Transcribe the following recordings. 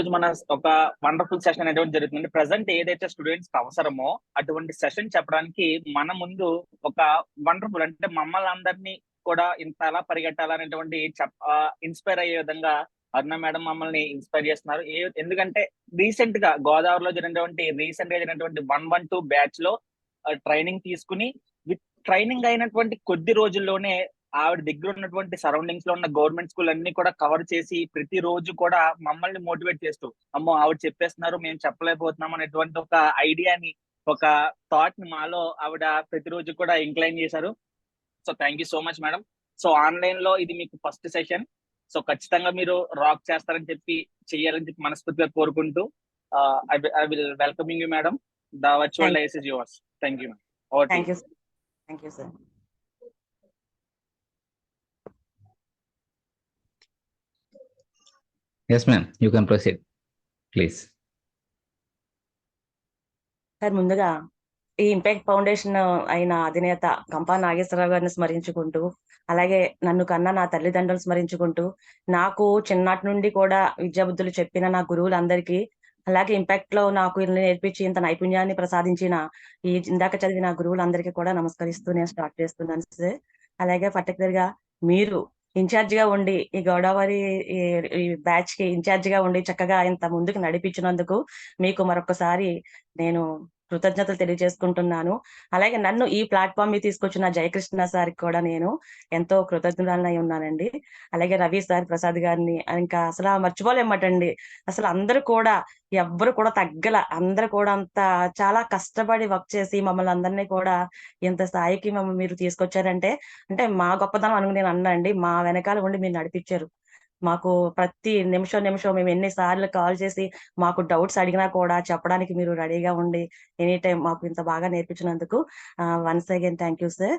రోజు మన ఒక వండర్ఫుల్ సెషన్ అనేటువంటి జరుగుతుంది. ప్రెసెంట్ ఏదైతే స్టూడెంట్స్ కి అవసరమో అటువంటి సెషన్ చెప్పడానికి మన ముందు ఒక వండర్ఫుల్ అంటే మమ్మల్ని అందరినీ కూడా ఇంత ఎలా పరిగెట్టాలనేటువంటి ఇన్స్పైర్ అయ్యే విధంగా అరుణ మేడం మమ్మల్ని ఇన్స్పైర్ చేస్తున్నారు. ఎందుకంటే రీసెంట్ గా గోదావరిలో జరిగినటువంటి 112 బ్యాచ్ లో ట్రైనింగ్ తీసుకుని విత్ ట్రైనింగ్ అయినటువంటి కొద్ది రోజుల్లోనే ఆవిడ దగ్గర ఉన్నటువంటి సరౌండింగ్స్ లో ఉన్న గవర్నమెంట్ స్కూల్ అన్ని కూడా కవర్ చేసి ప్రతి రోజు కూడా మమ్మల్ని మోటివేట్ చేస్తూ, అమ్మో ఆవిడ చెప్పేస్తున్నారు మేము చెప్పలేకపోతున్నాం అనేటువంటి ఒక ఐడియాని, ఒక థాట్ ని మాలో ఆవిడ ప్రతిరోజు కూడా ఇంక్లైన్ చేశారు. So thank you so much madam. So online లో ఇది మీకు ఫస్ట్ సెషన్. సో ఖచ్చితంగా మీరు రాక్ చేస్తారని చెప్పి చెయ్యాలని చెప్పి మనస్ఫూర్తిగా కోరుకుంటూ I will welcoming you madam. The virtual days is yours. Thank you. Thank you sir. Yes, ma'am. You can proceed, please. Sir, ముందుగా ఈ ఇంపాక్ట్ ఫౌండేషన్ అయిన అధినేత కంపా నాగేశ్వరరావు గారిని స్మరించుకుంటూ, అలాగే నన్ను కన్నా నా తల్లిదండ్రులు స్మరించుకుంటూ, నాకు చిన్నటి నుండి కూడా విద్యాబుద్ధులు చెప్పిన నా గురువులందరికీ, అలాగే ఇంపాక్ట్ లో నాకు నేర్పించి ఇంత నైపుణ్యాన్ని ప్రసాదించిన ఈ ఇందాక చదివిన గురువులందరికీ కూడా నమస్కరిస్తూ నేను స్టార్ట్ చేస్తున్నాను సార్. అలాగే పర్టికులర్ గా మీరు ఇన్ఛార్జ్ గా ఉండి ఈ గోదావరి ఈ బ్యాచ్ కి ఇన్ఛార్జ్ గా ఉండి చక్కగా ఇంత ముందుకు నడిపించినందుకు మీకు మరొకసారి నేను కృతజ్ఞతలు తెలియజేసుకుంటున్నాను. అలాగే నన్ను ఈ ప్లాట్ఫామ్ మీద తీసుకొచ్చిన జయకృష్ణ సార్కి కూడా నేను ఎంతో కృతజ్ఞతలై ఉన్నానండి. అలాగే రవి సార్, ప్రసాద్ గారిని ఇంకా అసలు మర్చిపోలేమటండి. అసలు అందరూ కూడా ఎవ్వరు కూడా తగ్గల, అందరూ కూడా అంత చాలా కష్టపడి వర్క్ చేసి మమ్మల్ని అందరినీ కూడా ఇంత స్థాయికి మీరు తీసుకొచ్చారంటే అంటే మా గొప్పతనం అనుకుని నేను అన్నాండి. మా వెనకాల ఉండి మీరు నడిపించారు. మాకు ప్రతి నిమిషం మేము ఎన్నిసార్లు కాల్ చేసి మాకు డౌట్స్ అడిగినా కూడా చెప్పడానికి మీరు రెడీగా ఉండి ఎనీ టైం మాకు ఇంత బాగా నేర్పించినందుకు once again thank you sir.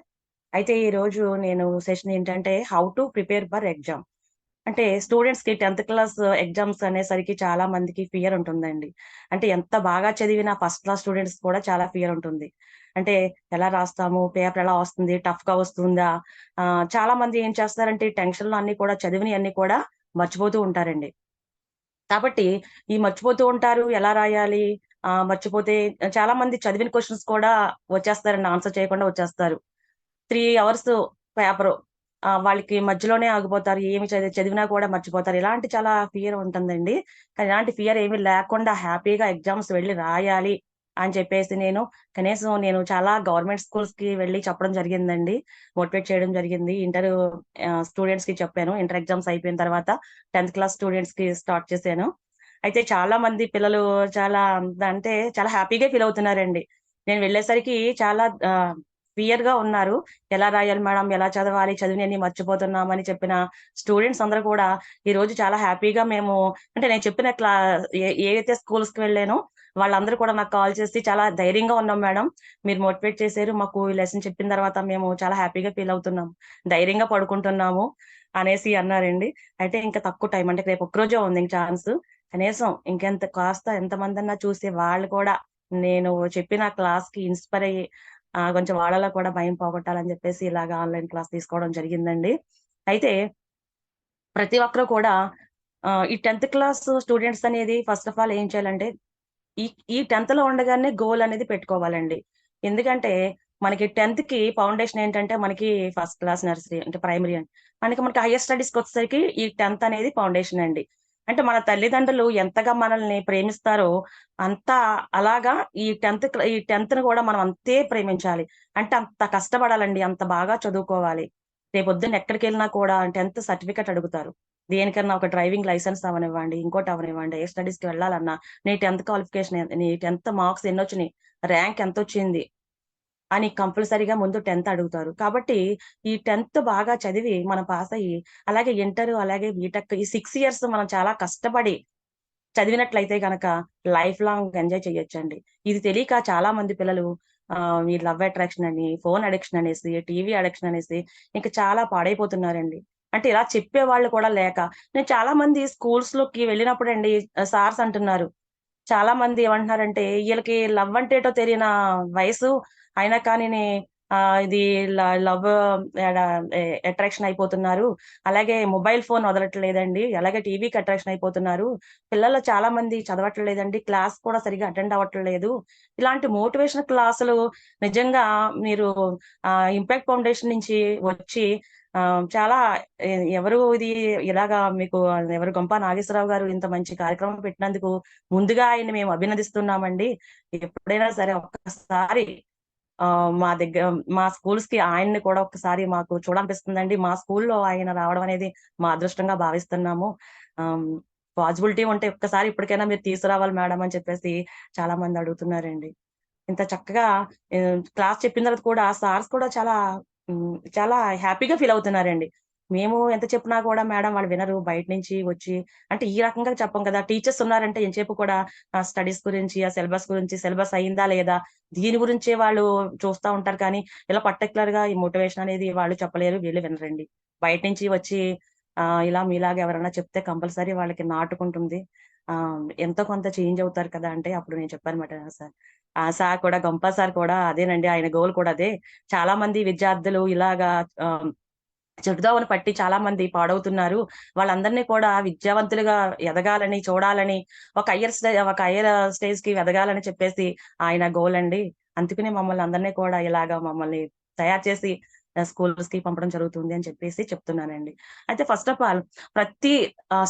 అయితే ఈ రోజు నేను సెషన్ ఏంటంటే how to prepare for exam. అంటే స్టూడెంట్స్ కి 10th క్లాస్ ఎగ్జామ్స్ అనేసరికి చాలా మందికి ఫియర్ ఉంటుందండి. అంటే ఎంత బాగా చదివిన ఫస్ట్ క్లాస్ స్టూడెంట్స్ కూడా చాలా ఫియర్ ఉంటుంది. అంటే ఎలా రాస్తాము, పేపర్ ఎలా వస్తుంది, టఫ్ గా వస్తుందా. చాలా మంది ఏం చేస్తారంటే టెన్షన్ లో అన్ని కూడా చదివిని అన్ని కూడా మర్చిపోతూ ఉంటారండి. కాబట్టి ఈ మర్చిపోతూ ఉంటారు, ఎలా రాయాలి, మర్చిపోతే చాలా మంది చదివిన క్వశ్చన్స్ కూడా వచ్చేస్తారండి, ఆన్సర్ చేయకుండా వచ్చేస్తారు. 3 hours పేపర్ వాళ్ళకి మధ్యలోనే ఆగిపోతారు. ఏమి చదివినా కూడా మర్చిపోతారు. ఇలాంటి చాలా ఫియర్ ఉంటుందండి. కానీ ఇలాంటి ఫియర్ ఏమీ లేకుండా హ్యాపీగా ఎగ్జామ్స్ వెళ్ళి రాయాలి అని చెప్పేసి నేను చాలా గవర్నమెంట్ స్కూల్స్ కి వెళ్ళి చెప్పడం జరిగిందండి. మోటివేట్ చేయడం జరిగింది. ఇంటర్ స్టూడెంట్స్ కి చెప్పాను. ఇంటర్ ఎగ్జామ్స్ అయిపోయిన తర్వాత 10th క్లాస్ స్టూడెంట్స్ కి స్టార్ట్ చేశాను. అయితే చాలా మంది పిల్లలు చాలా అంటే చాలా హ్యాపీగా ఫీల్ అవుతున్నారండి. నేను వెళ్ళేసరికి చాలా క్లియర్ గా ఉన్నారు. ఎలా రాయాలి మేడం, ఎలా చదవాలి, చదివినన్ని మర్చిపోతున్నామని చెప్పిన స్టూడెంట్స్ అందరూ కూడా ఈ రోజు చాలా హ్యాపీగా మేము అంటే నేను చెప్పిన ఏదైతే స్కూల్స్ కి వెళ్ళానో వాళ్ళందరూ కూడా నాకు కాల్ చేసి చాలా ధైర్యంగా ఉన్నాం మేడం, మీరు మోటివేట్ చేశారు, మాకు ఈ లెసన్ చెప్పిన తర్వాత మేము చాలా హ్యాపీగా ఫీల్ అవుతున్నాం, ధైర్యంగా పడుకుంటున్నాము అనేసి అన్నారండి. అయితే ఇంకా తక్కువ టైం అంటే రేపు ఒక్కరోజే ఉంది ఇంక ఛాన్స్. కనీసం ఇంకెంత కాస్త ఎంతమంది అన్నా చూసి వాళ్ళు కూడా నేను చెప్పిన క్లాస్ కి ఇన్స్పైర్ అయ్యి కొంచెం వాళ్ళలో కూడా భయం పోగొట్టాలని చెప్పేసి ఇలాగా ఆన్లైన్ క్లాస్ తీసుకోవడం జరిగిందండి. అయితే ప్రతి ఒక్కరు కూడా ఈ 10th క్లాస్ స్టూడెంట్స్ అనేది ఫస్ట్ ఆఫ్ ఆల్ ఏం చేయాలంటే ఈ 10th లో ఉండగానే గోల్ అనేది పెట్టుకోవాలండి. ఎందుకంటే మనకి 10th కి ఫౌండేషన్ ఏంటంటే మనకి ఫస్ట్ క్లాస్, నర్సరీ అంటే ప్రైమరీ అండి. మనకి హైయర్ స్టడీస్కి వచ్చేసరికి ఈ 10th అనేది ఫౌండేషన్ అండి. అంటే మన తల్లిదండ్రులు ఎంతగా మనల్ని ప్రేమిస్తారో అంతా అలాగా ఈ 10th ని కూడా మనం అంతే ప్రేమించాలి. అంటే అంత కష్టపడాలండి, అంత బాగా చదువుకోవాలి. రేపొద్దున్న ఎక్కడికి వెళ్ళినా కూడా 10th సర్టిఫికేట్ అడుగుతారు. దేనికన్నా ఒక డ్రైవింగ్ లైసెన్స్ అవనివ్వండి, ఇంకోటి అవనివ్వండి, ఏ స్టడీస్ కి వెళ్ళాలన్నా నీ 10th క్వాలిఫికేషన్, నీ 10th మార్క్స్ ఎన్ని వచ్చినాయి, ర్యాంక్ ఎంత వచ్చింది అని కంపల్సరీగా ముందు 10th అడుగుతారు. కాబట్టి ఈ 10th బాగా చదివి మనం పాస్ అయ్యి అలాగే ఇంటర్ అలాగే బీటెక్ ఈ 6 years మనం చాలా కష్టపడి చదివినట్లయితే గనక లైఫ్ లాంగ్ ఎంజాయ్ చేయొచ్చండి. ఇది తెలియక చాలా మంది పిల్లలు ఈ లవ్ అట్రాక్షన్ అని, ఫోన్ అడిక్షన్ అనేసి, టీవీ అడిక్షన్ అనేసి ఇంకా చాలా పాడైపోతున్నారండి. అంటే ఇలా చెప్పే వాళ్ళు కూడా లేక నేను చాలా మంది స్కూల్స్ లోకి వెళ్ళినప్పుడు అండి సార్స్ అంటున్నారు, చాలా మంది ఏమంటున్నారంటే వీళ్ళకి లవ్ అంటే ఏటో తెలియని వయసు అయినా కానీ ఇది లవ్ అట్రాక్షన్ అయిపోతున్నారు, అలాగే మొబైల్ ఫోన్ వదలట్లేదండి, అలాగే టీవీకి అట్రాక్షన్ అయిపోతున్నారు, పిల్లలు చాలా మంది చదవట్లేదండి, క్లాస్ కూడా సరిగా అటెండ్ అవ్వట్లేదు. ఇలాంటి మోటివేషన్ క్లాసులు నిజంగా మీరు ఇంపాక్ట్ ఫౌండేషన్ నుంచి వచ్చి చాలా ఎవరు ఇది ఇలాగా మీకు ఎవరు గొంప నాగేశ్వరరావు గారు ఇంత మంచి కార్యక్రమం పెట్టినందుకు ముందుగా ఆయన్ని మేము అభినందిస్తున్నామండి. ఎప్పుడైనా సరే ఒక్కసారి మా దగ్గర మా స్కూల్స్ కి ఆయన్ని కూడా ఒక్కసారి మాకు చూడాలనిపిస్తుందండి. మా స్కూల్లో ఆయన రావడం అనేది మా అదృష్టంగా భావిస్తున్నాము. పాసిబిలిటీ ఉంటే ఒక్కసారి ఇప్పటికైనా మీరు తీసుకురావాలి మేడం అని చెప్పేసి చాలా మంది అడుగుతున్నారండి. ఇంత చక్కగా క్లాస్ చెప్పిన తర్వాత కూడా సార్స్ కూడా చాలా హ్యాపీగా ఫీల్ అవుతున్నారండి. మేము ఎంత చెప్పినా కూడా మేడం వాళ్ళు వినరు. బయట నుంచి వచ్చి అంటే ఈ రకంగా చెప్పం కదా! టీచర్స్ ఉన్నారంటే ఎంతసేపు కూడా స్టడీస్ గురించి, ఆ సిలబస్ గురించి, సిలబస్ అయిందా లేదా దీని గురించే వాళ్ళు చూస్తా ఉంటారు. కానీ ఇలా పర్టిక్యులర్‌గా ఈ మోటివేషన్ అనేది వాళ్ళు చెప్పలేరు. వీళ్ళు వినరండి. బయట నుంచి వచ్చి ఇలా మీలాగా ఎవరైనా చెప్తే కంపల్సరీ వాళ్ళకి నాటుకుంటుంది. ఎంతో కొంత చేంజ్ అవుతారు కదా! అంటే అప్పుడు నేను చెప్పానన్నమాట సార్. ఆ సార్ కూడా గంపా సార్ కూడా అదేనండి, ఆయన గోల్ కూడా అదే. చాలా మంది విద్యార్థులు ఇలాగా చెడుదోవను పట్టి చాలా మంది పాడవుతున్నారు. వాళ్ళందరినీ కూడా విద్యావంతులుగా ఎదగాలని, చూడాలని, ఒక హైయర్ స్టేజ్‌కి ఎదగాలని చెప్పేసి ఆయన గోల్ అండి. అందుకనే మమ్మల్ని అందరినీ కూడా ఇలాగా మమ్మల్ని తయారు చేసి స్కూల్స్‌కి పంపడం జరుగుతుంది అని చెప్పేసి చెప్తున్నానండి. అయితే ఫస్ట్ ఆఫ్ ఆల్ ప్రతి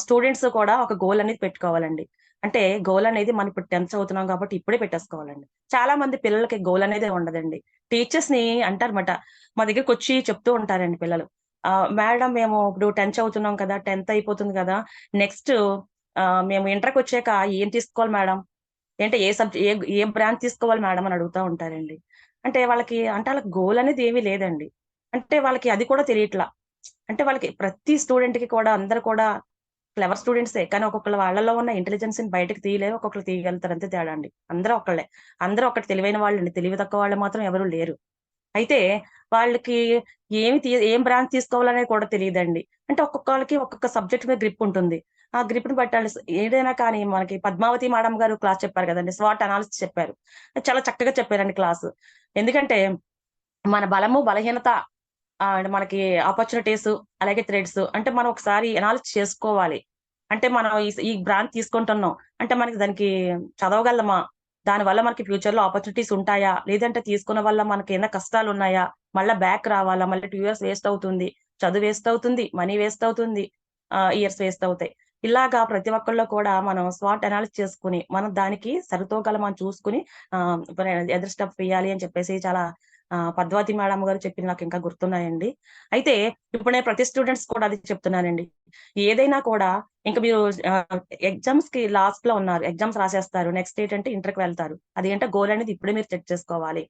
స్టూడెంట్స్ కూడా ఒక గోల్ అనేది పెట్టుకోవాలండి. అంటే గోల్ అనేది మనం ఇప్పుడు 10థ్ చదువుతున్నాం కాబట్టి ఇప్పుడే పెట్టేసుకోవాలండి. చాలా మంది పిల్లలకి గోల్ అనేదే ఉండదండి. టీచర్స్‌ని అంటారన్నమాట. మా దగ్గరకొచ్చి చెప్తూ ఉంటారండి పిల్లలు. మేడం మేము ఇప్పుడు 10థ్ చదువుతున్నాం కదా! 10థ్ అయిపోతుంది కదా! నెక్స్ట్ మేము ఇంటర్‌కొచ్చాక ఏం తీసుకోవాలి మేడం? అంటే ఏ బ్రాంచ్ తీసుకోవాలి మేడం అని అడుగుతా ఉంటారండి. వాళ్ళకి గోల్ అనేది ఏమీ లేదండి. అంటే వాళ్ళకి అది కూడా తెలియట్లా. అంటే వాళ్ళకి ప్రతి స్టూడెంట్‌కి కూడా అందరూ కూడా క్లెవర్ స్టూడెంట్సే. కానీ ఒక్కొక్కళ్ళ వాళ్ళలో ఉన్న ఇంటెలిజెన్స్‌ని బయటకి తీయలేరు. ఒక్కొక్కళ్ళు తీయగలుగుతారు అంతే తేడా అండి. అందరూ ఒక్కళ్ళే. అందరూ ఒకటి తెలివైన వాళ్ళండి. తెలివి తక్కువ వాళ్ళు మాత్రం ఎవరు లేరు. అయితే వాళ్ళకి ఏం బ్రాంచ్ తీసుకోవాలనేది కూడా తెలీదండి. అంటే ఒక్కొక్కళ్ళకి ఒక్కొక్క సబ్జెక్ట్ మీద గ్రిప్ ఉంటుంది. ఆ గ్రిప్‌ని బట్టాలి. ఏదైనా కానీ మనకి పద్మావతి మేడం గారు క్లాస్ చెప్పారు కదండీ! స్వాట్ అనాలిసిస్ చెప్పారు. చాలా చక్కగా చెప్పారండి క్లాసు. ఎందుకంటే మన బలము, బలహీనత అండ్ మనకి ఆపర్చునిటీస్ అలాగే థ్రెడ్స్ అంటే మనం ఒకసారి అనాలిసిస్ చేసుకోవాలి. అంటే మనం ఈ బ్రాంచ్ తీసుకుంటున్నాం. అంటే మనకి దానికి చదవగలమా? దానివల్ల మనకి ఫ్యూచర్‌లో ఆపర్చునిటీస్ ఉంటాయా? లేదంటే తీసుకున్న వల్ల మనకేమైనా కష్టాలున్నాయా? మళ్ళా బ్యాక్ రావాలా? మళ్ళీ 2 ఇయర్స్ వేస్ట్ అవుతుంది. చదువు వేస్ట్ అవుతుంది. మనీ వేస్ట్ అవుతుంది. ఇయర్స్ వేస్ట్ అవుతాయి. ఇలాగా ప్రతి ఒక్కళ్ళు కూడా మనం స్వాట్ అనాలిసిస్ చేసుకొని, మనం దానికి సరితూగలమా అని చూసుకొని ఎదురు స్టెప్ వేయాలి అని చెప్పేసి చాలా పద్మావతి మేడం గారు చెప్పింది నాకింకా గుర్తున్నాయండి. అయితే ఇప్పుడు నేను ప్రతి స్టూడెంట్స్ కూడా అది చెప్తున్నానండి. ఏదైనా కూడా ఇంక మీరు ఎగ్జామ్స్‌కి లాస్ట్‌లో ఉన్నారు. ఎగ్జామ్స్ రాసేస్తారు. నెక్స్ట్ ఏంటంటే ఇంటర్‌కి వెళ్తారు. అదేంటో గోల్ అనేది ఇప్పుడే మీరు సెట్ చేసుకోవాలి.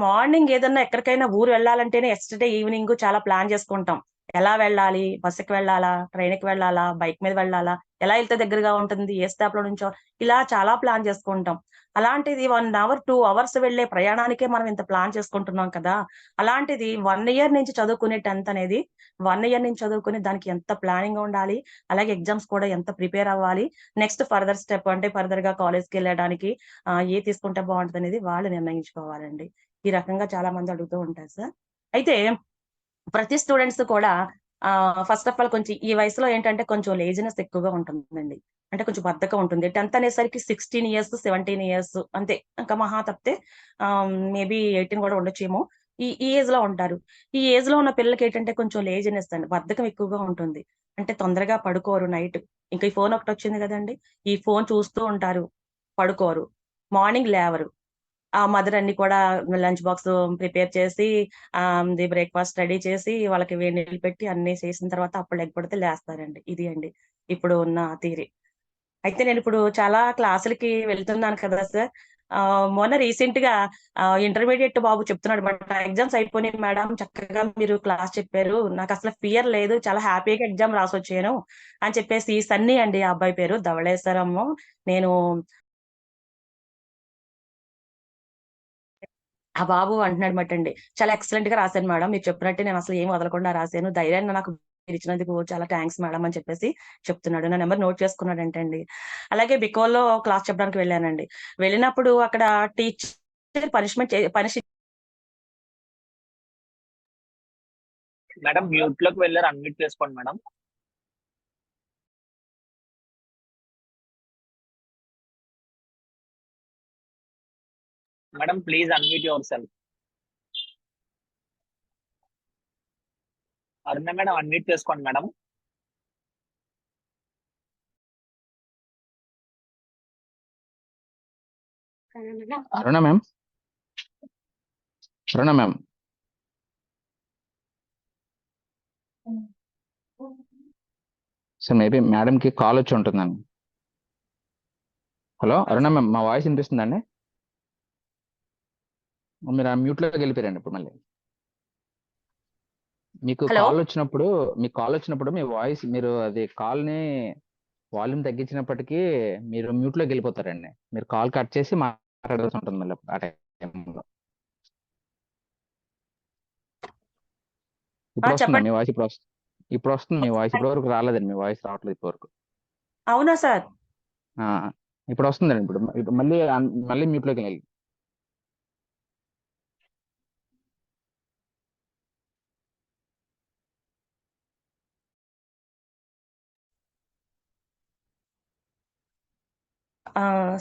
మార్నింగ్ ఏదన్నా ఎక్కడికైనా ఊరు వెళ్ళాలంటేనే యెస్టర్‌డే ఈవెనింగ్ చాలా ప్లాన్ చేసుకుంటాం. ఎలా వెళ్ళాలి? బస్సుకి వెళ్ళాలా? ట్రైన్‌కి వెళ్ళాలా? బైక్ మీద వెళ్ళాలా? ఎలా ఎళ్తే దగ్గరగా ఉంటుంది? ఏ స్టాప్‌లో నుంచో ఇలా చాలా ప్లాన్ చేసుకుంటాం. అలాంటిది 1 అవర్, 2 అవర్స్ వెళ్ళే ప్రయాణానికే మనం ఇంత ప్లాన్ చేసుకుంటున్నాం కదా! అలాంటిది 1 ఇయర్ నుంచి చదువుకునే 10థ్ అనేది 1 ఇయర్ నుంచి చదువుకుని దానికి ఎంత ప్లానింగ్ ఉండాలి. అలాగే ఎగ్జామ్స్ కూడా ఎంత ప్రిపేర్ అవ్వాలి. నెక్స్ట్ ఫర్దర్ స్టెప్ అంటే ఫర్దర్‌గా కాలేజ్‌కెళ్ళడానికి ఏది తీసుకుంటే బావుంటదనేది వాళ్ళు నిర్ణయించుకోవాలండి. ఈ రకంగా చాలా మంది అడుగుతూ ఉంటారు సార్. అయితే ప్రతి స్టూడెంట్స్ కూడా ఫస్ట్ ఆఫ్ ఆల్ కొంచెం ఈ వయసులో ఏంటంటే కొంచెం లేజినెస్ ఎక్కువగా ఉంటుందండి. అంటే కొంచెం బద్ధకం ఉంటుంది. 10థ్ అనేసరికి 16 ఇయర్స్, 17 ఇయర్స్ అంతే. ఇంకా మహా తప్పితే మేబీ 18 కూడా ఉండొచ్చేమో. ఈ ఏజ్‌లో ఉంటారు. ఈ ఏజ్‌లో ఉన్న పిల్లలకేంటంటే కొంచెం లేజినెస్ అండి. బద్ధకం ఎక్కువగా ఉంటుంది. అంటే తొందరగా పడుకోరు నైట్. ఇంకా ఈ ఫోన్ ఒకటొచ్చింది గదండీ! ఈ ఫోన్ చూస్తూ ఉంటారు. పడుకోరు. మార్నింగ్ లేవరు. ఆ మదర్ అన్ని కూడా లంచ్ బాక్స్ ప్రిపేర్ చేసి బ్రేక్‌ఫాస్ట్ రెడీ చేసి వాళ్ళకి వేడి నీళ్ళు పెట్టి అన్నీ చేసిన తర్వాత అప్పుడు లెగ్ లేస్తారండి. ఇది అండి ఇప్పుడు ఉన్న థియరీ. అయితే నేనిప్పుడు చాలా క్లాసులకి వెళ్తున్నాను కదా సార్. మొన్న రీసెంట్‌గా ఇంటర్మీడియేట్ బాబు చెప్తున్నాడన్నమాట. ఎగ్జామ్స్ అయిపోయినాయి మేడం. చక్కగా మీరు క్లాస్ చెప్పారు. నాకసలు ఫియర్ లేదు. చాలా హ్యాపీగా ఎగ్జామ్ రాసొచ్చాను అని చెప్పేసి సన్నీ అండి ఆ అబ్బాయి పేరు. ధవళేశ్వరము. నేను ఆ బాబు అంటున్నాడనమాటండి. చాలా ఎక్సలెంట్‌గా రాసాను మేడం. మీరు చెప్పినట్టే నేనసలు ఏమి వదలకుండా రాసాను. ధైర్యాన్ని నాకు మీరిచ్చినందుకు చాలా థాంక్స్ మేడం అని చెప్పేసి చెప్తున్నాడు. నా నంబర్ నోట్ చేసుకున్నాడంటండి. అలాగే బికోలో క్లాస్ చెప్పడానికి వెళ్ళానండి. వెళ్ళినప్పుడు అక్కడ టీచర్ పనిష్ మేడం మ్యూట్ లోకి వెళ్ళారు, అన్మ్యూట్ చేసుకోండి madam. Madam please unmute your self. Aruna madam unmute చేసుకోండి మేడం. అరుణ మ్యామ్, అరుణ మ్యామ్, సార్ మేబీ మేడంకి కాల్ వచ్చి ఉంటుందండి. హలో అరుణ మ్యామ్, మా వాయిస్ వినిపిస్తుందండి? మీరు ఆ మ్యూట్లోకి వెళ్ళిపోయారండి ఇప్పుడు మళ్ళీ. మీకు హలో కాల్ వచ్చినప్పుడు మీ వాయిస్, మీరు అది కాల్ని వాల్యూమ్ తగ్గించినప్పటికీ మీరు మ్యూట్లోకి వెళ్ళిపోతారండి. మీరు కాల్ కట్ చేసి మాట్లాడాల్సి ఉంటుంది మళ్ళీ ఆ టైంలో. ఇప్పుడు వస్తుందా చెప్పండి. మీ వాయిస్? ఇప్పుడు వస్తుంది మీ వాయిస్. ఇప్పటి వరకు రాలేదండి, మీ వాయిస్ రావట్లేదు ఇప్పటి వరకు. అవునా సార్? ఇప్పుడు వస్తుందండి. ఇప్పుడు మళ్ళీ మ్యూట్లోకి వెళ్ళి.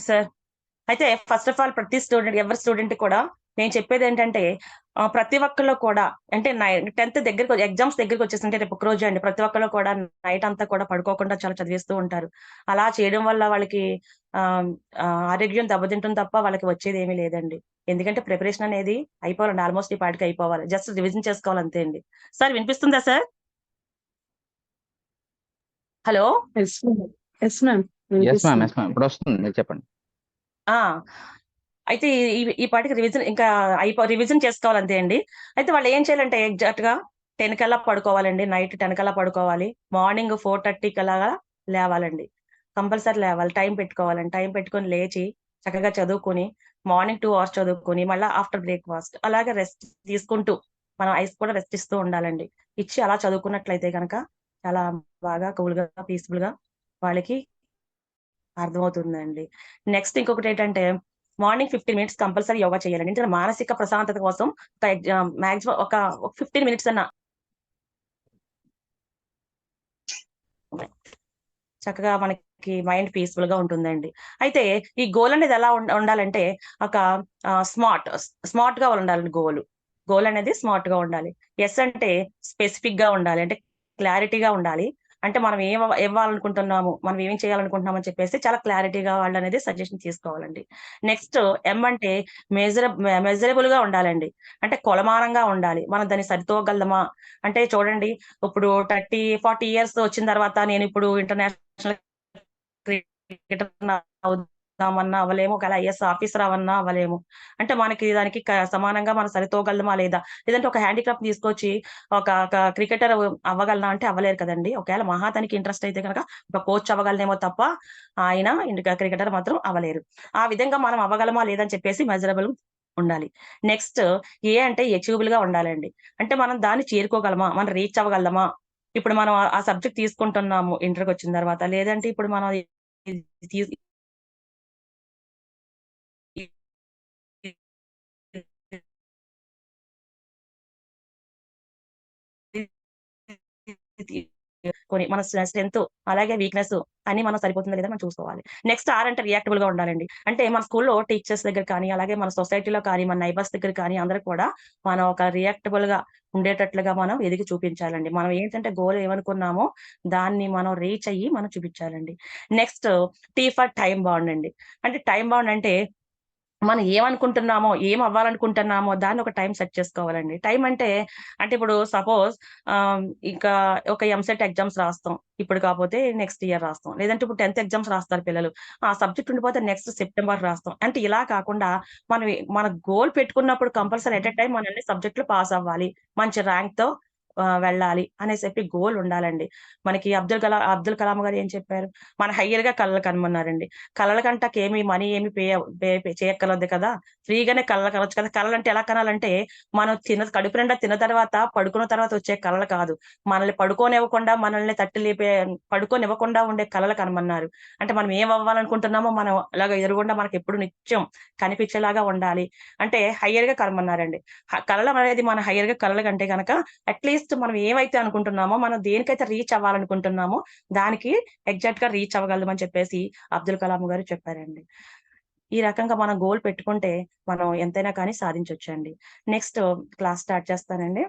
సార్ అయితే ఫస్ట్ ఆఫ్ ఆల్ ప్రతి స్టూడెంట్, ఎవరి స్టూడెంట్ కూడా నేను చెప్పేది ఏంటంటే ప్రతి ఒక్కళ్ళు కూడా అంటే 10th దగ్గరికి, ఎగ్జామ్స్ దగ్గరికి వచ్చేసింటే రేపు ఒక రోజు అండి, ప్రతి ఒక్కళ్ళు కూడా నైట్ అంతా కూడా పడుకోకుండా చాలా చదివిస్తూ ఉంటారు. అలా చేయడం వల్ల వాళ్ళకి ఆరోగ్యం దెబ్బతింటుంది తప్ప వాళ్ళకి వచ్చేది ఏమీ లేదండి. ఎందుకంటే ప్రిపరేషన్ అనేది అయిపోవాలండి, ఆల్మోస్ట్ ఈ పాటికి అయిపోవాలి, జస్ట్ రివిజన్ చేసుకోవాలి అంతే అండి. సార్ వినిపిస్తుందా సార్? హలో. ఎస్ మ్యామ్, ఇప్పుడు వస్తుంది, మీరు చెప్పండి. అయితే ఈ పాటికి రివిజన్ ఇంకా రివిజన్ చేసుకోవాలి అంతే అండి. అయితే వాళ్ళు ఏం చేయాలంటే ఎగ్జాక్ట్ గా 10 కల్లా పడుకోవాలండి, నైట్ 10 కల్లా పడుకోవాలి, మార్నింగ్ 4:30 కల్లా లేవాలండి, కంపల్సరీ లేవాలి, టైం పెట్టుకోవాలండి. టైం పెట్టుకొని లేచి చక్కగా చదువుకొని మార్నింగ్ 2 hours చదువుకొని మళ్ళీ ఆఫ్టర్ బ్రేక్ఫాస్ట్ అలాగే రెస్ట్ తీసుకుంటూ మనం ఐస్ కూడా రెస్ట్ ఇస్తూ ఉండాలండి. ఇచ్చి అలా చదువుకున్నట్లయితే కనుక చాలా బాగా కూల్ గా పీస్ఫుల్ గా వాళ్ళకి అర్థమవుతుందండి. నెక్స్ట్ ఇంకొకటి ఏంటంటే మార్నింగ్ 15 minutes కంపల్సరీ యోగా చేయాలండి. ఎందుకంటే మానసిక ప్రశాంతత కోసం మాక్సిమం ఒక 15 minutes అన్నా చక్కగా మనకి మైండ్ పీస్ఫుల్ గా ఉంటుందండి. అయితే ఈ గోల్ అనేది ఎలా ఉండాలంటే ఒక స్మార్ట్ గా ఉండాలండి. గోల్ అనేది స్మార్ట్ గా ఉండాలి. ఎస్ అంటే స్పెసిఫిక్ గా ఉండాలి, అంటే క్లారిటీగా ఉండాలి. అంటే మనం ఇవ్వాలనుకుంటున్నాము, మనం ఏం చేయాలనుకుంటున్నాం అని చెప్పేసి చాలా క్లారిటీగా వాళ్ళు అనేది సజెషన్ తీసుకోవాలండి. నెక్స్ట్ ఎం అంటే మెజరబుల్ గా ఉండాలండి, అంటే కొలమానంగా ఉండాలి. మనం దాన్ని సరితూగలమా అంటే చూడండి, ఇప్పుడు 30-40 years వచ్చిన తర్వాత నేను ఇప్పుడు ఇంటర్నేషనల్ క్రికెటర్ అవుదామన్నా అవ్వలేము, ఒకవేళ ఐఎస్ ఆఫీసర్ అవన్నా అవ్వలేము. అంటే మనకి దానికి సమానంగా మనం సరితూగలమా లేదా, లేదంటే ఒక హ్యాండిక్రాఫ్ట్ తీసుకొచ్చి ఒక క్రికెటర్ అవ్వగలనా అంటే అవ్వలేరు కదండి. ఒకవేళ మహాతానికి ఇంట్రెస్ట్ అయితే కనుక ఒక కోచ్ అవ్వగలనేమో తప్ప ఆయన క్రికెటర్ మాత్రం అవ్వలేరు. ఆ విధంగా మనం అవ్వగలమా లేదని చెప్పేసి మెజరబుల్ ఉండాలి. నెక్స్ట్ ఏ అంటే అచీవబుల్ గా ఉండాలండి, అంటే మనం దాన్ని చేరుకోగలమా, మనం రీచ్ అవ్వగలమా. ఇప్పుడు మనం ఆ సబ్జెక్ట్ తీసుకుంటున్నాము ఇంటర్కి వచ్చిన తర్వాత, లేదంటే ఇప్పుడు మనం మన స్ట్రెంత్ అలాగే వీక్నెస్ అని మనం సరిపోతుందా లేదా మనం చూసుకోవాలి. నెక్స్ట్ అంటే రియాక్టబుల్ గా ఉండాలండి, అంటే మన స్కూల్లో టీచర్స్ దగ్గర కానీ, అలాగే మన సొసైటీలో కానీ, మన నైబర్స్ దగ్గర కానీ అందరూ కూడా మనం ఒక రియాక్టబుల్ గా ఉండేటట్లుగా మనం ఎదిగి చూపించాలండి. మనం ఏంటంటే గోల్ ఏమనుకున్నామో దాన్ని మనం రీచ్ అయ్యి మనం చూపించాలండి. నెక్స్ట్ టైం బౌండ్ అండి, అంటే టైం బౌండ్ అంటే మనం ఏమనుకుంటున్నామో, ఏం అవ్వాలనుకుంటున్నామో దాన్ని ఒక టైం సెట్ చేసుకోవాలండి. టైం అంటే ఇప్పుడు సపోజ్ ఇంకా ఒక ఎంసెట్ ఎగ్జామ్స్ రాస్తాం, ఇప్పుడు కాకపోతే నెక్స్ట్ ఇయర్ రాస్తాం, లేదంటే ఇప్పుడు 10th ఎగ్జామ్స్ రాస్తారు పిల్లలు, ఆ సబ్జెక్ట్ ఉండిపోతే నెక్స్ట్ సెప్టెంబర్ రాస్తాం. అంటే ఇలా కాకుండా మన గోల్ పెట్టుకున్నప్పుడు కంపల్సరీ ఎట్ ఎ టైం మన అన్ని సబ్జెక్టులు పాస్ అవ్వాలి, మంచి ర్యాంక్ తో వెళ్ళాలి అనేసి చెప్పి గోల్ ఉండాలండి. మనకి అబ్దుల్ కలాం గారు ఏం చెప్పారు, మన హయ్యర్ గా కళలు కనమన్నారండి. కళల కంటకేమి మనీ ఏమి పే చేయక్కర్లేదు కదా, ఫ్రీగానే కళలు కనొచ్చు కదా. కళలు అంటే ఎలా కనాలంటే మనం కడుపు నిండా తిన్న తర్వాత పడుకున్న తర్వాత వచ్చే కళలు కాదు, మనల్ని పడుకోనివ్వకుండా, మనల్ని తట్టి లేపే పడుకోనివ్వకుండా ఉండే కళలు కనమన్నారు. అంటే మనం ఏం అవ్వాలనుకుంటున్నామో మనం అలాగ ఎదురుగుండా మనకి ఎప్పుడు నిత్యం కనిపించేలాగా ఉండాలి అంటే హయ్యర్ గా కనమన్నారండి. కళలు అనేది మన హయ్యర్ గా కళలు కంటే కనుక అట్లీస్ట్ ఆల్మోస్ట్ మనం ఏమైతే అనుకుంటున్నామో, మనం దేనికైతే రీచ్ అవ్వాలనుకుంటున్నామో దానికి ఎగ్జాక్ట్ గా రీచ్ అవ్వగలమని చెప్పేసి అబ్దుల్ కలాం గారు చెప్పారండి. ఈ రకంగా మనం గోల్ పెట్టుకుంటే మనం ఎంతైనా కానీ సాధించొచ్చండి. నెక్స్ట్ క్లాస్ స్టార్ట్ చేస్తానండి.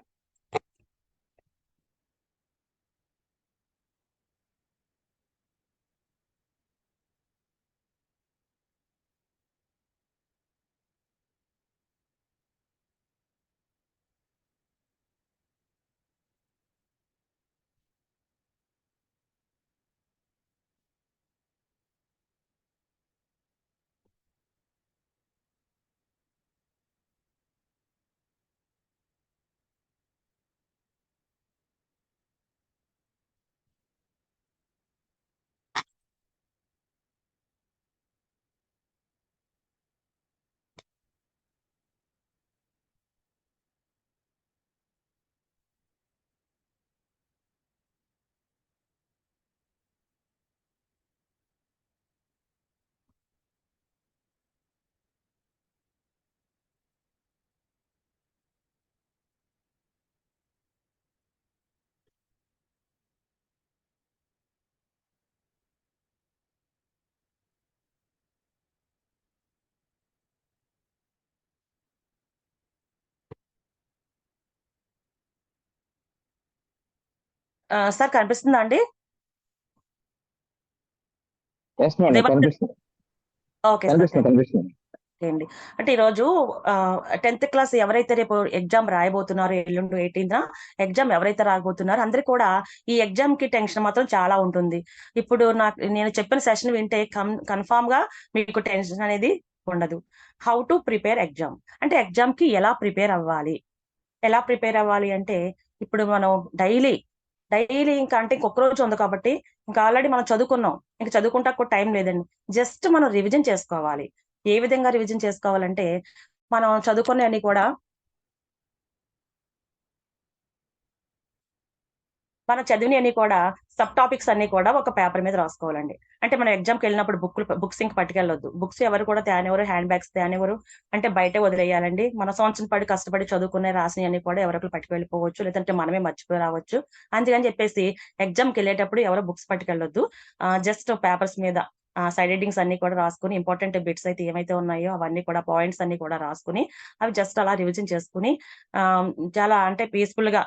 సార్ కనిపిస్తుందా అండి? ఎస్ మేడం, దేవా కనిపిస్తుంది ఓకే సార్. కనిపిస్తుంది కనిపిస్తుంది. ఓకే అండి. అంటే ఈరోజు 10th క్లాస్ ఎవరైతే రేపు ఎగ్జామ్ రాయబోతున్నారో, ఎల్లుండి 18న ఎగ్జామ్ ఎవరైతే రాయబోతున్నారో అందరికి కూడా ఈ ఎగ్జామ్ కి టెన్షన్ మాత్రం చాలా ఉంటుంది. ఇప్పుడు నేను చెప్పిన సెషన్ వింటే కన్ఫామ్ గా మీకు టెన్షన్ అనేది ఉండదు. హౌ టు ప్రిపేర్ ఎగ్జామ్ అంటే ఎగ్జామ్ కి ఎలా ప్రిపేర్ అవ్వాలి? ఎలా ప్రిపేర్ అవ్వాలి అంటే, ఇప్పుడు మనం డైలీ ఇంకా అంటే ఇంకొక రోజు ఉంది కాబట్టి ఇంకా ఆల్రెడీ మనం చదువుకున్నాం. ఇంకా చదువుకుంటా కూడా టైం లేదండి. జస్ట్ మనం రివిజన్ చేసుకోవాలి. ఏ విధంగా రివిజన్ చేసుకోవాలంటే, మనం చదువుకునేవన్నీ కూడా మనం చదివినవన్నీ కూడా సబ్ టాపిక్స్ అన్ని కూడా ఒక పేపర్ మీద రాసుకోవాలండి. అంటే మనం ఎగ్జామ్కి వెళ్ళినప్పుడు బుక్స్ ఇంక పట్టుకెళ్ళొద్దు. బుక్స్ ఎవరు కూడా తేనివ్వరు, హ్యాండ్ బ్యాగ్స్ తేనివ్వరు. అంటే బయటే వదిలేయాలండి. మన సంవత్సరం పడి కష్టపడి చదువుకునే రాసినవన్నీ కూడా ఎవరొకరు పట్టుకెళ్ళిపోవచ్చు, లేదంటే మనమే మర్చిపోయి రావచ్చు. అందుకని చెప్పేసి ఎగ్జామ్కి వెళ్ళేటప్పుడు ఎవరో బుక్స్ పట్టుకెళ్ళొద్దు. జస్ట్ పేపర్స్ మీద సైడ్ హెడ్డింగ్స్ అన్ని కూడా రాసుకుని, ఇంపార్టెంట్ బిట్స్ అయితే ఏమైతే ఉన్నాయో అవన్నీ కూడా పాయింట్స్ అన్ని కూడా రాసుకుని, అవి జస్ట్ అలా రివిజన్ చేసుకుని చాలా అంటే పీస్ఫుల్ గా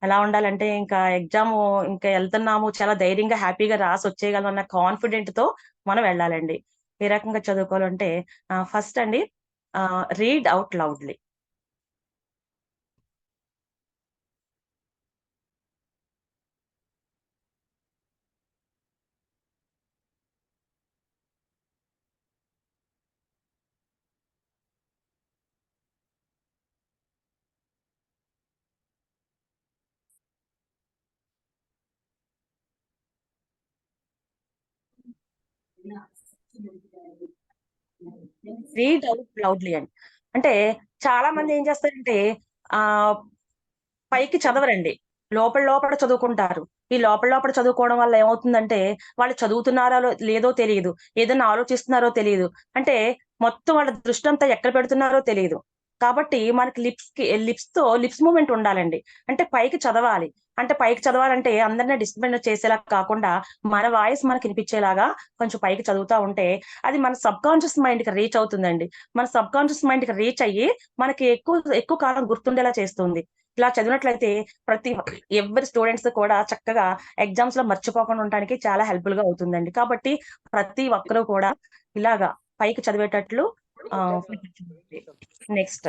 ఎలా ఉండాలంటే, ఇంకా ఎగ్జామ్ ఇంకా వెళ్తున్నాము చాలా ధైర్యంగా హ్యాపీగా రాసి వచ్చేయగలం అన్న కాన్ఫిడెంట్ తో మనం వెళ్ళాలండి. ఏ రకంగా చదువుకోవాలంటే ఫస్ట్ అండి read out loudly. Read out loudly అండి. అంటే చాలా మంది ఏం చేస్తారంటే ఆ పైకి చదవరండి. లోపల లోపల చదువుకుంటారు. ఈ లోపల లోపల చదువుకోవడం వల్ల ఏమవుతుందంటే, వాళ్ళు చదువుతున్నారో లేదో తెలీదు. ఏదైనా ఆలోచిస్తున్నారో తెలీదు. అంటే మొత్తం వాళ్ళ దృష్టంతా ఎక్కడ పెడుతున్నారో తెలీదు. కాబట్టి మనకి లిప్స్ మూవ్‌మెంట్ ఉండాలండి. అంటే పైకి చదవాలి. అంటే పైకి చదవాలంటే అందరిని డిస్టర్బెన్స్ చేసేలా కాకుండా, మన వాయిస్ మనకి వినిపించేలాగా కొంచెం పైకి చదువుతా ఉంటే, అది మన సబ్‌కాన్షియస్ మైండ్‌కి రీచ్ అవుతుందండి. మన సబ్‌కాన్షియస్ మైండ్‌కి రీచ్ అయ్యి, మనకి ఎక్కువ ఎక్కువ కాలం గుర్తుండేలా చేస్తుంది. ఇలా చదివినట్లయితే ఎవరి స్టూడెంట్స్ కూడా చక్కగా ఎగ్జామ్స్ లో మర్చిపోకుండా ఉండడానికి చాలా హెల్ప్ఫుల్ గా అవుతుందండి. కాబట్టి ప్రతి ఒక్కరూ కూడా ఇలాగా పైకి చదివేటట్లు నెక్స్ట్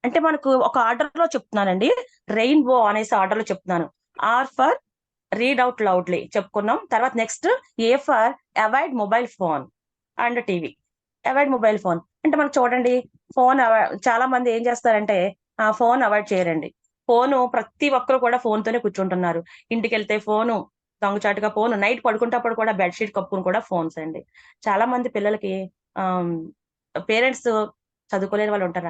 అంటే మనకు ఒక ఆర్డర్ లో చెప్తున్నానండి. రెయిన్బో అనేసి ఆర్డర్ లో చెప్తున్నాను. R for read out loudly చెప్పుకున్నాం. తర్వాత next A for avoid mobile phone and TV. Avoid mobile phone అంటే మనకు చూడండి, చాలా మంది ఏం చేస్తారంటే ఫోన్ అవాయిడ్ చేయరండి. ఫోను ప్రతి ఒక్కరు కూడా ఫోన్ తోనే కూర్చుంటున్నారు. ఇంటికెళ్తే ఫోను, దొంగచాటుగా ఫోను, నైట్ పడుకుంటప్పుడు కూడా బెడ్‌షీట్ కప్పుకొని కూడా ఫోన్స్ అండి. చాలా మంది పిల్లలకి ఆహ్, పేరెంట్స్ చదువుకోలేని వాళ్ళు ఉంటారు.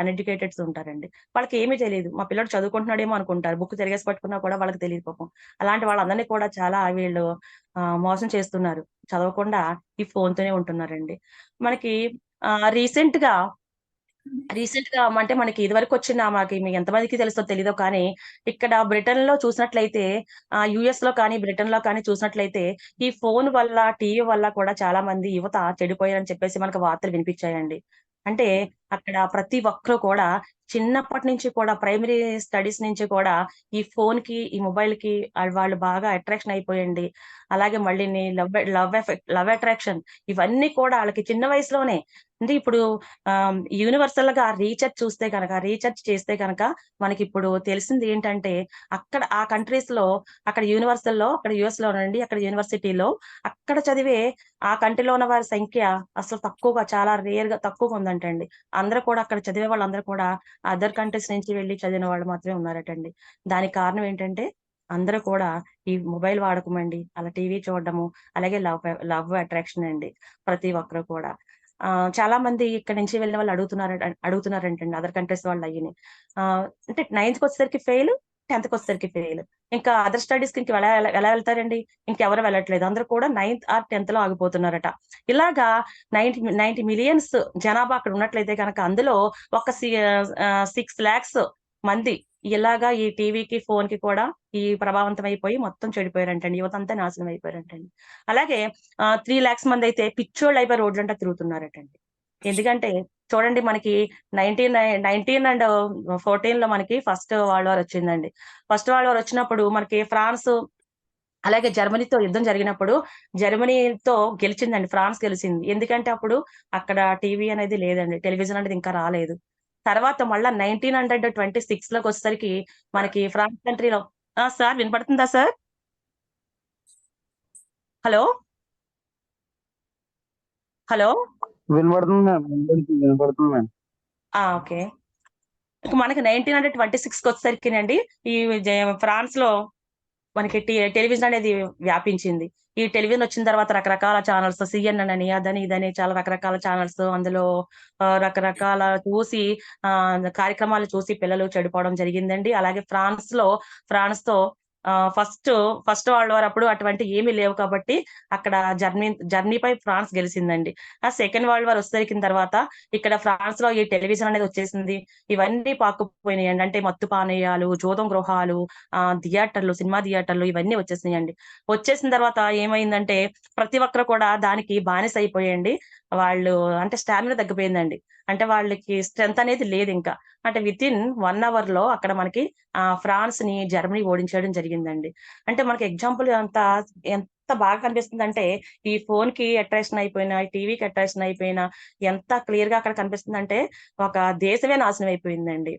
అన్‌ఎడ్యుకేటెడ్స్ ఉంటారండి. వాళ్ళకి ఏమీ తెలీదు. మా పిల్లోడు చదువుకుంటున్నాడేమో అనుకుంటారు. బుక్ తిరగేసి పట్టుకున్నా కూడా వాళ్ళకి తెలీదు పాపం. అలాంటి వాళ్ళందరినీ కూడా చాలా వీళ్ళు మోసం చేస్తున్నారు. చదవకుండా ఈ ఫోన్‌తోనే ఉంటున్నారండి. మనకి రీసెంట్‌గా రీసెంట్ గా అంటే మనకి ఇదివరకు వచ్చిన మనకి మీ ఎంతమందికి తెలుసో తెలీదో కానీ ఇక్కడ బ్రిటన్ లో చూసినట్లయితే యుఎస్ లో కానీ బ్రిటన్ లో కానీ చూసినట్లయితే ఈ ఫోన్ వల్ల టీవీ వల్ల కూడా చాలా మంది యువత చెడిపోయారని చెప్పేసి మనకు వార్తలు వినిపించాయండి. అంటే అక్కడ ప్రతి ఒక్కరు కూడా చిన్నప్పటి నుంచి కూడా ప్రైమరీ స్టడీస్ నుంచి కూడా ఈ ఫోన్ కి ఈ మొబైల్ కి వాళ్ళు బాగా అట్రాక్షన్ అయిపోయండి. అలాగే మళ్ళీ లవ్ అట్రాక్షన్ ఇవన్నీ కూడా వాళ్ళకి చిన్న వయసులోనే అంటే ఇప్పుడు యూనివర్సల్ గా రీసెర్చ్ చేస్తే కనుక మనకి ఇప్పుడు తెలిసింది ఏంటంటే అక్కడ ఆ కంట్రీస్ లో అక్కడ యూనివర్సల్ లో అక్కడ యుఎస్ లో నుండి అక్కడ యూనివర్సిటీలో అక్కడ చదివే ఆ కంట్రీలో ఉన్న వారి సంఖ్య అసలు తక్కువగా చాలా రేర్ గా తక్కువగా ఉందంటండి. అందరూ కూడా అక్కడ చదివే వాళ్ళందరూ కూడా అదర్ కంట్రీస్ నుంచి వెళ్లి చదివిన వాళ్ళు మాత్రమే ఉన్నారటండి. దానికి కారణం ఏంటంటే అందరూ కూడా ఈ మొబైల్ వాడకం అండి. అలా టీవీ చూడడము, అలాగే లవ్ అట్రాక్షన్ అండి. ప్రతి ఒక్కరు కూడా. చాలా మంది ఇక్కడి నుంచి వెళ్ళిన వాళ్ళు అడుగుతున్నారంటండి అదర్ కంట్రీస్ వాళ్ళు అయ్యిని. అంటే 9థ్ వచ్చేసరికి ఫెయిల్, 10థ్ వచ్చేసరికి ఫెయిల్. ఇంకా అదర్ స్టడీస్ కి ఎలా ఎలా ఎలా వెళ్తారండి? ఇంకెవరు వెళ్ళట్లేదు. అందరూ కూడా 9థ్ ఆర్ 10థ్ లో ఆగిపోతున్నారట. ఇలాగా 90 మిలియన్స్ జనాభా అక్కడ ఉన్నట్లయితే గనక అందులో ఒక 6 లాక్స్ మంది ఇలాగా ఈ టీవీకి, ఫోన్‌కి కూడా ఈ ప్రభావితం అయిపోయి మొత్తం చెడిపోయారంటండి. యువతంతా నాశనం అయిపోయారంటండి. అలాగే 3 లాక్స్ మందయితే పిచ్చోళ్ళయిపోయి రోడ్లంట తిరుగుతున్నారటండి. ఎందుకంటే చూడండి మనకి 19 అండ్ 14లో మనకి ఫస్ట్ వరల్డ్ వార్ వచ్చిందండి. ఫస్ట్ వరల్డ్ వార్ వచ్చినప్పుడు మనకి ఫ్రాన్స్ అలాగే జర్మనీతో యుద్ధం జరిగినప్పుడు జర్మనీతో గెలిచిందండి. ఫ్రాన్స్ గెలిచింది. ఎందుకంటే అప్పుడు అక్కడ టీవీ అనేది లేదండి. టెలివిజన్ అనేది ఇంకా రాలేదు. తర్వాత మళ్ళా 1926 మనకి ఫ్రాన్స్ కంట్రీలో సార్ వినపడుతుందా సార్? హలో! హలో! వినపడుతుంది మ్యామ్. వినపడుతుంది మ్యామ్. ఓకే. ఇక మనకి 1926 ఈ ఫ్రాన్స్‌లో మనకి టెలివిజన్ అనేది వ్యాపించింది. ఈ టెలివిజన్ వచ్చిన తర్వాత రకరకాల ఛానల్స్ సీఎన్ఎన్ అని, అదని, ఇదని చాలా రకరకాల ఛానల్స్ అందులో రకరకాల చూసి కార్యక్రమాలు చూసి పిల్లలు చెడిపోవడం జరిగిందండి. అలాగే ఫ్రాన్స్‌తో ఫస్ట్ వరల్డ్ వార్ అప్పుడు అటువంటివి ఏమీ లేవు కాబట్టి అక్కడ జర్మనీపై ఫ్రాన్స్ గెలిసిందండి. సెకండ్ వరల్డ్ వార్ వచ్చేసరికిన తర్వాత ఇక్కడ ఫ్రాన్స్‌లో ఈ టెలివిజన్ అనేది వచ్చేసింది. ఇవన్నీ పాకుపోయినాయండి. అంటే మత్తు పానీయాలు, జూదం గృహాలు, సినిమా థియేటర్లు ఇవన్నీ వచ్చేసినాయండి. వచ్చేసిన తర్వాత ఏమైందంటే ప్రతి ఒక్కరు కూడా దానికి బానిస అయిపోయండి. వాళ్ళు అంటే స్టామినా తగ్గిపోయిందండి. అంటే వాళ్ళకి స్ట్రెంత్ అనేది లేదింకా. అంటే వితిన్ 1 అవర్‌లో అక్కడ మనకి ఫ్రాన్స్‌ని జర్మనీ ఓడించేయడం జరిగిందండి. అంటే మనకి ఎగ్జాంపుల్ ఎంత బాగా కనిపిస్తుందంటే ఈ ఫోన్‌కి అట్రాక్షన్ అయిపోయినా, ఈ టీవీకి అట్రాక్షన్ అయిపోయినా ఎంత క్లియర్‌గా అక్కడ కనిపిస్తుందంటే ఒక దేశమే నాశనం అయిపోయిందండి.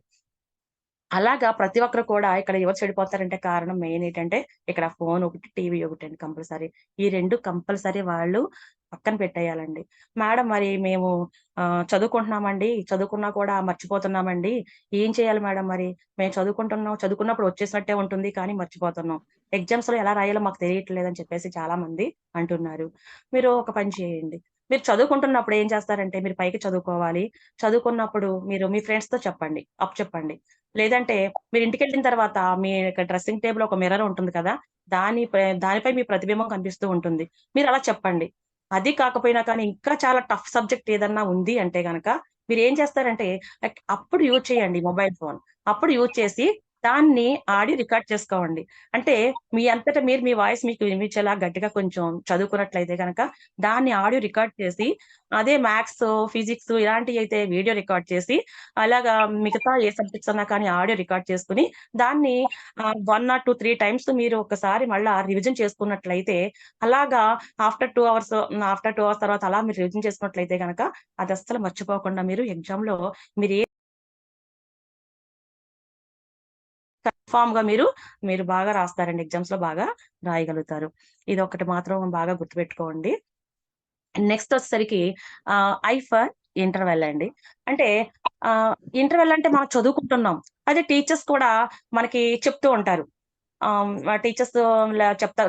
అలాగా ప్రతి ఒక్కరు కూడా ఇక్కడ ఎవరు చెడిపోతారంటే కారణం మెయిన్ ఏంటంటే ఇక్కడ ఫోన్ ఒకటి, టీవీ ఒకటండి కంపల్సరీ. ఈ 2 కంపల్సరీ వాళ్ళు పక్కన పెట్టేయాలండి. మేడం మరి మేము చదువుకుంటున్నామండి. చదువుకున్నా కూడా మర్చిపోతున్నామండి. ఏం చేయాలి మేడం మరి? మేము చదువుకున్నప్పుడు వచ్చేసినట్టే ఉంటుంది కానీ మర్చిపోతున్నాం. ఎగ్జామ్స్‌లో ఎలా రాయాలో మాకు తెలియట్లేదని చెప్పేసి చాలా మంది అంటున్నారు. మీరు ఒక పని చేయండి. మీరు చదువుకుంటున్నప్పుడు ఏం చేస్తారంటే మీరు పైకి చదువుకోవాలి. చదువుకున్నప్పుడు మీరు మీ ఫ్రెండ్స్‌తో చెప్పండి. అప్పచెప్పండి. లేదంటే మీరు ఇంటికెళ్ళిన తర్వాత మీ యొక్క డ్రెస్సింగ్ టేబుల్ ఒక మిర్రర్ ఉంటుంది కదా! దానిపై మీ ప్రతిబింబం కనిపిస్తూ ఉంటుంది. మీరలా చెప్పండి. అది కాకపోయినా కానీ ఇంకా చాలా టఫ్ సబ్జెక్ట్ ఏదన్నా ఉంది అంటే గనక మీరేం చేస్తారంటే అప్పుడు యూజ్ చేయండి మొబైల్ ఫోన్. అప్పుడు యూజ్ చేసి దాన్ని ఆడియో రికార్డ్ చేసుకోండి. అంటే మీ అంతట మీరు మీ వాయిస్ మీకు వినిపించేలా గట్టిగా కొంచెం చదువుకున్నట్లయితే గనక దాన్ని ఆడియో రికార్డ్ చేసి అదే మ్యాథ్స్, ఫిజిక్స్ ఇలాంటియైతే వీడియో రికార్డ్ చేసి అలాగా మిగతా ఏ సబ్జెక్ట్స్ అన్నా కానీ ఆడియో రికార్డ్ చేసుకొని దాన్ని 1 ఆర్ 3 టైమ్స్ మీరు ఒక్కసారి మళ్ళా రివిజన్ చేసుకున్నట్లయితే అలాగా ఆఫ్టర్ 2 అవర్స్ తర్వాత అలా మీరు రివిజన్ చేసుకున్నట్లయితే గనక అదస్సలు మర్చిపోకుండా మీరు ఎగ్జామ్‌లో మీరు కన్ఫర్మ్‌గా మీరు బాగా రాస్తారండి. ఎగ్జామ్స్‌లో బాగా రాయగలుగుతారు. ఇదొక్కటి మాత్రం బాగా గుర్తుపెట్టుకోండి. నెక్స్ట్ వచ్చేసరికి ఐ ఫర్ ఇంటర్వెల్ అండి. అంటే ఇంటర్వెల్ అంటే మనం చదువుకుంటున్నాం. అదే టీచర్స్ కూడా మనకి చెప్తూ ఉంటారు. టీచర్స్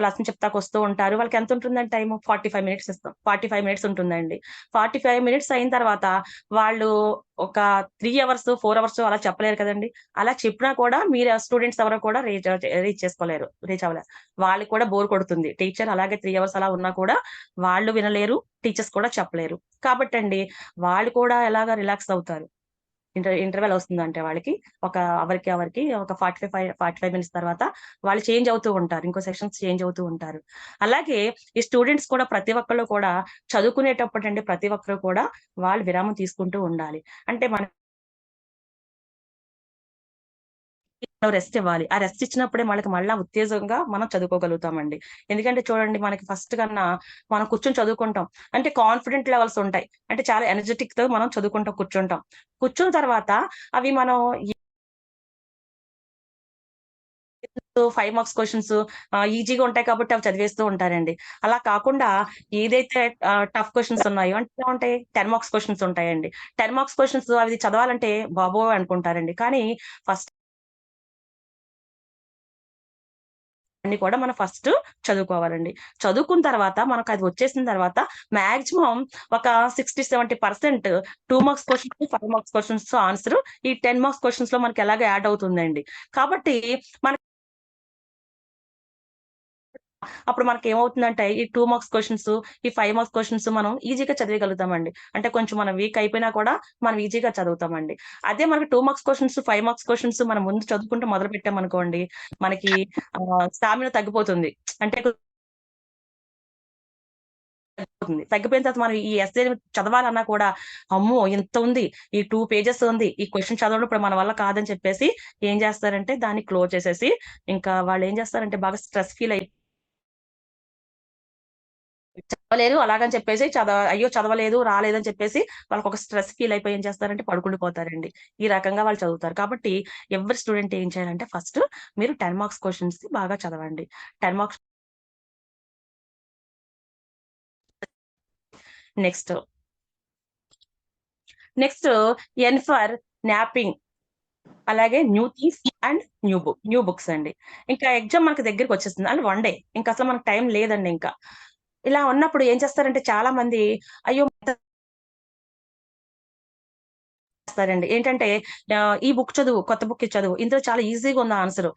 లెసన్ చెప్తాకొస్తూ ఉంటారు. వాళ్ళకి ఎంత ఉంటుందండి టైము? 45 మినిట్స్ ఇస్తాం. 45 మినిట్స్ ఉంటుందండి. 45 మినిట్స్ అయిన తర్వాత వాళ్ళు ఒక 3 అవర్స్, 4 అవర్స్ అలా చెప్పలేరు కదండీ! అలా చెప్పినా కూడా మీరు స్టూడెంట్స్ ఎవరు కూడా రీచ్ అవ్వలేరు. వాళ్ళకి కూడా బోర్ కొడుతుంది. టీచర్ అలాగే 3 అవర్స్ అలా ఉన్నా కూడా వాళ్ళు వినలేరు. టీచర్స్ కూడా చెప్పలేరు. కాబట్టండి వాళ్ళు కూడా ఎలాగా రిలాక్స్ అవుతారు. ఇంటర్వెల్ వస్తుందంటే వాళ్ళకి ఒక అవర్కి ఒక 45 మినిట్స్ తర్వాత వాళ్ళు చేంజ్ అవుతూ ఉంటారు, ఇంకో సెక్షన్స్ చేంజ్ అవుతూ ఉంటారు. అలాగే ఈ స్టూడెంట్స్ కూడా ప్రతి ఒక్కళ్ళు కూడా చదువుకునేటప్పుడు అండి ప్రతి ఒక్కరు కూడా వాళ్ళు విరామం తీసుకుంటూ ఉండాలి. అంటే మనం రెస్ట్ ఇవ్వాలి. ఆ రెస్ట్ ఇచ్చినప్పుడే మనకి మళ్ళా ఉత్తేజంగా మనం చదువుకోగలుగుతామండి. ఎందుకంటే చూడండి, మనకి ఫస్ట్ కన్నా మనం కూర్చొని చదువుకుంటాం అంటే కాన్ఫిడెంట్ లెవెల్స్ ఉంటాయి. అంటే చాలా ఎనర్జెటిక్ తో మనం కూర్చుంటాం. కూర్చున్న తర్వాత అవి మనం 5 మార్క్స్ క్వశ్చన్స్ ఈజీగా ఉంటాయి కాబట్టి అవి చదివేస్తూ ఉంటారండి. అలా కాకుండా ఏదైతే టఫ్ క్వశ్చన్స్ ఉన్నాయో అంటే ఎలా ఉంటాయి, 10 మార్క్స్ క్వశ్చన్స్ ఉంటాయండి. 10 మార్క్స్ క్వశ్చన్స్ అవి చదవాలంటే బాబోయ్ అనుకుంటారండి. కానీ ఫస్ట్ అన్ని కూడా మనం ఫస్ట్ చదువుకోవాలండి. చదువుకున్న తర్వాత మనకు అది వచ్చేసిన తర్వాత మాక్సిమం ఒక 60-70% 2 marks questions, 5 marks questions answer ఈ 10 మార్క్స్ క్వశ్చన్స్ లో మనకి ఎలాగ యాడ్ అవుతుందండి. కాబట్టి మన అప్పుడు మనకి ఏమవుతుందంటే ఈ 2 మార్క్స్ క్వశ్చన్స్, ఈ 5 మార్క్స్ క్వశ్చన్స్ మనం ఈజీగా చదివగలుగుతామండి. అంటే కొంచెం మనం వీక్ అయిపోయినా కూడా మనం ఈజీగా చదువుతామండి. అదే మనకి 2 మార్క్స్ క్వశ్చన్స్, 5 మార్క్స్ క్వశ్చన్స్ మనం ముందు చదువుకుంటూ మొదలు పెట్టామనుకోండి, మనకి స్టామినా తగ్గిపోతుంది. అంటే తగ్గిపోయిన తర్వాత మనం ఈ ఎస్సే చదవాలన్నా కూడా అమ్మో ఇంత ఉంది, ఈ 2 పేజెస్ ఉంది, ఈ క్వశ్చన్ చదవడం ఇప్పుడు మన వల్ల కాదని చెప్పేసి ఏం చేస్తారంటే దాన్ని క్లోజ్ చేసేసి ఇంకా వాళ్ళు ఏం చేస్తారంటే బాగా స్ట్రెస్ ఫీల్ అయి చదవలేదు అలాగని చెప్పేసి అయ్యో చదవలేదు రాలేదని చెప్పేసి వాళ్ళకి ఒక స్ట్రెస్ ఫీల్ అయిపోయి ఏం చేస్తారంటే పడుకుండిపోతారండి. ఈ రకంగా వాళ్ళు చదువుతారు. కాబట్టి ఎవరి స్టూడెంట్ ఏం చేయాలంటే ఫస్ట్ మీరు 10 మార్క్స్ క్వశ్చన్స్ బాగా చదవండి. 10 మార్క్స్ నెక్స్ట్ ఎన్ ఫర్ న్యాపింగ్, అలాగే new things and new books అండి. ఇంకా ఎగ్జామ్ మనకి దగ్గరికి వచ్చేస్తుంది అంటే 1 డే, ఇంకా అసలు మనకు టైం లేదండి. ఇంకా ఇలా ఉన్నప్పుడు ఏం చేస్తారంటే చాలా మంది అయ్యో చేస్తారండి. ఏంటంటే ఈ బుక్ చదువు, కొత్త బుక్ చదువు, ఇందులో చాలా ఈజీగా ఉంది ఆన్సర్,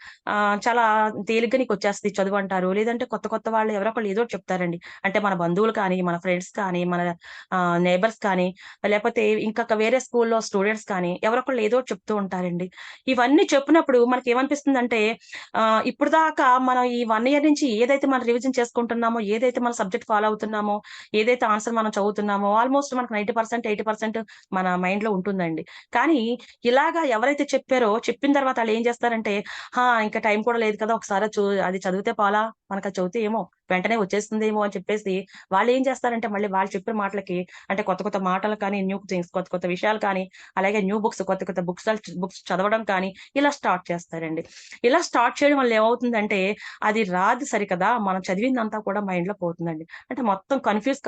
చాలా తేలిగ్గా నీకు వచ్చేస్తది చదువు అంటారు. లేదంటే కొత్త వాళ్ళు ఎవరో ఒకళ్ళు ఏదో ఒకటి చెప్తారండి. అంటే మన బంధువులు కానీ, మన ఫ్రెండ్స్ కానీ, మన నేబర్స్ కానీ, లేకపోతే ఇంకొక వేరే స్కూల్‌లో స్టూడెంట్స్ కానీ ఎవరో ఒకళ్ళు ఏదో ఒకటి చెప్తూ ఉంటారండి. ఇవన్నీ చెప్పినప్పుడు మనకేమనిపిస్తుందంటే ఇప్పటిదాకా మనం ఈ 1 ఇయర్ నుంచి ఏదైతే మనం రివిజన్ చేసుకుంటున్నామో, ఏదైతే మన సబ్జెక్ట్ ఫాలో అవుతున్నామో, ఏదైతే ఆన్సర్ మనం చదువుతున్నామో ఆల్మోస్ట్ మనకు 90%, 80% మన మైండ్‌లో ఉంటుందండి. కానీ ఇలాగా ఎవరైతే చెప్పారో చెప్పిన తర్వాత ఆళ్ళేం చేస్తారంటే, ఇంకా టైం కూడా లేదు కదా! ఒకసారి అది చదివితే పోలా, మనకది చదివితే ఏమో వెంటనే వచ్చేస్తుందేమో అని చెప్పేసి వాళ్ళేం చేస్తారంటే మళ్ళీ వాళ్ళు చెప్పిన మాటలకి అంటే కొత్త మాటలు కానీ, న్యూ థింగ్స్ కొత్త విషయాలు కానీ, అలాగే న్యూ బుక్స్ కొత్త బుక్స్ చదవడం కానీ ఇలా స్టార్ట్ చేస్తారండి. ఇలా స్టార్ట్ చేయడం వల్ల ఏమవుతుందంటే అది రాదు సరికదా! మనం చదివిందంతా కూడా మైండ్‌లో పోతుందండి. అంటే మొత్తం కన్‌ఫ్యూజ్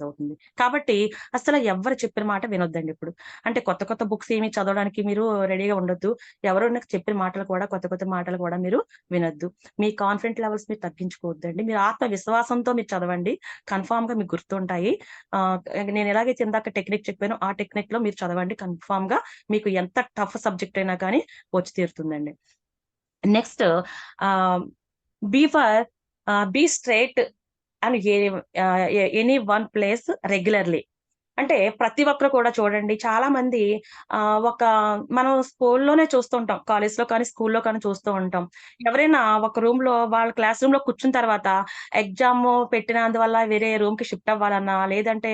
అవుతుంది. కాబట్టి అసలు ఎవ్వరు చెప్పిన మాట వినొద్దండి ఇప్పుడు. అంటే కొత్త బుక్స్ ఏమి చదవడానికి మీరు రెడీగా ఉండొద్దు. ఎవరైనా చెప్పిన మాటలు కూడా కొత్త మాటలు కూడా మీరు వినొద్దు. మీ కాన్ఫిడెంట్ లెవెల్స్ మీరు తగ్గించుకోవద్దండి. మీరు ఆత్మవిశ్వాసంతో మీరు చదవండి. కన్ఫర్మ్‌గా మీకు గుర్తుంటాయి. ఆహ్, నేను ఎలాగైతే ఇందాక టెక్నిక్ చెప్పానో ఆ టెక్నిక్‌లో మీరు చదవండి. కన్ఫర్మ్‌గా మీకు ఎంత టఫ్ సబ్జెక్ట్ అయినా కానీ వచ్చి తీరుతుందండి. Next ah, B for be straight and any one place regularly. అంటే ప్రతి ఒక్కరు కూడా చూడండి చాలా మంది ఒక మనం స్కూల్లోనే చూస్తుంటాం. కాలేజ్‌లో కానీ, స్కూల్‌లో కానీ చూస్తూ ఉంటాం. ఎవరైనా ఒక రూమ్‌లో వాళ్ళ క్లాస్ రూమ్‌లో కూర్చున్న తర్వాత ఎగ్జామ్ పెట్టినందువల్ల వేరే రూమ్‌కి షిఫ్ట్ అవ్వాలన్నా, లేదంటే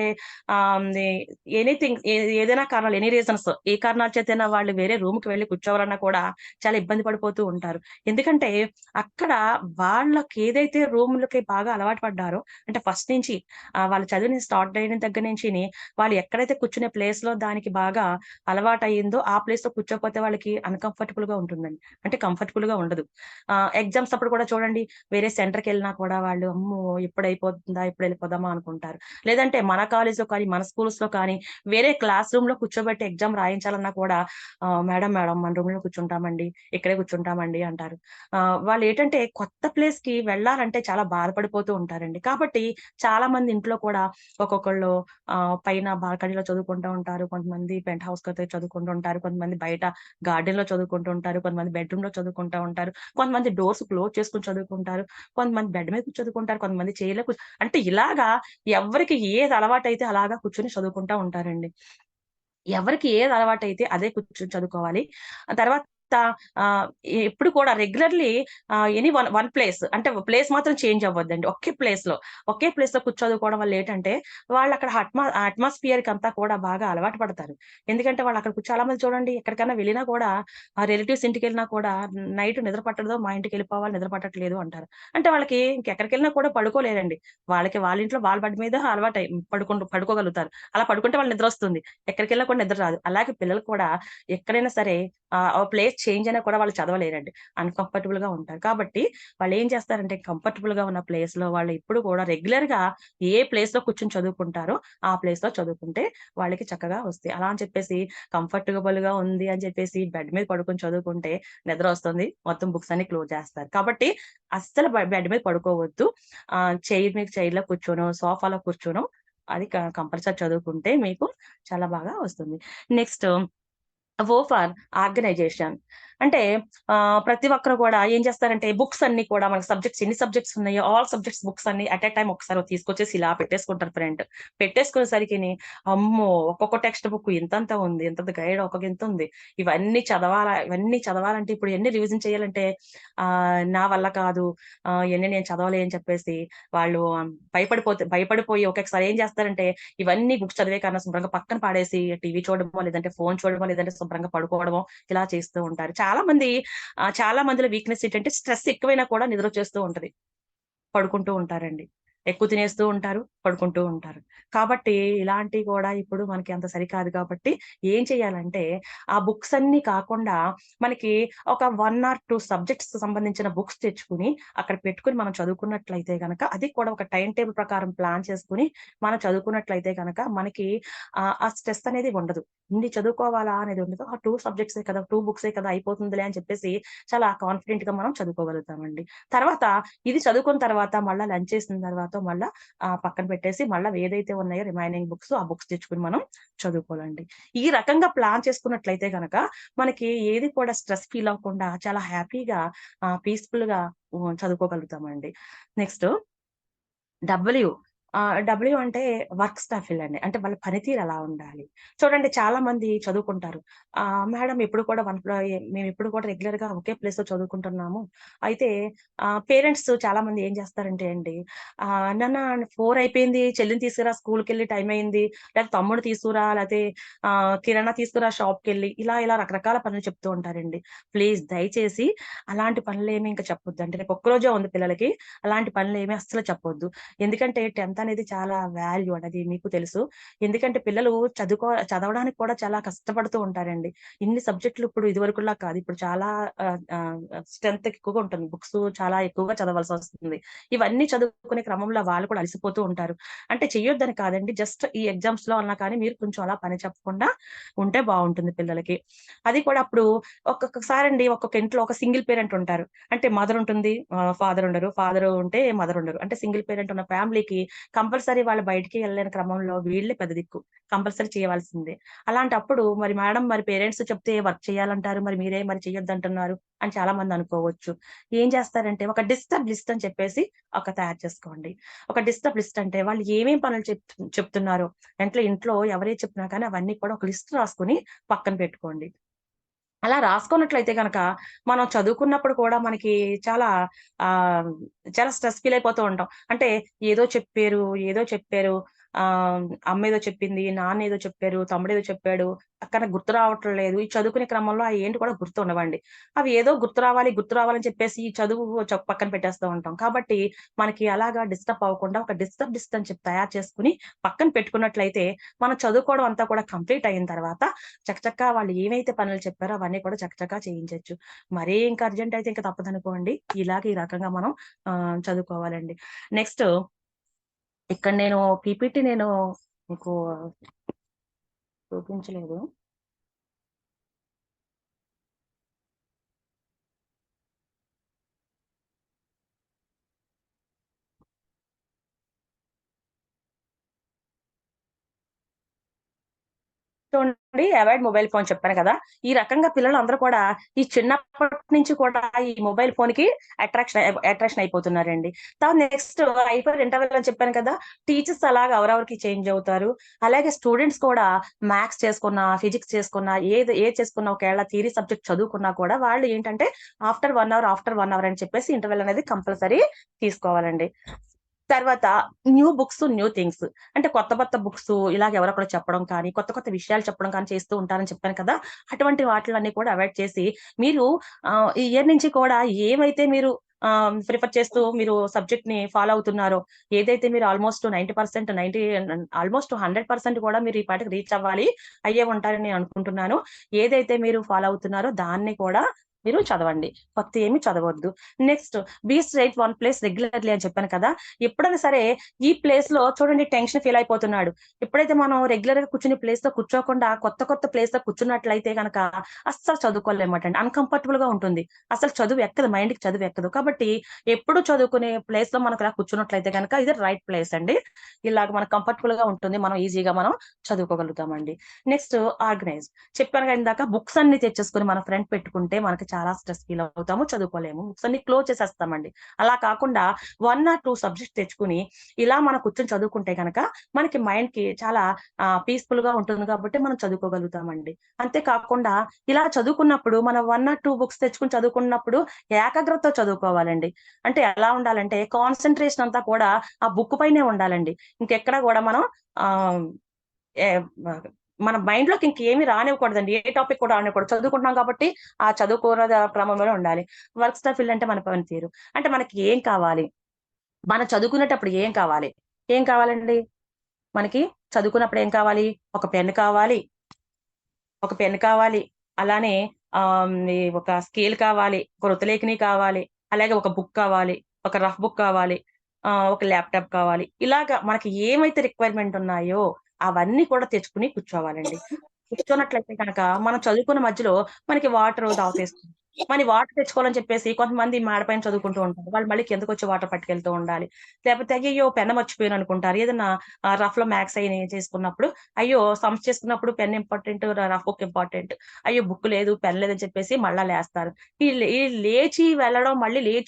ఎనీథింగ్ ఏదైనా కారణాలు ఎనీ రీజన్స్ ఏ కారణాల చేతైనా వాళ్ళు వేరే రూమ్‌కి వెళ్లి కూర్చోవాలన్నా కూడా చాలా ఇబ్బంది పడిపోతూ ఉంటారు. ఎందుకంటే అక్కడ వాళ్ళకి ఏదైతే రూమ్‌లకి బాగా అలవాటు పడ్డారో అంటే ఫస్ట్ నుంచి వాళ్ళు చదువుని స్టార్ట్ అయిన దగ్గర నుంచిని వాళ్ళు ఎక్కడైతే కూర్చునే ప్లేస్‌లో దానికి బాగా అలవాటయిందో, ఆ ప్లేస్‌లో కూర్చోకపోతే వాళ్ళకి అన్‌కంఫర్టబుల్‌గా ఉంటుందండి. అంటే కంఫర్టబుల్‌గా ఉండదు. ఎగ్జామ్స్ అప్పుడు కూడా చూడండి వేరే సెంటర్‌కెళ్ళినా కూడా వాళ్ళు అమ్మో! ఎప్పుడైపోతుందా? ఎప్పుడెళ్ళిపోదామా అనుకుంటారు. లేదంటే మన కాలేజ్‌లో కానీ, మన స్కూల్స్‌లో కానీ వేరే క్లాస్ రూమ్‌లో కూర్చోబెట్టి ఎగ్జామ్ రాయించాలన్నా కూడా మేడం మన రూమ్‌లో కూర్చుంటామండి. ఇక్కడే కూర్చుంటామండి అంటారు. వాళ్ళేంటంటే కొత్త ప్లేస్‌కి వెళ్ళాలంటే చాలా బాధపడిపోతూ ఉంటారండి. కాబట్టి చాలా మంది ఇంట్లో కూడా ఒక్కొక్కళ్ళు పైన బాల్కనీలో చదువుకుంటూ ఉంటారు. కొంతమంది పెంట్ హౌస్‌కైతే చదువుకుంటూ ఉంటారు. కొంతమంది బయట గార్డెన్‌లో చదువుకుంటూ ఉంటారు. కొంతమంది బెడ్‌రూమ్‌లో చదువుకుంటా ఉంటారు. కొంతమంది డోర్స్ క్లోజ్ చేసుకొని చదువుకుంటారు. కొంతమంది బెడ్ మీద కూర్చొని చదువుకుంటారు. కొంతమంది చైర్‌లో అంటే ఇలాగా ఎవరికి ఏది అలవాటైతే అలాగా కూర్చొని చదువుకుంటా ఉంటారండి. ఎవరికి ఏది అలవాటైతే అదే కూర్చొని చదువుకోవాలి. ఆ తర్వాత ఎప్పుడు కూడా రెగ్యులర్‌లీ ఎనీ వన్ ప్లేస్ అంటే ప్లేస్ మాత్రం చేంజ్ అవ్వద్దండి. ఒకే ప్లేస్‌లో చదువుకోవడం వల్ల ఏంటంటే, వాళ్ళక్కడ అట్మాస్ఫియర్‌కి అంతా కూడా బాగా అలవాటు పడతారు. ఎందుకంటే వాళ్ళు అక్కడ చాలా మంది చూడండి ఎక్కడికైనా వెళ్ళినా కూడా రిలేటివ్స్ ఇంటికెళ్ళినా కూడా నైట్ నిద్ర పట్టదు, మా ఇంటికెళ్ళిపోవాలి నిద్ర పట్టట్లేదు అంటారు. అంటే వాళ్ళకి ఇంకెక్కడికెళ్ళినా కూడా పడుకోలేరండి. వాళ్ళ ఇంట్లో వాళ్ళ బెడ్ మీద పడుకోగలుగుతారు. అలా పడుకుంటే వాళ్ళకి నిద్రొస్తుంది. ఎక్కడికెళ్ళినా కూడా నిద్ర రాదు. అలాగే పిల్లలు కూడా ఎక్కడైనా సరే ఆ ప్లేస్ చేంజ్ అయినా కూడా వాళ్ళు చదవలేరండి. అన్‌కంఫర్టబుల్‌గా ఉంటారు. కాబట్టి వాళ్ళేం చేస్తారంటే కంఫర్టబుల్‌గా ఉన్న ప్లేస్‌లో వాళ్ళు ఎప్పుడు కూడా రెగ్యులర్‌గా ఏ ప్లేస్‌లో కూర్చొని చదువుకుంటారో ఆ ప్లేస్‌లో చదువుకుంటే వాళ్ళకి చక్కగా వస్తాయి. అలా అని చెప్పేసి కంఫర్టబుల్‌గా ఉంది అని చెప్పేసి బెడ్ మీద పడుకొని చదువుకుంటే నిద్రొస్తుంది. మొత్తం బుక్స్ అన్ని క్లోజ్ చేస్తారు. కాబట్టి అస్సలు బెడ్ మీద పడుకోవద్దు. చైర్‌లో కూర్చోనో, సోఫాలో కూర్చోనో అది కంపల్సరీ చదువుకుంటే మీకు చాలా బాగా వస్తుంది. Next O for organization. అంటే ప్రతి ఒక్కరు కూడా ఏం చేస్తారంటే బుక్స్ అన్నీ కూడా మనకు ఎన్ని సబ్జెక్ట్స్ ఉన్నాయో ఆల్ సబ్జెక్ట్స్ బుక్స్ అన్ని అట్ ఎ టైమ్ ఒకసారి తీసుకొచ్చేసి ఇలా పెట్టేసుకుంటారు ఫ్రంట్. పెట్టేసుకునేసరికిని అమ్మో! ఒక్కొక్క టెక్స్ట్ బుక్ ఇంతంత ఉంది. ఇంతంత గైడ్ ఒక గింతుంది. ఇవన్నీ చదవాలంటే ఇప్పుడు ఎన్ని రివిజన్ చేయాలంటే నా వల్ల కాదు. ఇయన్నీ నేను చదవలే అని చెప్పేసి వాళ్ళు భయపడిపోయి ఒక్కొక్కసారి ఏం చేస్తారంటే ఇవన్నీ బుక్స్ చదివే కన్నా శుభ్రంగా పక్కన పాడేసి టీవీ చూడడమో, లేదంటే ఫోను చూడడమో, లేదంటే శుభ్రంగా పడుకోవడమో ఇలా చేస్తూ ఉంటారు. చాలా మందిలో వీక్‌నెస్ ఏంటంటే స్ట్రెస్ ఎక్కువైనా కూడా నిద్రొచ్చేస్తూ ఉంటది. పడుకుంటూ ఉంటారండి. ఎక్కువ తినేస్తూ ఉంటారు, పడుకుంటూ ఉంటారు. కాబట్టి ఇలాంటివి కూడా ఇప్పుడు మనకి అంత సరికాదు కాబట్టి ఏం చేయాలంటే, ఆ బుక్స్ అన్నీ కాకుండా మనకి ఒక 1 ఆర్ 2 సబ్జెక్ట్స్‌కి సంబంధించిన బుక్స్ తెచ్చుకొని, అక్కడ పెట్టుకొని మనం చదువుకున్నట్లయితే గనక, అది కూడా ఒక టైమ్ టేబుల్ ప్రకారం ప్లాన్ చేసుకొని, మనం చదువుకున్నట్లయితే గనక మనకి ఆ స్ట్రెస్ అనేది ఉండదు. ఇన్ని చదువుకోవాలా అనేది ఉండదు. 2 సబ్జెక్ట్సే కదా! 2 బుక్సే కదా! అయిపోతుందిలే అని చెప్పేసి చాలా కాన్ఫిడెంట్‌గా మనం చదువుకోగలుగుతామండి. తర్వాత ఇది చదువుకున్న తర్వాత మళ్ళా లంచ్ చేసిన తర్వాత మళ్ళా పక్కన పెట్టేసి మళ్ళా ఏదైతే ఉన్నాయో రిమైనింగ్ బుక్స్ ఆ బుక్స్ తెచ్చుకొని మనం చదువుకోవాలండి. ఈ రకంగా ప్లాన్ చేసుకున్నట్లయితే గనక మనకి ఏది కూడా స్ట్రెస్ ఫీల్ అవ్వకుండా చాలా హ్యాపీగా పీస్‌ఫుల్‌గా చదువుకోగలుగుతామండి. Next W. డబ్ల్యూ అంటే వర్క్ స్టఫిల్ అండి. అంటే వాళ్ళ పనితీరు ఎలా ఉండాలి. చూడండి చాలా మంది చదువుకుంటారు. మేడం ఎప్పుడు కూడా మేమెప్పుడు కూడా రెగ్యులర్‌గా ఒకే ప్లేస్‌లో చదువుకుంటున్నాము. అయితే పేరెంట్స్ చాలా మంది ఏం చేస్తారంటే అండి, నాన్న 4 అయిపోయింది చెల్లిని తీసుకురా స్కూల్‌కెళ్ళి టైం అయింది. లేకపోతే తమ్ముడిని తీసుకురా లేతే కిరాణా తీసుకురా షాప్‌కెళ్ళి ఇలా రకరకాల పనులు చెప్తూ ఉంటారండి. ప్లీజ్ దయచేసి అలాంటి పనులేమి ఇంక చెప్పొద్దండి. రేపు ఒక్కరోజే ఉంది పిల్లలకి. అలాంటి పనులేమి అస్సలు చెప్పొద్దు. ఎందుకంటే 10థ్ అనేది చాలా వాల్యూ అది మీకు తెలుసు. ఎందుకంటే పిల్లలు చదవడానికి కూడా చాలా కష్టపడుతూ ఉంటారండి. ఇన్ని సబ్జెక్టులు ఇప్పుడు ఇదివరకులా కాదు. ఇప్పుడు చాలా స్ట్రెంత్ ఎక్కువగా ఉంటుంది. బుక్స్ చాలా ఎక్కువగా చదవాల్సొస్తుంది. ఇవన్నీ చదువుకునే క్రమంలో వాళ్ళు కూడా అలసిపోతూ ఉంటారు. అంటే చెయ్యొద్దని కాదండి. జస్ట్ ఈ ఎగ్జామ్స్‌లో అన్నా కానీ మీరు కొంచెం అలా పని చెప్పకుండా ఉంటే బావుంటుంది పిల్లలకి. అది కూడా అప్పుడు ఒక్కొక్కసారండి ఒక్కొక్క ఇంట్లో ఒక సింగిల్ పేరెంట్ ఉంటారు. అంటే మదర్ ఉంటుంది. ఫాదర్ ఉండరు. ఫాదర్ ఉంటే మదర్ ఉండరు. అంటే సింగిల్ పేరెంట్ ఉన్న ఫ్యామిలీకి కంపల్సరీ వాళ్ళు బయటికి వెళ్ళలేని క్రమంలో వీళ్ళే పెద్ద దిక్కు. కంపల్సరీ చేయవలసిందే. అలాంటప్పుడు మరి పేరెంట్స్ చెప్తే వర్క్ చేయాలంటారు. మరి చెయ్యొద్దంటున్నారు అని చాలా మంది అనుకోవచ్చు. ఏం చేస్తారంటే ఒక డిస్టర్బ్ లిస్ట్ అని చెప్పేసి తయారు చేసుకోండి. ఒక డిస్టర్బ్ లిస్ట్ అంటే వాళ్ళు ఏమేం పనులు చెప్తున్నారో ఇంట్లో ఎవరేది చెప్పినా కానీ అవన్నీ కూడా ఒక లిస్ట్ రాసుకొని పక్కన పెట్టుకోండి. అలా రాసుకున్నట్లయితే గనక, మనం చదువుకున్నప్పుడు కూడా మనకి చాలా ఆహ్, చాలా స్ట్రెస్ ఫీల్ అయిపోతూ ఉంటాం. అంటే ఏదో చెప్పారు. అమ్మేదో చెప్పింది, నాన్నేదో చెప్పారు, తమ్ముడేదో చెప్పాడు. కానీ గుర్తు రావట్లేదు లేదు. ఈ చదువుకునే క్రమంలో అయేంటి కూడా గుర్తుండవండి. అవి ఏదో గుర్తు రావాలని చెప్పేసి ఈ చదువు పక్కన పెట్టేస్తూ ఉంటాం. కాబట్టి మనకి అలాగా డిస్టర్బ్ అవ్వకుండా ఒక డిస్టర్బ్ లిస్ట్ అని చెప్పి తయారు చేసుకొని పక్కన పెట్టుకున్నట్లయితే, మనం చదువుకోవడం అంతా కూడా కంప్లీట్ అయిన తర్వాత చకచకా వాళ్ళు ఏవైతే పనులు చెప్పారో అవన్నీ కూడా చకచకా చేయించొచ్చు. మరీ ఇంకా అర్జెంట్ అయితే ఇంక తప్పదనుకోండి. ఈ రకంగా మనం చదువుకోవాలండి. నెక్స్ట్ ఇక్కడ పీపీటీ మీకు చూపించలేదు. చూడండి, అవాయిడ్ మొబైల్ ఫోన్ చెప్పాను కదా. ఈ రకంగా పిల్లలు అందరూ కూడా ఈ చిన్నప్పటి నుంచి కూడా ఈ మొబైల్ ఫోన్ కి అట్రాక్షన్ అయిపోతున్నారండి. తర్వాత నెక్స్ట్ అయిపోయి ఇంటర్వెల్ అని చెప్పాను కదా, టీచర్స్ అలాగా ఎవరెవరికి చేంజ్ అవుతారు. అలాగే స్టూడెంట్స్ కూడా మ్యాథ్స్ చేసుకున్నా, ఫిజిక్స్ చేసుకున్నా, ఏది చేసుకున్నా, ఒకవేళ థియరీ సబ్జెక్ట్ చదువుకున్నా కూడా వాళ్ళు ఏంటంటే ఆఫ్టర్ 1 అవర్ అని చెప్పేసి ఇంటర్వెల్ అనేది కంపల్సరీ తీసుకోవాలండి. తర్వాత న్యూ బుక్స్, న్యూ థింగ్స్ అంటే కొత్త బుక్స్ ఇలాగ ఎవరొకరు చెప్పడం కానీ, కొత్త విషయాలు చెప్పడం కానీ చేస్తూ ఉంటారని చెప్పాను కదా. అటువంటి వాటిలన్నీ కూడా అవాయిడ్ చేసి మీరు ఈ ఇయర్ నుంచి కూడా ఏమైతే మీరు ప్రిఫర్ చేస్తూ మీరు సబ్జెక్ట్ ని ఫాలో అవుతున్నారో, ఏదైతే మీరు ఆల్మోస్ట్ 90% ఆల్మోస్ట్ 100% కూడా మీరు ఈ పాటికి రీచ్ అయ్యే ఉంటారని నేను అనుకుంటున్నాను. ఏదైతే మీరు ఫాలో అవుతున్నారో దాన్ని కూడా మీరు చదవండి. కొత్త ఏమి చదవద్దు. Next B straight one place regularly అని చెప్పాను కదా. ఎప్పుడైనా సరే ఈ ప్లేస్ లో చూడండి టెన్షన్ ఫీల్ అయిపోతున్నాడు. ఎప్పుడైతే మనం రెగ్యులర్ గా కూర్చుని ప్లేస్ లో కూర్చోకుండా కొత్త ప్లేస్ లో కూర్చున్నట్లయితే కనుక అస్సలు చదువుకోలేమటండి. అన్కంఫర్టబుల్ గా ఉంటుంది. అసలు చదువు ఎక్కదు, మైండ్ కి చదువు ఎక్కదు. కాబట్టి ఎప్పుడు చదువుకునే ప్లేస్ లో మనకు ఇలా కూర్చున్నట్లయితే కనుక ఇది రైట్ ప్లేస్ అండి. ఇలాగ మనకు కంఫర్టబుల్ గా ఉంటుంది. మనం ఈజీగా మనం చదువుకోగలుగుతామండి. నెక్స్ట్ ఆర్గనైజ్ చెప్పాను కదా ఇందాక, బుక్స్ అన్ని తెచ్చేసుకుని మన ఫ్రెండ్ పెట్టుకుంటే మనకి చాలా స్ట్రెస్ ఫీల్ అవుతాము, చదువుకోలేము. బుక్స్ అన్ని క్లోజ్ చేసేస్తామండి. అలా కాకుండా 1 or 2 సబ్జెక్ట్స్ తెచ్చుకుని ఇలా మనం కూర్చొని చదువుకుంటే కనుక మనకి మైండ్ కి చాలా పీస్ఫుల్ గా ఉంటుంది కాబట్టి మనం చదువుకోగలుగుతామండి. అంతేకాకుండా ఇలా చదువుకున్నప్పుడు మనం 1 or 2 బుక్స్ తెచ్చుకుని చదువుకున్నప్పుడు ఏకాగ్రతతో చదువుకోవాలండి. అంటే ఎలా ఉండాలంటే కాన్సన్ట్రేషన్ అంతా కూడా ఆ బుక్ పైనే ఉండాలండి. ఇంకెక్కడ కూడా మనం ఆ మన మైండ్ లోకి ఇంకేమి రానివ్వకూడదండి. ఏ టాపిక్ కూడా రానివ్వకూడదు. చదువుకుంటున్నాం కాబట్టి ఆ చదువుకోర క్రమంలోనే ఉండాలి. వర్క్ స్టఫ్ అంటే మన పనితీరు. అంటే మనకి ఏం కావాలి, మనం చదువుకునేటప్పుడు ఏం కావాలి, ఏం కావాలండి మనకి చదువుకున్నప్పుడు ఏం కావాలి? ఒక పెన్ కావాలి. అలానే ఒక స్కేల్ కావాలి, ఒక వృత్తలేఖని కావాలి, అలాగే ఒక బుక్ కావాలి, ఒక రఫ్ బుక్ కావాలి, ఒక ల్యాప్టాప్ కావాలి. ఇలాగా మనకి ఏమైతే రిక్వైర్మెంట్ ఉన్నాయో అవన్నీ కూడా తెచ్చుకుని కూర్చోవాలండి. కూర్చోన్నట్లయితే కనుక మనం చదువుకున్న మధ్యలో మనకి వాటర్ తాగేస్తుంది. మరి వాటర్ తెచ్చుకోవాలని చెప్పేసి కొంతమంది మేడ పైన చదువుకుంటూ ఉంటారు. వాళ్ళు మళ్ళీ కిందకొచ్చి వాటర్ పట్టుకెళ్తూ ఉండాలి. లేకపోతే అయ్యయ్యో పెన్ మర్చిపోయాను అనుకుంటారు. ఏదన్నా రఫ్ లో మ్యాథ్స్ అయి చేసుకున్నప్పుడు అయ్యో సమ్స్ చేసుకున్నప్పుడు pen important, rough book important. అయ్యో బుక్ లేదు, పెన్ లేదని చెప్పేసి మళ్ళా లేస్తారు. ఈ లేచి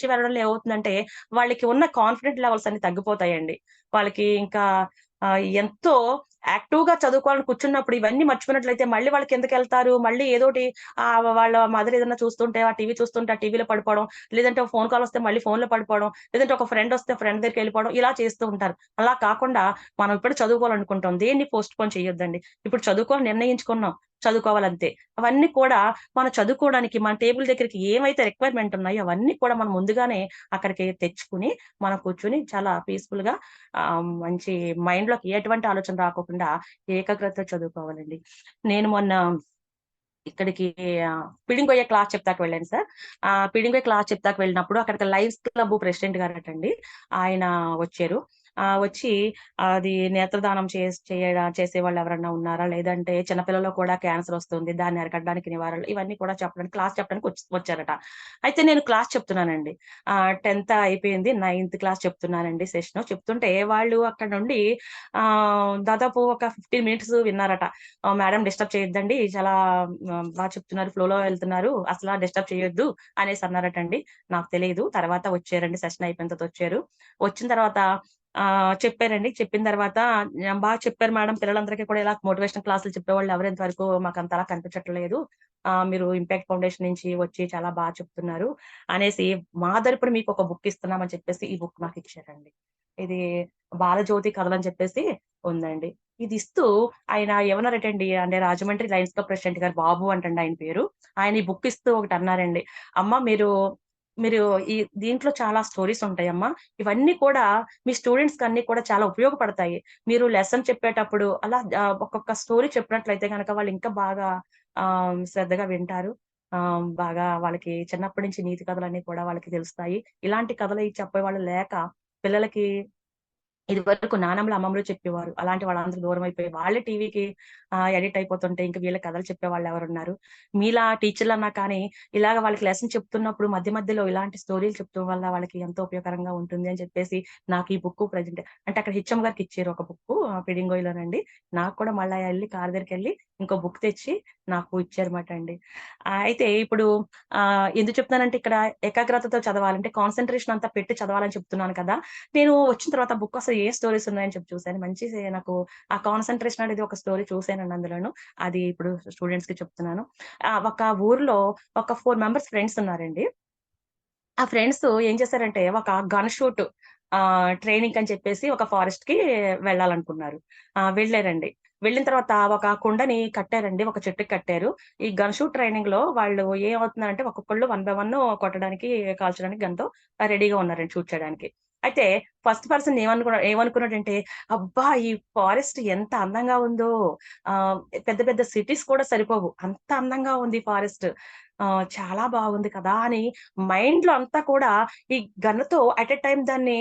వెళ్ళడంలో ఏమవుతుందంటే వాళ్ళకి ఉన్న కాన్ఫిడెంట్ లెవెల్స్ అన్ని తగ్గిపోతాయండి. వాళ్ళకి ఇంకా ఎంతో యాక్టివ్ గా చదువుకోవాలని కూర్చున్నప్పుడు ఇవన్నీ మర్చిపోయినట్లయితే మళ్ళీ వాళ్ళు కిందకెళ్తారు. మళ్ళీ ఏదోటి వాళ్ళ మదర్ ఏదైనా చూస్తుంటే ఆ టీవీ చూస్తుంటే ఆ టీవీలో పడిపోవడం, లేదంటే ఒక ఫోన్ కాల్ వస్తే మళ్ళీ ఫోన్‌లో పడిపోవడం, లేదంటే ఒక ఫ్రెండ్ వస్తే ఫ్రెండ్ దగ్గరికెళ్ళిపోవడం ఇలా చేస్తూ ఉంటారు. అలా కాకుండా మనం ఇప్పుడు చదువుకోవాలనుకుంటాం. దేన్ని పోస్ట్‌పోన్ చేయొద్దండి. ఇప్పుడు చదువుకోవాలని నిర్ణయించుకున్నాం. చదువుకోవాలంతే. అవన్నీ కూడా మనం చదువుకోవడానికి మన టేబుల్ దగ్గరికి ఏమైతే రిక్వైర్మెంట్ ఉన్నాయో అవన్నీ కూడా మనం ముందుగానే అక్కడికి తెచ్చుకుని మనం కూర్చొని చాలా పీస్‌ఫుల్‌గా మంచి మైండ్‌లోకి ఎటువంటి ఆలోచన రాకోకుండా ఏకాగ్రతతో చదువుకోవాలండి. నేను మొన్న ఇక్కడికి పిడింగొయ్య క్లాస్ చెప్తాకి వెళ్ళాను సార్. పిడింగొయ్య క్లాస్ చెప్తాకి వెళ్ళినప్పుడు అక్కడికి లయన్స్ క్లబ్ ప్రెసిడెంట్ గారటండి. ఆయన వచ్చారు. వచ్చి అది నేత్రదానం చేసేవాళ్ళు ఎవరన్నా ఉన్నారా? లేదంటే చిన్నపిల్లల్లో కూడా క్యాన్సర్ వస్తుంది. దాన్ని అరికట్టడానికి నివారణలు ఇవన్నీ కూడా క్లాస్ చెప్పడానికి వచ్చారట. అయితే నేను క్లాస్ చెప్తున్నానండి. 10th అయిపోయింది. 9th క్లాస్ చెప్తున్నానండి సెషను. చెప్తుంటే వాళ్ళు అక్కడ నుండి దాదాపు ఒక 15 మినిట్స్ విన్నారట. మేడం డిస్టర్బ్ చేయొద్దండి. చాలా బాగా చెప్తున్నారు. ఫ్లోలో వెళ్తున్నారు. అసలా డిస్టర్బ్ చేయొద్దు అనేసి అన్నారటండి. నాకు తెలీదు. తర్వాత వచ్చారండి. సెషన్ అయిపోయిన తర్వాత వచ్చారు. వచ్చిన తర్వాత చెప్పారండి. చెప్పిన తర్వాత బాగా చెప్పారు మేడం. పిల్లలందరికీ కూడా ఇలా మోటివేషనల్ క్లాసులు చెప్పేవాళ్ళు ఎవరు ఇంతవరకు మాకంతలా కనిపించట్లేదు. మీరు ఇంపాక్ట్ ఫౌండేషన్ నుంచి వచ్చి చాలా బాగా చెప్తున్నారు అనేసి మా తరపున మీకు ఒక బుక్ ఇస్తున్నామని చెప్పేసి ఈ బుక్ నాకు ఇచ్చారండి. ఇది బాలజ్యోతి కథలని చెప్పేసి ఉందండి. ఇది ఇస్తూ ఆయన ఏమన్నారటండి అంటే రాజమండ్రి లయన్స్ క్లబ్ ప్రెసిడెంట్ గారు బాబు అంటండి ఆయన పేరు. ఆయన ఈ బుక్ ఇస్తూ ఒకటి అన్నారండి. అమ్మ మీరు ఈ దీంట్లో చాలా స్టోరీస్ ఉంటాయమ్మా. ఇవన్నీ కూడా మీ స్టూడెంట్స్‌కి అన్నీ కూడా చాలా ఉపయోగపడతాయి. మీరు లెసన్ చెప్పేటప్పుడు అలా ఒక్కొక్క స్టోరీ చెప్పినట్లయితే గనక వాళ్ళు ఇంకా బాగా శ్రద్ధగా వింటారు. బాగా వాళ్ళకి చిన్నప్పటి నుంచి నీతి కథలన్నీ కూడా వాళ్ళకి తెలుస్తాయి. ఇలాంటి కథలు చెప్పేవాళ్ళు లేక పిల్లలకి ఇదివరకు నానమ్మలు, అమ్మమ్మలు చెప్పేవారు. అలాంటి వాళ్ళందరూ దూరం అయిపోయి వాళ్ళే టీవీకి ఎడిట్ అయిపోతుంటే ఇంకా వీళ్ళ కథలు చెప్పేవాళ్ళు ఎవరున్నారు? మీలా టీచర్లన్నా కానీ ఇలాగ వాళ్ళకి లెసన్ చెప్తున్నప్పుడు మధ్య మధ్యలో ఇలాంటి స్టోరీలు చెప్తూ వల్ల వాళ్ళకి ఎంతో ఉపయోగకరంగా ఉంటుంది అని చెప్పేసి నాకు ఈ బుక్ ప్రెజెంట్ అంటే అక్కడ హెచ్ఎం గారికి ఇచ్చారు ఒక బుక్ పిడింగోయిలోనండి. నాకు కూడా మళ్ళీ వెళ్ళి కార్ దగ్గరికి వెళ్ళి ఇంకో బుక్ తెచ్చి నాకు ఇచ్చారన్నమాట అండి. అయితే ఇప్పుడు ఎందుకు చెప్తున్నానంటే ఇక్కడ ఏకాగ్రతతో చదవాలంటే కాన్సన్ట్రేషన్ అంతా పెట్టి చదవాలని చెప్తున్నాను కదా. నేను వచ్చిన తర్వాత బుక్ అసలు ఏ స్టోరీస్ ఉన్నాయని చెప్పి చూసాను. మంచి నాకు ఆ కాన్సన్ట్రేషన్ అనేది ఒక స్టోరీ చూసానండి అందులోను. అది ఇప్పుడు స్టూడెంట్స్ కి చెప్తున్నాను. ఒక ఊర్లో ఒక 4 మెంబర్స్ ఫ్రెండ్స్ ఉన్నారండి. ఆ ఫ్రెండ్స్ ఏం చేశారంటే ఒక గన్ షూట్ ట్రైనింగ్ అని చెప్పేసి ఒక ఫారెస్ట్ కి వెళ్ళాలనుకున్నారు. వెళ్ళారండి. వెళ్ళిన తర్వాత ఒక కుండని కట్టారండి. ఒక చెట్టుకి కట్టారు. ఈ గన్ షూట్ ట్రైనింగ్ లో వాళ్ళు ఏమవుతున్నారంటే ఒక్కొక్కళ్ళు 1 బై 1 కొట్టడానికి, కాల్చడానికి గన్‌తో రెడీగా ఉన్నారండి షూట్ చేయడానికి. అయితే ఫస్ట్ పర్సన్ ఏమనుకున్నాడంటే, అబ్బా! ఈ ఫారెస్ట్ ఎంత అందంగా ఉందో! పెద్ద పెద్ద సిటీస్ కూడా సరిపోవు. అంత అందంగా ఉంది ఈ ఫారెస్ట్. చాలా బాగుంది కదా! అని మైండ్‌లో అంతా కూడా ఈ గన్‌తో అట్ ఎ టైమ్ దాన్ని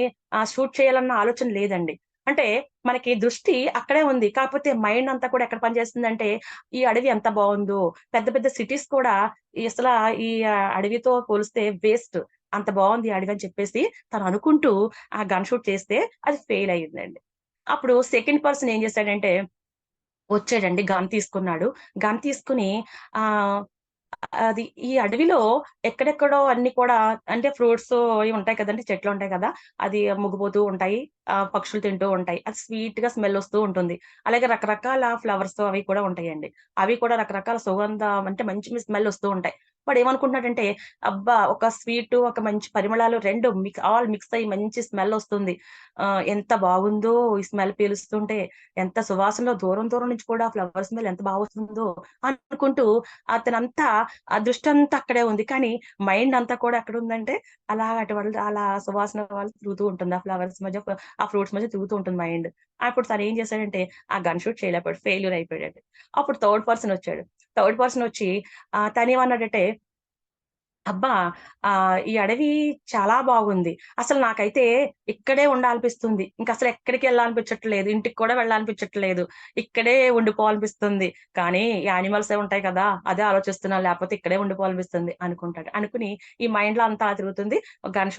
షూట్ చేయాలన్న ఆలోచన లేదండి. అంటే మనకి దృష్టి అక్కడే ఉంది. కాకపోతే మైండ్ అంతా కూడా ఎక్కడ పనిచేస్తుందంటే, ఈ అడవి ఎంత బావుందో, పెద్ద పెద్ద సిటీస్ కూడా ఈ అడవితో పోలిస్తే వేస్ట్. అంత బావుంది ఈ అడవి అని చెప్పేసి తను అనుకుంటూ ఆ గన్ షూట్ చేస్తే అది ఫెయిల్ అయ్యిందండి. అప్పుడు సెకండ్ పర్సన్ ఏం చేశాడంటే వచ్చాడండి. గన్ తీసుకున్నాడు. గన్ తీసుకొని ఆహ్ అది ఈ అడవిలో ఎక్కడెక్కడో అన్ని కూడా అంటే ఫ్రూట్స్ అయి ఉంటాయి కదండీ! చెట్లుంటాయి కదా! అది ముగ్గిపోతూ ఉంటాయి. పక్షులు తింటూ ఉంటాయి. అది స్వీట్‌గా స్మెల్ ఒస్తూ ఉంటుంది. అలాగే రకరకాల ఫ్లవర్స్ అవి కూడా ఉంటాయండి. అవి కూడా రకరకాల సుగంధం అంటే మంచి స్మెల్ ఒస్తూ ఉంటాయి. వాడేమనుకుంటున్నాడంటే, అబ్బా! ఒక స్వీటు, ఒక మంచి పరిమళాలు 2 మిక్స్ అయ్యి మంచి స్మెల్ ఒస్తుంది. ఎంత బాగుందో ఈ స్మెల్ పీలుస్తుంటే, ఎంత సువాసనలో దూరం దూరం నుంచి కూడా ఫ్లవర్ స్మెల్ ఎంత బా వస్తుందో అనుకుంటూ అతనంతా ఆ దృష్టంతా అక్కడే ఉంది. కానీ మైండ్ అంతా కూడా ఎక్కడుందంటే అలా సువాసన వాళ్ళు తిరుగుతూ ఉంటుంది. ఆ ఫ్లవర్స్ మధ్య ఆ ఫ్రూట్స్ మధ్య తిరుగుతూ ఉంటుంది మైండ్. అప్పుడు తనేం చేశాడంటే ఆ గన్ షూట్ చేయలేకపోయాడు. ఫెయిల్యూర్ అయిపోయాడండి. అప్పుడు థర్డ్ పర్సన్ వచ్చాడు. థర్డ్ పర్సన్ వచ్చి తనేమన్నాడంటే అబ్బా! ఈ అడవి చాలా బాగుంది. అసలు నాకైతే ఇక్కడే ఉండాలనిపిస్తుంది. ఇంకసలు ఎక్కడికెళ్ళాలనిపించట్లేదు. ఇంటికి కూడా వెళ్ళాలనిపించట్లేదు. ఇక్కడే ఉండిపోవాలనిపిస్తుంది. కానీ ఈ యానిమల్సే ఉంటాయి కదా! అదే ఆలోచిస్తున్నాను. లేకపోతే ఇక్కడే ఉండిపోవాలనిపిస్తుంది అనుకుంటాడు. అనుకుని ఈ మైండ్‌లో అంతా అలా తిరుగుతుంది. గన్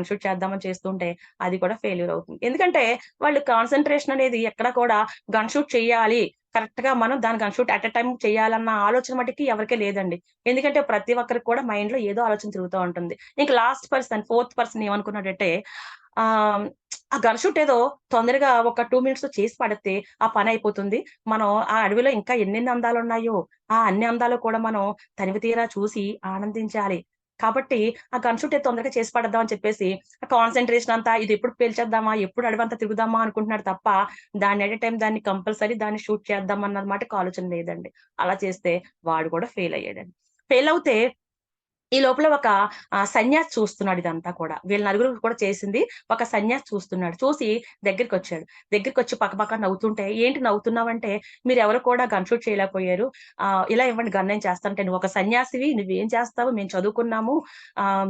షూట్ చేద్దామని చేస్తుంటే అది కూడా ఫెయిల్యూర్ అవుతుంది. ఎందుకంటే వాళ్ళు కాన్సంట్రేషన్ అనేది ఎక్కడ కూడా గన్ షూట్ చేయాలి. కరెక్ట్‌గా మనం దాన్ని gun shoot at a time చేయాలన్న ఆలోచన మటికి ఎవరికీ లేదండి. ఎందుకంటే ప్రతి ఒక్కరికి కూడా మైండ్‌లో ఏదో ఆలోచన తిరుగుతా ఉంటుంది. ఇంక లాస్ట్ పర్సన్, ఫోర్త్ పర్సన్ ఏమనుకున్నాడంటే ఆహ్, ఆ గన్ షూట్ ఏదో తొందరగా ఒక 2 మినిట్స్‌లో చేసి పడితే ఆ పనయిపోతుంది. మనం ఆ అడవిలో ఇంకా ఎన్నెన్ని అందాలున్నాయో, ఆ అన్ని అందాలు కూడా మనం తనివి తీరా చూసి ఆనందించాలి. కాబట్టి ఆ గన్ షూట్ ఏదో తొందరగా చేసి పడేద్దాం అని చెప్పేసి ఆ కాన్సంట్రేషన్ అంతా ఇది ఎప్పుడు పేల్చేద్దామా? ఎప్పుడు అడవంతా తిరుగుదామా? అనుకుంటున్నాడు తప్ప దాన్ని ఎట్ ఎ టైమ్ దాన్ని కంపల్సరీ దాన్ని షూట్ చేద్దాం అన్న మాటకి ఆలోచన లేదండి. అలా చేస్తే వాడు కూడా ఫెయిల్ అయ్యాడండి. ఫెయిల్ అవుతే ఈ లోపల ఒక సన్యాసి చూస్తున్నాడు ఇదంతా కూడా. వీళ్ళ నలుగురు కూడా చేసింది ఒక సన్యాసి చూస్తున్నాడు. చూసి దగ్గరికొచ్చాడు. దగ్గరికొచ్చి పకపక నవ్వుతుంటే, "ఏంటి నవ్వుతున్నావంటే, మీరెవరు కూడా గన్ షూట్ చేయలేకపోయారు. ఇలా ఇవ్వండి గన్ నేను చేస్తానంటే, నువ్వొక సన్యాసివి నువ్వేం చేస్తావు? మేము చదువుకున్నాము.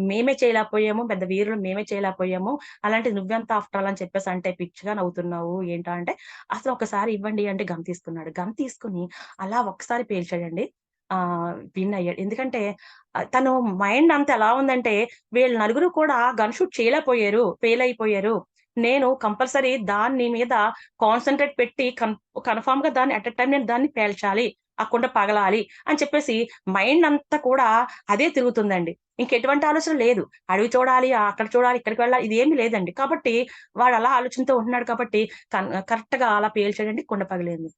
మేమే చేయలేకపోయాము. పెద్ద వీరులం మేమే చేయలేకపోయాము. అలాంటిది నువ్వెంత ఆఫ్టర్ ఆల్ అని చెప్పేసి అంటే పిచ్చిగా నవ్వుతున్నావు ఏంటా" అంటే, "అసలు ఒకసారి ఇవ్వండి" అంటే గన్ తీసుకున్నాడు. గన్ తీసుకొని అలా ఒక్కసారి పేల్చాడండి. విన్ అయ్యాడు. ఎందుకంటే తను మైండ్ అంతా ఎలా ఉందంటే, వీళ్ళు నలుగురు కూడా గన్ షూట్ చేయలేకపోయారు. ఫెయిల్ అయిపోయారు. నేను కంపల్సరీ దాని మీద కాన్సంట్రేట్ పెట్టి కన్ఫర్మ్‌గా దాన్ని అట్ ఎ టైమ్ నేను దాన్ని పేల్చాలి. ఆ కుండ పగలాలి అని చెప్పేసి మైండ్ అంతా కూడా అదే తిరుగుతుందండి. ఇంకెటువంటి ఆలోచన లేదు. అడవి చూడాలి, అక్కడ చూడాలి, ఇక్కడికి వెళ్ళాలి ఇదేమీ లేదండి. కాబట్టి వాడు అలా ఆలోచనతో ఉంటున్నాడు కాబట్టి కరెక్ట్‌గా అలా పేల్చాడండి కుండ పగిలింది.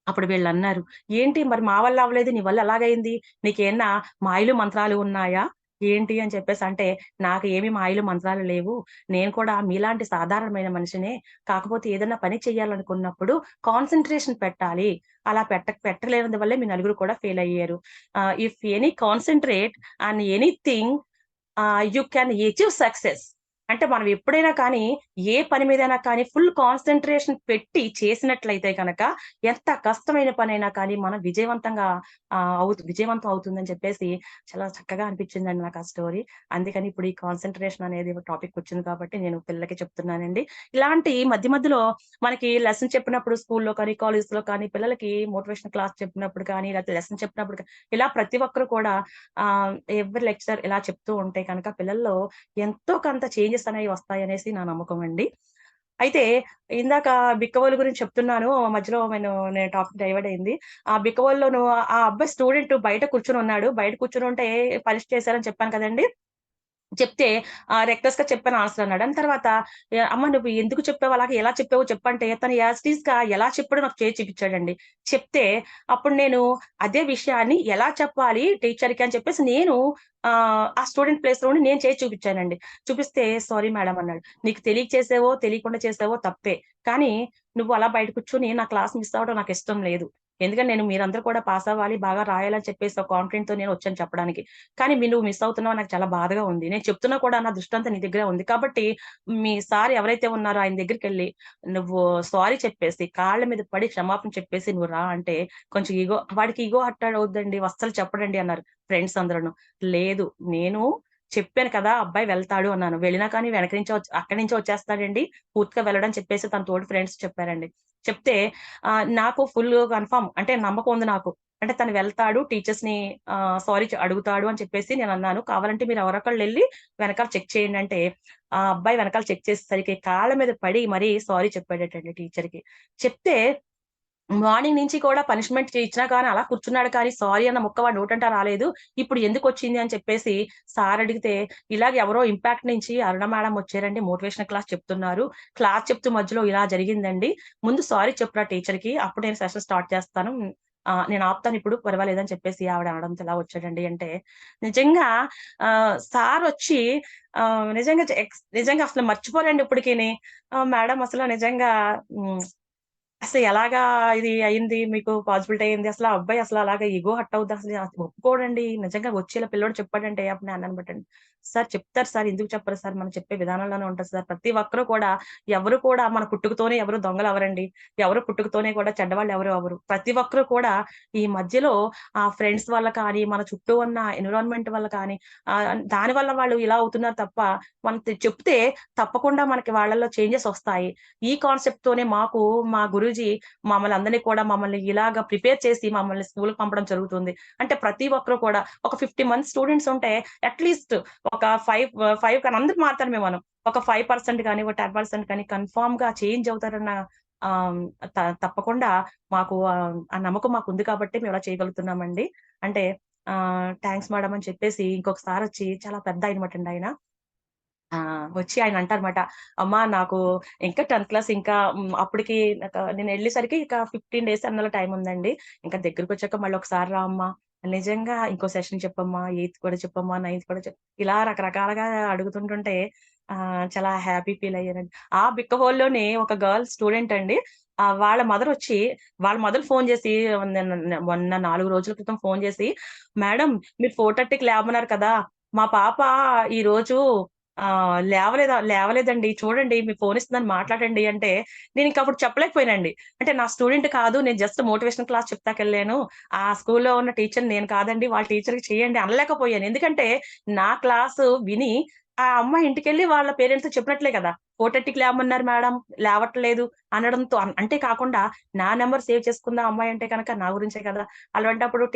అప్పుడు వీళ్ళన్నారు, "ఏంటి మరి మా వల్ల అవ్వలేదు. నీ వల్ల ఎలాగయింది? నీకేమన్నా మాయలు, మంత్రాలు ఉన్నాయా? ఏంటి?" అని చెప్పేసంటే, "నాకు ఏమి మాయలు, మంత్రాలు లేవు. నేను కూడా మీలాంటి సాధారణమైన మనిషినే. కాకపోతే ఏదన్నా పని చేయాలనుకున్నప్పుడు కాన్సంట్రేషన్ పెట్టాలి. అలా పెట్టలేనందు వల్లే మీ నలుగురు కూడా ఫెయిల్ అయ్యారు. If any concentrate on anything you can achieve success" అంటే మనం ఎప్పుడైనా కానీ ఏ పని మీదైనా కానీ ఫుల్ కాన్సంట్రేషన్ పెట్టి చేసినట్లయితే కనుక ఎంత కష్టమైన పనైనా కానీ మనం విజయవంతం అవుతుందని చెప్పేసి చాలా చక్కగా అనిపించిందండి నాకు ఆ స్టోరీ. అందుకని ఇప్పుడు ఈ కాన్సంట్రేషన్ అనేది టాపిక్ వచ్చింది కాబట్టి నేను పిల్లలకి చెప్తున్నానండి. ఇలాంటి మధ్య మధ్యలో మనకి లెసన్ చెప్పినప్పుడు స్కూల్లో కానీ, కాలేజ్‌లో కానీ పిల్లలకి మోటివేషన్ క్లాస్ చెప్పినప్పుడు కానీ, లేకపోతే లెసన్ చెప్పినప్పుడు ఇలా ప్రతి ఒక్కరు కూడా ఎవ్రి లెక్చరర్ ఇలా చెప్తూ ఉంటే కనుక పిల్లల్లో ఎంతో కొంత చేంజెస్ అనేవి వస్తాయనేసి నా నమ్మకం అండి. అయితే ఇందాక బిక్కవోలు గురించి చెప్తున్నాను. మధ్యలో నేను టాపిక్ డైవర్ట్ అయింది. ఆ బిక్కవోలులోను ఆ అబ్బాయి స్టూడెంట్ బయట కూర్చొనున్నాడు. బయట కూర్చొనుంటే పనిష్ చేశారని చెప్పాను కదండీ! చెప్తే రెక్లెస్‌గా చెప్పాను ఆన్సర్ అన్నాడు. దాని తర్వాత అమ్మ నువ్వు ఎందుకు చెప్పావు అలాగా? ఎలా చెప్పావో చెప్పంటే తను యాజ్ ఇట్ ఈస్‌గా ఎలా చెప్పాడో నాకు చేసి చూపించాడండి. చెప్తే అప్పుడు నేను అదే విషయాన్ని ఎలా చెప్పాలి టీచర్‌కి అని చెప్పేసి నేను ఆ స్టూడెంట్ ప్లేస్‌లో ఉండి నేను చేసి చూపించానండి. చూపిస్తే సారీ మేడం అన్నాడు. నీకు తెలియక చేసావో, తెలియకుండా చేసావో తప్పే. కానీ నువ్వు అలా బయట కూర్చొని నా క్లాస్ మిస్ అవ్వడం నాకిష్టం లేదు. ఎందుకంటే మీరందరూ కూడా పాస్ అవ్వాలి, బాగా రాయాలని చెప్పేసి ఒక కాన్ఫిడెంట్‌తో నేను వచ్చాను చెప్పడానికి. కానీ నువ్వు మిస్ అవుతున్నావు నాకు చాలా బాధగా ఉంది. నేను చెప్తున్నా కూడా నా దృష్టంతా నీ దగ్గరే ఉంది. కాబట్టి మీ సార్ ఎవరైతే ఉన్నారో ఆయన దగ్గరికెళ్ళి నువ్వు సారీ చెప్పేసి, కాళ్ళ మీద పడి క్షమాపణ చెప్పేసి నువ్వు రా అంటే కొంచెం వాడికి ఇగో హర్ట్ అవుద్దండి. అస్సలు చెప్పడండి అన్నారు ఫ్రెండ్స్ అందరూను. లేదు నేను చెప్పాను కదా! అబ్బాయి వెళ్తాడు అన్నాను. వెళ్ళినా కానీ వెనక నుంచే అక్కడి నుంచే వచ్చేస్తాడండి. పూర్తిగా వెళ్ళడని చెప్పేసి తన తోటి ఫ్రెండ్స్ చెప్పారండి. చెప్తే నాకు ఫుల్ కన్ఫర్మ్ అంటే నమ్మకం ఉంది నాకు. అంటే తను వెళ్తాడు టీచర్స్‌ని సారీ అడుగుతాడు అని చెప్పేసి నేనన్నాను. కావాలంటే మీరు ఎవరొకళ్ళెళ్లి వెనకాల చెక్ చేయండి అంటే, ఆ అబ్బాయి వెనకాల చెక్ చేసేసరికి కాళ్ళ మీద పడి మరీ సారీ చెప్పాడటండి టీచర్‌కి. చెప్తే మార్నింగ్ నుంచి కూడా పనిష్మెంట్ ఇచ్చినా కానీ అలా కూర్చున్నాడు కానీ సారీ అన్న ముక్క వాడి నోటంట రాలేదు. ఇప్పుడు ఎందుకొచ్చింది అని చెప్పేసి సార్ అడిగితే, ఇలాగ ఎవరో ఇంపాక్ట్ నుంచి అరుణ మేడం వచ్చారండి. మోటివేషనల్ క్లాస్ చెప్తున్నారు. క్లాస్ చెప్తూ మధ్యలో ఇలా జరిగిందండి. ముందు సారీ చెప్పురా టీచర్‌కి. అప్పుడు నేను సెషన్ స్టార్ట్ చేస్తాను. నేను ఆపుతాను ఇప్పుడు పర్వాలేదని చెప్పేసి ఆవిడ అనడంతో ఇలా వచ్చాడండి అంటే, నిజంగా సారొచ్చి నిజంగా అసలు మర్చిపోలేండి ఇప్పటికిని. మేడం అసలు నిజంగా హ్మ్. అసలు ఎలాగా ఇది అయింది? మీకు పాజిబిలిటీ అయింది? అసలు ఆ అబ్బాయి అసలు అలాగా ఇగో హర్ట్ అవుద్ది అసలు ఒప్పుకోడండి. నిజంగా వచ్చి ఇలా పిల్లోడు చెప్పాడంటే అప్పుడు నేను అన్నాను బటండి. సార్ చెప్తారు సార్. ఎందుకు చెప్పరు సార్? మనం చెప్పే విధానంలోనే ఉంటది సార్. ప్రతి ఒక్కరు కూడా ఎవరు కూడా మన పుట్టుకతోనే ఎవరు దొంగలవ్వరండి. ఎవరు పుట్టుకతోనే కూడా చెడ్డవాళ్ళు ఎవరు అవ్వరు. ప్రతి ఒక్కరు కూడా ఈ మధ్యలో ఫ్రెండ్స్ వల్ల కానీ, మన చుట్టూ ఉన్న ఎన్విరాన్మెంట్ వల్ల కానీ దాని వల్ల వాళ్ళు ఇలా అవుతున్నారు తప్ప మనం చెప్తే తప్పకుండా మనకి వాళ్ళలో చేంజెస్ వస్తాయి. ఈ కాన్సెప్ట్ తోనే మా గురూజీ మమ్మల్ని ఇలాగా ప్రిపేర్ చేసి మమ్మల్ని స్కూల్‌కి పంపడం జరుగుతుంది. అంటే ప్రతి ఒక్కరు కూడా ఒక 50 మంది స్టూడెంట్స్ ఉంటే అట్‌లీస్ట్ ఒక 5 కానీ అందరూ మారుతారు మనం. ఒక 5% గాని, ఒక 10% కానీ కన్ఫర్మ్‌గా చేంజ్ అవుతారన్న ఆహ్, తప్పకుండా మాకు ఆ నమ్మకం మాకుంది కాబట్టి మేము ఇలా చేయగలుగుతున్నామండి. అంటే థాంక్స్ మేడమ్ అని చెప్పేసి ఇంకొక సారొచ్చి చాలా పెద్ద ఆయనమాటండి ఆయన. వచ్చి ఆయన అంటారన్నమాట. అమ్మా నాకు ఇంకా 10థ్ క్లాస్ ఇంకా అప్పటికి నేనెళ్ళేసరికి ఇక 15 డేస్ అన్నల టైమ్ ఉందండి. ఇంకా దగ్గరకొచ్చాక మళ్ళీ ఒకసారి రా అమ్మా! నిజంగా ఇంకో సెషన్ చెప్పమ్మా, 8థ్ కూడా చెప్పమ్మా, 9థ్ కూడా ఇలా రకరకాలుగా అడుగుతుంటుంటే చాలా హ్యాపీ ఫీల్ అయ్యానండి. ఆ బిక్క హోల్‌లోనే ఒక గర్ల్ స్టూడెంట్ అండి. వాళ్ళ మదర్ ఫోన్ చేసి మొన్న 4 రోజుల క్రితం ఫోన్ చేసి, "మేడం మీరు 4:30కి లేవమన్నారు కదా! మా పాప ఈరోజు లేవలేదండి. చూడండి మీ ఫోన్ ఇస్తున్నాను మాట్లాడండి" అంటే నేనింక అప్పుడు చెప్పలేకపోయానండి. అంటే నా స్టూడెంట్ కాదు. నేను జస్ట్ మోటివేషనల్ క్లాస్ చెప్తాకెళ్ళాను. ఆ స్కూల్‌లో ఉన్న టీచర్‌ని నేను కాదండి. వాళ్ళ టీచర్‌కి చేయండి అనలేకపోయాను. ఎందుకంటే నా క్లాసు విని ఆ అమ్మాయి ఇంటికెళ్ళి వాళ్ళ పేరెంట్స్‌తో చెప్పినట్లే కదా! 4:30కి లేవమన్నారు మేడం లేవట్లేదు అనడంతో అంటే కాకుండా నా నంబర్ సేవ్ చేసుకుంది ఆ అమ్మాయి అంటే గనక నా గురించే కదా! అలాంటప్పుడు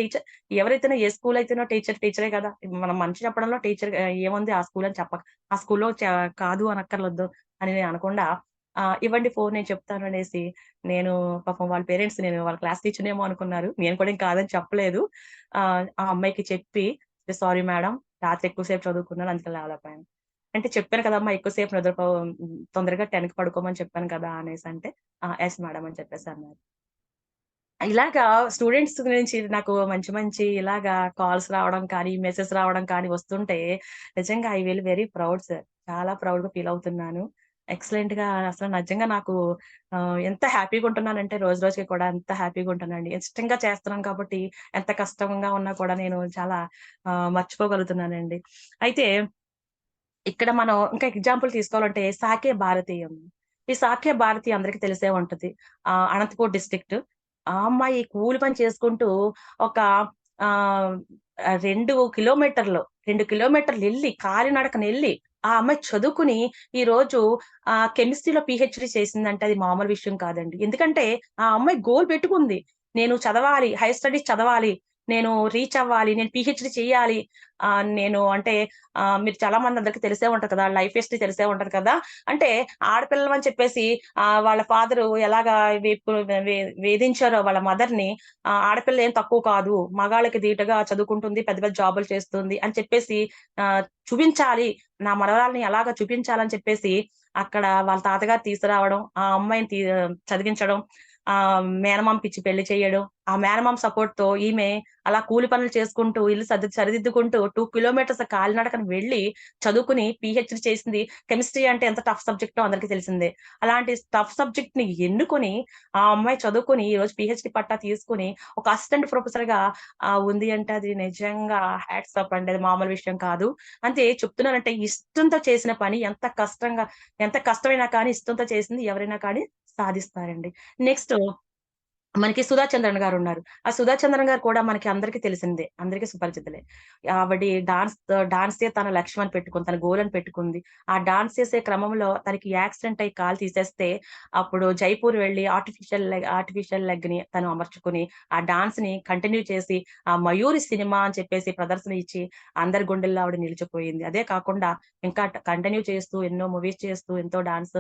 ఎవరైతేనో ఏ స్కూల్ అయితేనో టీచరే కదా! మనం మంచి చెప్పడంలో టీచర్ ఏముంది ఆ స్కూల్ అని ఆ స్కూల్‌లో కాదు అనక్కర్లేదు అని నేను అనకుండా ఇవ్వండి ఫోన్ నేను చెప్తాను అనేసి నేను పాపం వాళ్ళ పేరెంట్స్ నేను వాళ్ళ క్లాస్ టీచర్‌నేమో అనుకున్నారు. నేను కూడా ఏం కాదని చెప్పలేదు. ఆ అమ్మాయికి చెప్పి సారీ మేడం రాత్రి ఎక్కువ సేపు చదువుకున్నాను అందుకని లేవలేకపోయాను. అంటే చెప్పాను కదమ్మా ఎక్కువ సేపు తొందరగా 10కి పడుకోమని చెప్పాను కదా! అనేసంటే యెస్ మేడం అని చెప్పేసి అన్నారు. ఇలాగా స్టూడెంట్స్ గురించి నాకు మంచి మంచి ఇలాగా కాల్స్ రావడం కానీ, మెసేజ్ రావడం కానీ వస్తుంటే నిజంగా I will very proud sir. చాలా ప్రౌడ్‌గా ఫీల్ అవుతున్నాను. ఎక్సలెంట్‌గా అసలు నిజంగా నాకు ఎంత హ్యాపీగా ఉంటున్నానంటే రోజు రోజుకి కూడా అంత హ్యాపీగా ఉంటున్నానండి. ఇష్టంగా చేస్తున్నాను కాబట్టి ఎంత కష్టంగా ఉన్నా కూడా నేను చాలా మర్చిపోగలుగుతున్నానండి. అయితే ఇక్కడ మనం ఇంకా ఎగ్జాంపుల్ తీసుకోవాలంటే సాకే భారతి ఉంది. ఈ సాకే భారతి అందరికి తెలిసే ఉంటది. అనంతపూర్ డిస్ట్రిక్ట్. ఆ అమ్మాయి కూలి పని చేసుకుంటూ ఒక ఆహ్, 2 కిలోమీటర్లు 2 కిలోమీటర్లు ఎళ్లి కాలినడకనెళ్లి ఆ అమ్మాయి చదువుకుని ఈరోజు కెమిస్ట్రీలో పీహెచ్‌డీ చేసిందంటే అది మామూలు విషయం కాదండి. ఎందుకంటే ఆ అమ్మాయి గోల్ పెట్టుకుంది. నేను చదవాలి, హైర్ స్టడీస్ చదవాలి, నేను రీచ్ అవ్వాలి, నేను పీహెచ్‌డీ చేయాలి. నేను అంటే మీరు చాలా మంది అందరికి తెలిసే ఉంటది కదా! లైఫ్ హిస్టరీ తెలిసే ఉంటది కదా! అంటే ఆడపిల్లవని చెప్పేసి వాళ్ళ ఫాదరు ఎలాగా వేపు వే వేధించారో వాళ్ళ మదర్‌ని, ఆడపిల్ల ఏం తక్కువ కాదు, మగాళ్ళకి ధీటుగా చదువుకుంటుంది, పెద్ద పెద్ద జాబులు చేస్తుంది అని చెప్పేసి ఆహ్, చూపించాలి, నా మనవరాల్ని అలాగా చూపించాలని చెప్పేసి అక్కడ వాళ్ళ తాతగారు తీసుకురావడం, ఆ అమ్మాయిని చదివించడం, మేనమామకిచ్చి పెళ్లి చేయడం, ఆ మేనమామ సపోర్ట్‌తో ఈమె అలా కూలి పనులు చేసుకుంటూ, ఇల్లు సరిదిద్దుకుంటూ 2 కిలోమీటర్స్ కాలినడకన వెళ్లి చదువుకుని పీహెచ్‌డీ చేసింది. కెమిస్ట్రీ అంటే ఎంత టఫ్ సబ్జెక్టో అందరికీ తెలిసిందే. అలాంటి టఫ్ సబ్జెక్ట్‌ని ఎన్నుకొని ఆ అమ్మాయి చదువుకొని ఈరోజు పీహెచ్‌డీ పట్టా తీసుకొని ఒక అసిస్టెంట్ ప్రొఫెసర్‌గా ఉంది అంటే అది నిజంగా హ్యాట్స్ ఆఫ్ అండి. అది మామూలు విషయం కాదు. అంతే చెప్తున్నానంటే ఇష్టంతో చేసిన పని ఎంత కష్టమైనా కానీ ఇష్టంతో చేసింది ఎవరైనా కానీ సాధిస్తారండి. నెక్స్ట్ మనకి సుధా చంద్రన్ గారున్నారు. ఆ సుధా చంద్రన్ గారు కూడా మనకి అందరికి తెలిసిందే. అందరికి సుపరిచితులే. ఆవిడ డాన్సే తన లక్ష్యం అని పెట్టుకుంది. తన గోల్ అని పెట్టుకుంది. ఆ డాన్స్ చేసే క్రమంలో తనకి యాక్సిడెంట్ అయ్యి కాలు తీసేస్తే, అప్పుడు జైపూర్ వెళ్లి ఆర్టిఫిషియల్ లెగ్‌ని తను అమర్చుకుని, ఆ డాన్స్‌ని కంటిన్యూ చేసి, ఆ 'మయూరి' సినిమా అని చెప్పేసి ప్రదర్శన ఇచ్చి, అందరి గుండెల్లో ఆవిడ నిలిచిపోయింది. అదే కాకుండా ఇంకా కంటిన్యూ చేస్తూ, ఎన్నో మూవీస్ చేస్తూ, ఎంతో డాన్స్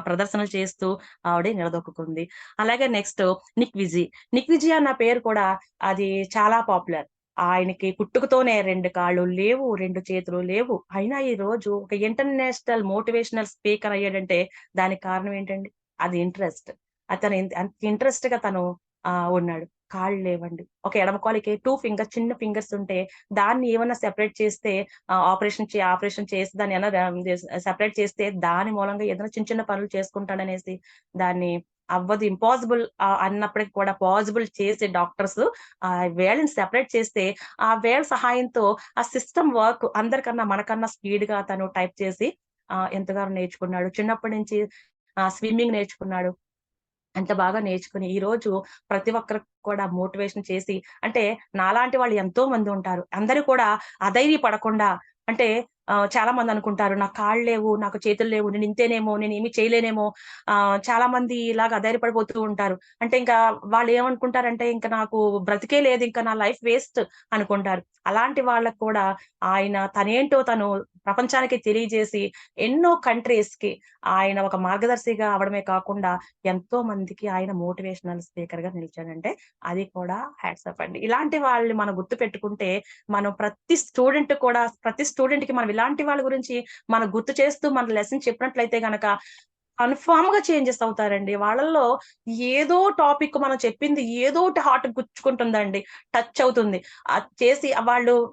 ప్రదర్శనలు చేస్తూ ఆవిడ నిలదొక్కుకుంది. అలాగే నెక్స్ట్ 'నిక్ విజీ'. 'నిక్ విజీ' అన్న పేరు కూడా అది చాలా పాపులర్. ఆయనకి పుట్టుకతోనే 2 కాళ్ళు లేవు, 2 చేతులు లేవు. అయినా ఈరోజు ఒక ఇంటర్నేషనల్ మోటివేషనల్ స్పీకర్ అయ్యాడంటే దానికి కారణం ఏంటండి? అది ఇంట్రెస్ట్. అతను అంత ఇంట్రెస్ట్‌గా తను ఉన్నాడు. కాళ్ళు లేవండి. ఒక ఎడమ కాలుకి 2 ఫింగర్స్, చిన్న ఫింగర్స్ ఉంటే దాన్ని ఏమన్నా సెపరేట్ చేస్తే ఆపరేషన్ చేసి దాన్ని సెపరేట్ చేస్తే దాని మూలంగా ఏదైనా చిన్న చిన్న పనులు చేసుకుంటాడనేసి దాన్ని అవ్వదు, ఇంపాసిబుల్ అన్నప్పటికి కూడా పాజిబుల్ చేసే డాక్టర్స్ వేళ్ళని సెపరేట్ చేస్తే, ఆ వేళ్ళ సహాయంతో ఆ సిస్టమ్ వర్క్ అందరికన్నా మనకన్నా స్పీడ్‌గా తను టైప్ చేసి ఎంతగానో నేర్చుకున్నాడు. చిన్నప్పటి నుంచి స్విమ్మింగ్ నేర్చుకున్నాడు. అంత బాగా నేర్చుకుని ఈరోజు ప్రతి ఒక్కరికి కూడా మోటివేషన్ చేసి, అంటే నాలాంటి వాళ్ళు ఎంతో మంది ఉంటారు. అందరూ కూడా అధైర్యపడకుండా, అంటే చాలా మంది అనుకుంటారు నాకు కాళ్ళు లేవు, నాకు చేతులు లేవు, నేను ఇంతేనేమో, నేనేమి చేయలేనేమో, చాలా మంది ఇలాగ అధైర్యపడిపోతూ ఉంటారు. అంటే ఇంకా వాళ్ళు ఏమనుకుంటారంటే ఇంక నాకు బ్రతికే లేదు, ఇంకా నా లైఫ్ వేస్ట్ అనుకుంటారు. అలాంటి వాళ్ళకి కూడా ఆయన తనేంటో తను ప్రపంచానికి తెలియజేసి ఎన్నో కంట్రీస్‌కి ఆయన ఒక మార్గదర్శిగా అవ్వడమే కాకుండా ఎంతో మందికి ఆయన మోటివేషనల్ స్పీకర్‌గా నిలిచాడంటే అది కూడా హ్యాట్స్ ఆఫ్ అండి. ఇలాంటి వాళ్ళని మనం గుర్తుపెట్టుకుంటే, మనం ప్రతి స్టూడెంట్‌కి మనం ఇలాంటి వాళ్ళ గురించి మనం గుర్తు చేస్తూ మన లెసన్ చెప్పినట్లయితే గనక కన్ఫర్మ్‌గా చేంజెస్ అవుతారండి. వాళ్ళల్లో ఏదో టాపిక్ మనం చెప్పింది ఏదోటి హార్ట్‌కి గుచ్చుకుంటుందండి. టచ్ అవుతుంది. అది చేసి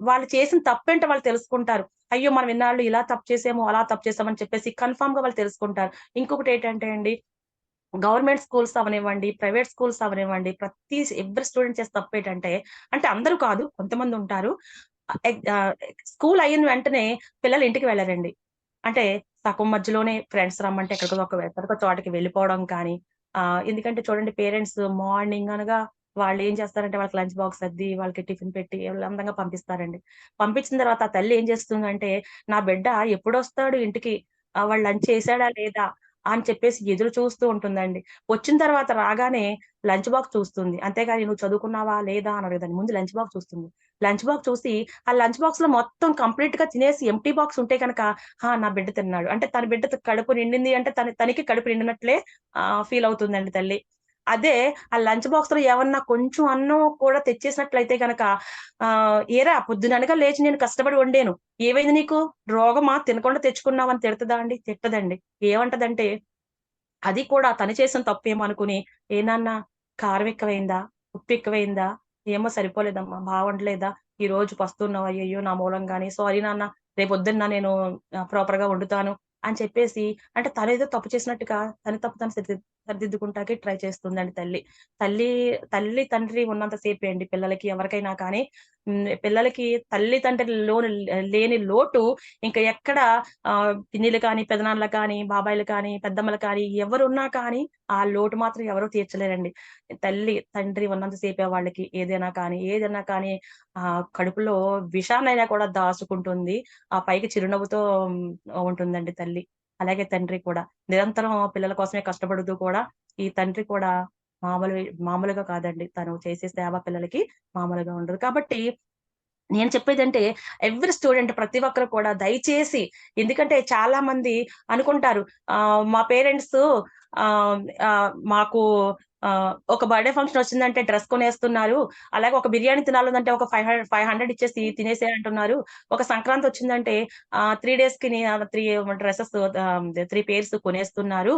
వాళ్ళు చేసిన తప్పేంటో వాళ్ళు తెలుసుకుంటారు. అయ్యో! మనం ఇన్నాళ్ళు ఇలా తప్పు చేసాము, అలా తప్పు చేసామని చెప్పేసి కన్ఫర్మ్‌గా వాళ్ళు తెలుసుకుంటారు. ఇంకొకటేంటంటే అండి, గవర్నమెంట్ స్కూల్స్ అవ్వనివ్వండి, ప్రైవేట్ స్కూల్స్ అవ్వనివ్వండి, ఎవ్రి స్టూడెంట్ చేసే తప్పేంటంటే, అంటే అందరూ కాదు, కొంతమందుంటారు. స్కూల్ అయిన వెంటనే పిల్లలు ఇంటికి వెళ్ళరండి. అంటే సగం మధ్యలోనే ఫ్రెండ్స్ రమ్మంటే ఎక్కడికో చోటకి వెళ్ళిపోవడం కానీ, ఎందుకంటే చూడండి, పేరెంట్స్ మార్నింగ్ అనగా వాళ్ళేం చేస్తారంటే వాళ్ళకి లంచ్ బాక్స్ సర్ది, వాళ్ళకి టిఫిన్ పెట్టి అందంగా పంపిస్తారండి. పంపించిన తర్వాత ఆ తల్లి ఏం చేస్తుందంటే, నా బిడ్డ ఎప్పుడొస్తాడు ఇంటికి? వాడు లంచ్ చేసాడా లేదా? అని చెప్పేసి ఎదురు చూస్తూ ఉంటుందండి. వచ్చిన తర్వాత రాగానే లంచ్ బాక్స్ చూస్తుంది. అంతేగాని నువ్వు చదువుకున్నావా లేదా అని అడగదండి. ముందు లంచ్ బాక్స్ చూస్తుంది. లంచ్ బాక్స్ చూసి ఆ లంచ్ బాక్స్‌లో మొత్తం కంప్లీట్‌గా తినేసి ఎంప్టీ బాక్స్ ఉంటే గనక, నా బిడ్డ తిన్నాడు, అంటే తన బిడ్డ కడుపు నిండింది అంటే తనకి కడుపు నిండినట్లే ఫీల్ అవుతుందండి తల్లి. అదే ఆ లంచ్ బాక్స్‌లో ఏమన్నా కొంచెం అన్నం కూడా తెచ్చేసినట్లయితే గనక, ఏరా పొద్దుననగా లేచి నేను కష్టపడి వండాను, ఏమైంది నీకు? రోగమా? తినకుండా తెచ్చుకున్నావని తిడతదా అండి? తిట్టదండి. ఏమంటదంటే, అది కూడా తను చేసిన తప్పేమో అనుకుని, "ఏ నాన్న కారం ఎక్కువైందా? ఉప్పు ఎక్కువైందా? ఏమో సరిపోలేదమ్మా, వండలేదా? ఈరోజు పస్తున్నావు, అయ్యయ్యో! నా మూలంగానే. సారీ నాన్న, రేపొద్దున్న నేను ప్రాపర్‌గా వండుతాను" అని చెప్పేసి, అంటే తనేదో తప్పు చేసినట్టుగా తన తప్పు తను సరిదిద్దుకుంటాకి ట్రై చేస్తుందండి తల్లి తండ్రి ఉన్నంత సేపే అండి పిల్లలకి ఎవరికైనా కానీ పిల్లలకి తల్లి తండ్రి లేని లోటు ఇంకా ఎక్కడ పిన్నిలు కానీ పెదనాన్నలు కానీ బాబాయిలు కానీ పెద్దమ్మలు కానీ ఎవరున్నా కానీ ఆ లోటు మాత్రం ఎవరూ తీర్చలేరండి. తల్లి తండ్రి ఉన్నంత సేపే వాళ్ళకి ఏదైనా కానీ కడుపులో విషాన్నైనా కూడా దాచుకుంటుంది. ఆ పైకి చిరునవ్వుతో ఉంటుందండి తల్లి. అలాగే తండ్రి కూడా నిరంతరం పిల్లల కోసమే కష్టపడుతూ కూడా ఈ తండ్రి కూడా మామూలుగా కాదండి. తను చేసే సేవ పిల్లలకి మామూలుగా ఉండదు. కాబట్టి నేను చెప్పేదంటే ఎవ్రి స్టూడెంట్ ప్రతి ఒక్కరు కూడా దయచేసి, ఎందుకంటే చాలా మంది అనుకుంటారు మా పేరెంట్స్ మాకు ఒక బర్త్‌డే ఫంక్షన్ వచ్చిందంటే డ్రెస్ కొనేస్తున్నారు. అలాగే ఒక బిర్యానీ తినాలంటే ఒక 500 ఇచ్చేసి తినేసేయంటున్నారు. ఒక సంక్రాంతి వచ్చిందంటే 3 డేస్‌కి 3 డ్రెసెస్ 3 పెయిర్స్ కొనేస్తున్నారు.